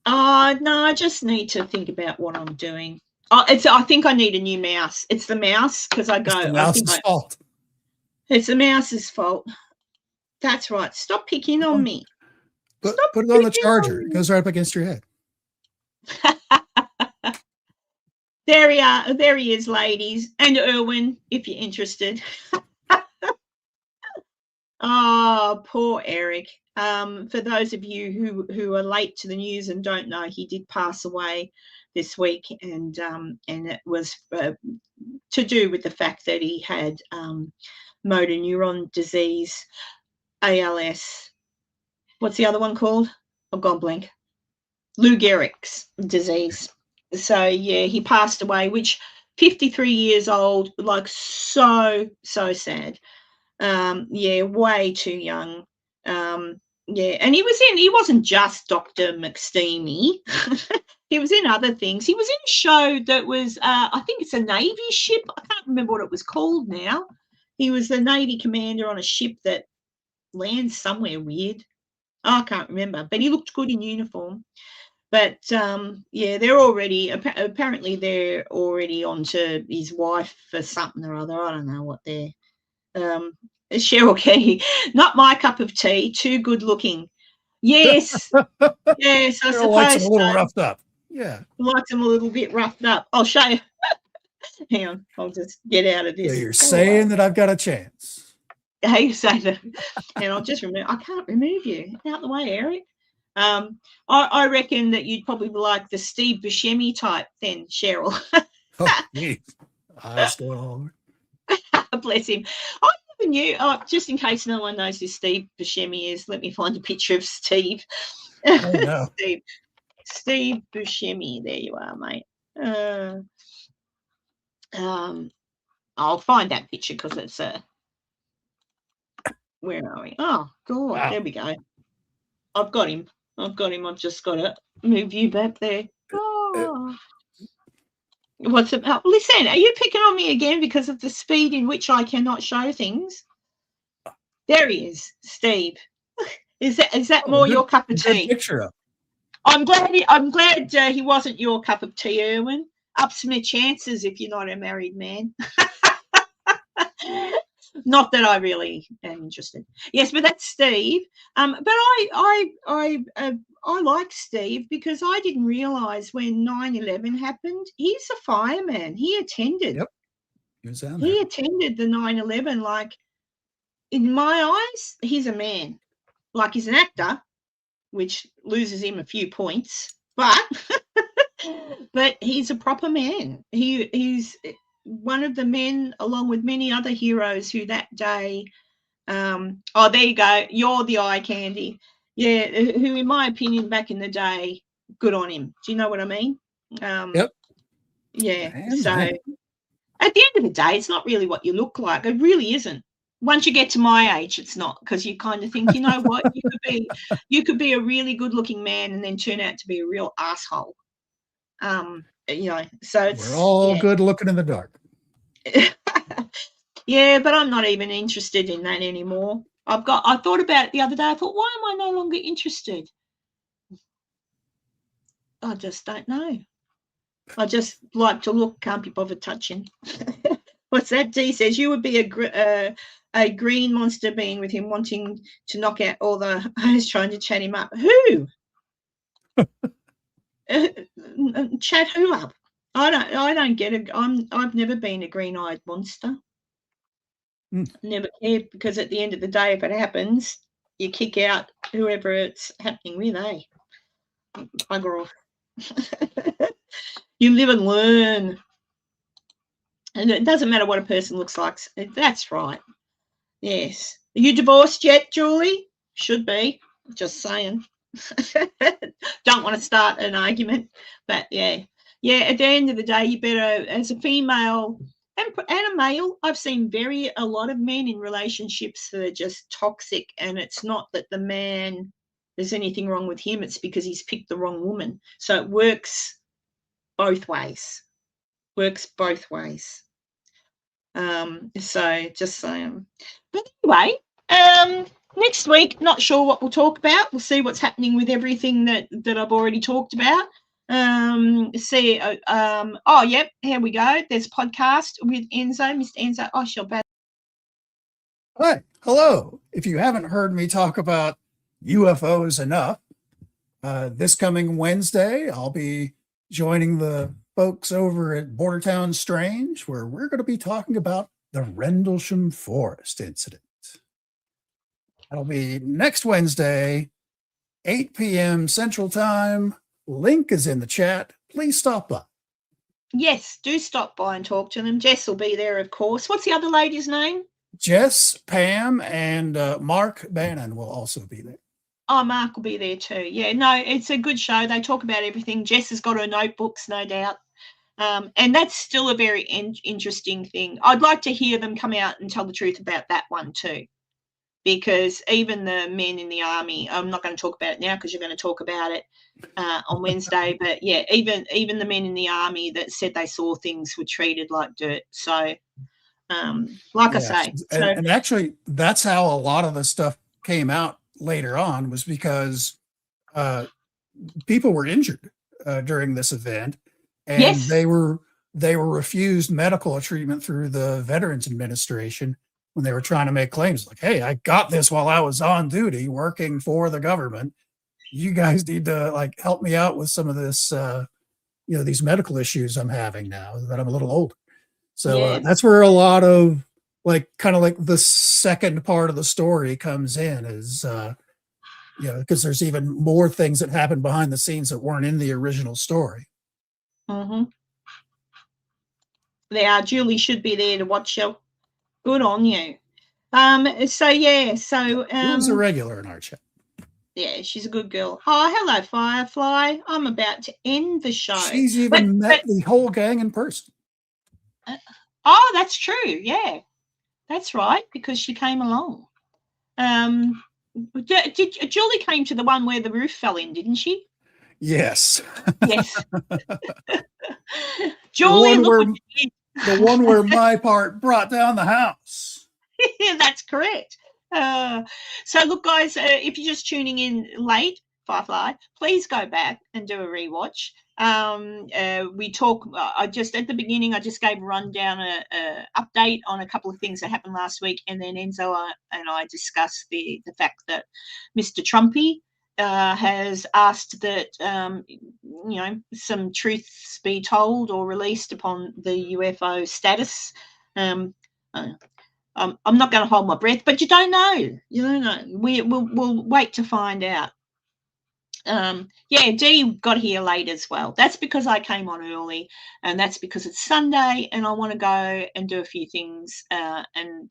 Oh no, I just need to think about what I'm doing. Oh, I think I need a new mouse. It's the mouse because I go. It's the mouse's fault. It's the mouse's fault. That's right. Stop picking on me. Put it on the charger. It goes right up against your head. There he is, ladies, and Erwin, if you're interested. Oh, poor Eric. For those of you who are late to the news and don't know, he did pass away this week, and it was to do with the fact that he had motor neuron disease, ALS. What's the other one called? I've gone blank. Lou Gehrig's disease. So yeah, he passed away, which 53 years old, like so sad. Yeah, way too young. Yeah, and he wasn't just Dr. McSteamy. He was in other things. He was in a show that was, I think it's a Navy ship. I can't remember what it was called now. He was the Navy commander on a ship that lands somewhere weird. I can't remember, but he looked good in uniform. But yeah, apparently they're already on to his wife for something or other. I don't know what they're. Cheryl Key, not my cup of tea. Too good looking. Yes, yes. I suppose likes him a little roughed up. Yeah, likes him a little bit roughed up. I'll show you. Hang on, I'll just get out of this. So you're saying that I've got a chance. Hey, you say that, and I'll just remove. I can't remove you. Out the way, Eric. I reckon that you'd probably like the Steve Buscemi type then, Cheryl. Oh, geez. Eyes going on. Bless him. I never knew. Just in case no one knows who Steve Buscemi is, let me find a picture of Steve. Oh, no. Steve Buscemi. There you are, mate. I'll find that picture because it's where are we? Oh, God. Wow. There we go. I've got him. I've just got to move you back there. Oh. What's it about? Listen, are you picking on me again because of the speed in which I cannot show things? There he is, Steve. Is that more your cup of tea? Picture of. I'm glad he wasn't your cup of tea, Erwin. Ups my chances if you're not a married man. Not that I really am interested. Yes, but that's Steve. But I like Steve because I didn't realise when 9/11 happened. He's a fireman. He attended. Yep. He was down there. He attended the 9/11. Like, in my eyes, he's a man. Like, he's an actor, which loses him a few points. But he's a proper man. He's one of the men, along with many other heroes who that day, there you go, you're the eye candy. Yeah, who in my opinion back in the day, good on him. Do you know what I mean? Yep. Yeah, so at the end of the day, it's not really what you look like. It really isn't. Once you get to my age, it's not, because you kind of think, you know what, you could be a really good looking man and then turn out to be a real asshole. You know, so it's, we're all good looking in the dark. Yeah, but I'm not even interested in that anymore. I thought about it the other day. I thought, why am I no longer interested? I just don't know. I just like to look, can't be bothered touching. What's that? Dee says you would be a green monster being with him, wanting to knock out all the hoes trying to chat him up. Who? Chat who up? I don't get it. I've never been a green-eyed monster. Never cared, because at the end of the day, if it happens, you kick out whoever it's happening with, eh? Bugger off. You live and learn. And it doesn't matter what a person looks like. That's right. Yes. Are you divorced yet, Julie? Should be. Just saying. Don't want to start an argument. But yeah. Yeah, at the end of the day, you better, as a female and a male, I've seen a lot of men in relationships that are just toxic, and it's not that the man, there's anything wrong with him, it's because he's picked the wrong woman. So it works both ways. So just saying. But anyway, next week, not sure what we'll talk about. We'll see what's happening with everything that I've already talked about. Oh yep, here we go. There's a podcast with Enzo, Mr. Enzo. Oh, she'll bet. Hi, hello. If you haven't heard me talk about UFOs enough, this coming Wednesday, I'll be joining the folks over at Bordertown Strange, where we're going to be talking about the Rendlesham Forest incident. That'll be next Wednesday, 8 p.m. Central Time. Link is in the chat. Please stop by. Yes, do stop by and talk to them. Jess will be there, of course. What's the other lady's name? Jess, Pam, and Mark Bannon will also be there. Oh, Mark will be there too. Yeah, no, it's a good show. They talk about everything. Jess has got her notebooks, no doubt. And that's still a very interesting thing. I'd like to hear them come out and tell the truth about that one too, because even the men in the army, I'm not going to talk about it now because you're going to talk about it on Wednesday, but yeah, even the men in the army that said they saw things were treated like dirt. So, I say. And actually, that's how a lot of the stuff came out later on, was because people were injured during this event. And yes. they were refused medical treatment through the Veterans Administration when they were trying to make claims like, hey, I got this while I was on duty working for the government. You guys need to help me out with some of this, these medical issues I'm having now that I'm a little older. So yes. That's where a lot of kind of the second part of the story comes in, is, because there's even more things that happen behind the scenes that weren't in the original story. Mm-hmm. Julie should be there to watch you. Good on you. Julie's a regular in our chat. Yeah, she's a good girl. Oh, hello, Firefly. I'm about to end the show. She's even met the whole gang in person. Oh, that's true. Yeah, that's right, because she came along. Julie came to the one where the roof fell in, didn't she? Yes. Yes. Julie, the one where my part brought down the house. Yeah, that's correct. So look, guys, if you're just tuning in late, Firefly, please go back and do a rewatch. We talk. I just at the beginning, I just gave a rundown, a update on a couple of things that happened last week, and then Enzo and I discussed the fact that Mr. Trumpy has asked that some truths be told or released upon the UFO status. I'm not going to hold my breath, but you don't know. We'll wait to find out. Dee got here late as well. That's because I came on early, and that's because it's Sunday and I want to go and do a few things and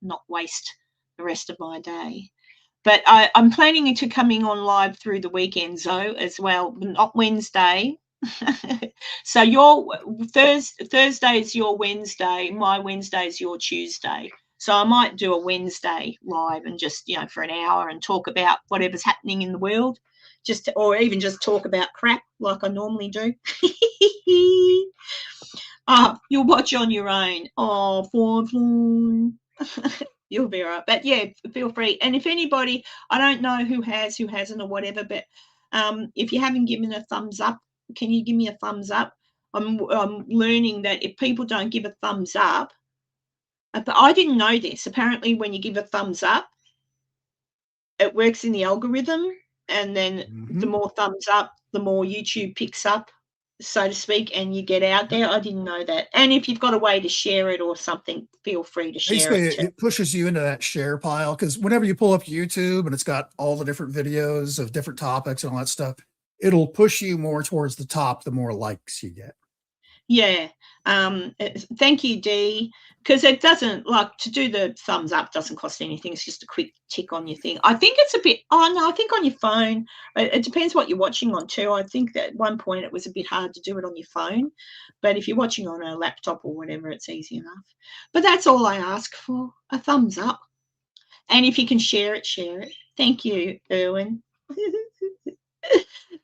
not waste the rest of my day. But I'm planning to coming on live through the weekend, as well, not Wednesday. So your Thursday is your Wednesday, my Wednesday is your Tuesday. So I might do a Wednesday live and just, for an hour and talk about whatever's happening in the world, or even just talk about crap like I normally do. You'll watch on your own. Oh, Firefly. You'll be all right. But yeah, feel free. And if anybody, I don't know who has, who hasn't, or whatever, but if you haven't given a thumbs up, can you give me a thumbs up? I'm learning that if people don't give a thumbs up, but I didn't know this. Apparently, when you give a thumbs up, it works in the algorithm, and then the more thumbs up, the more YouTube picks up so to speak, and you get out there. I didn't know that. And if you've got a way to share it or something, feel free to share Basically, it too. it pushes you into that share pile, because whenever you pull up YouTube and it's got all the different videos of different topics and all that stuff, it'll push you more towards the top the more likes you get. Yeah. Thank you, Dee. Because it doesn't, like, to do the thumbs up doesn't cost anything. It's just a quick tick on your thing. I think it's a bit, oh no, I think on your phone, it depends what you're watching on too. I think that at one point it was a bit hard to do it on your phone. But if you're watching on a laptop or whatever, it's easy enough. But that's all I ask for, a thumbs up. And if you can share it, share it. Thank you, Erwin.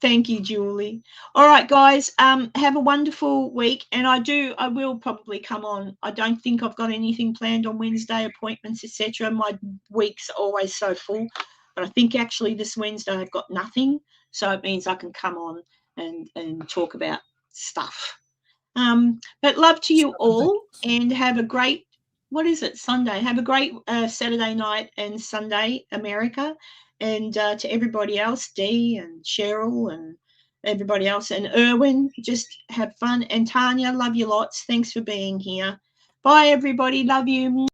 Thank you, Julie. All right, guys, have a wonderful week. And I will probably come on. I don't think I've got anything planned on Wednesday, appointments, etc. My week's always so full. But I think actually this Wednesday I've got nothing. So it means I can come on and talk about stuff. But love to you all, and have a great, what is it, Sunday? Have a great Saturday night and Sunday, America. And to everybody else, Dee and Cheryl and everybody else, and Erwin, just have fun. And Tanya, love you lots. Thanks for being here. Bye, everybody. Love you.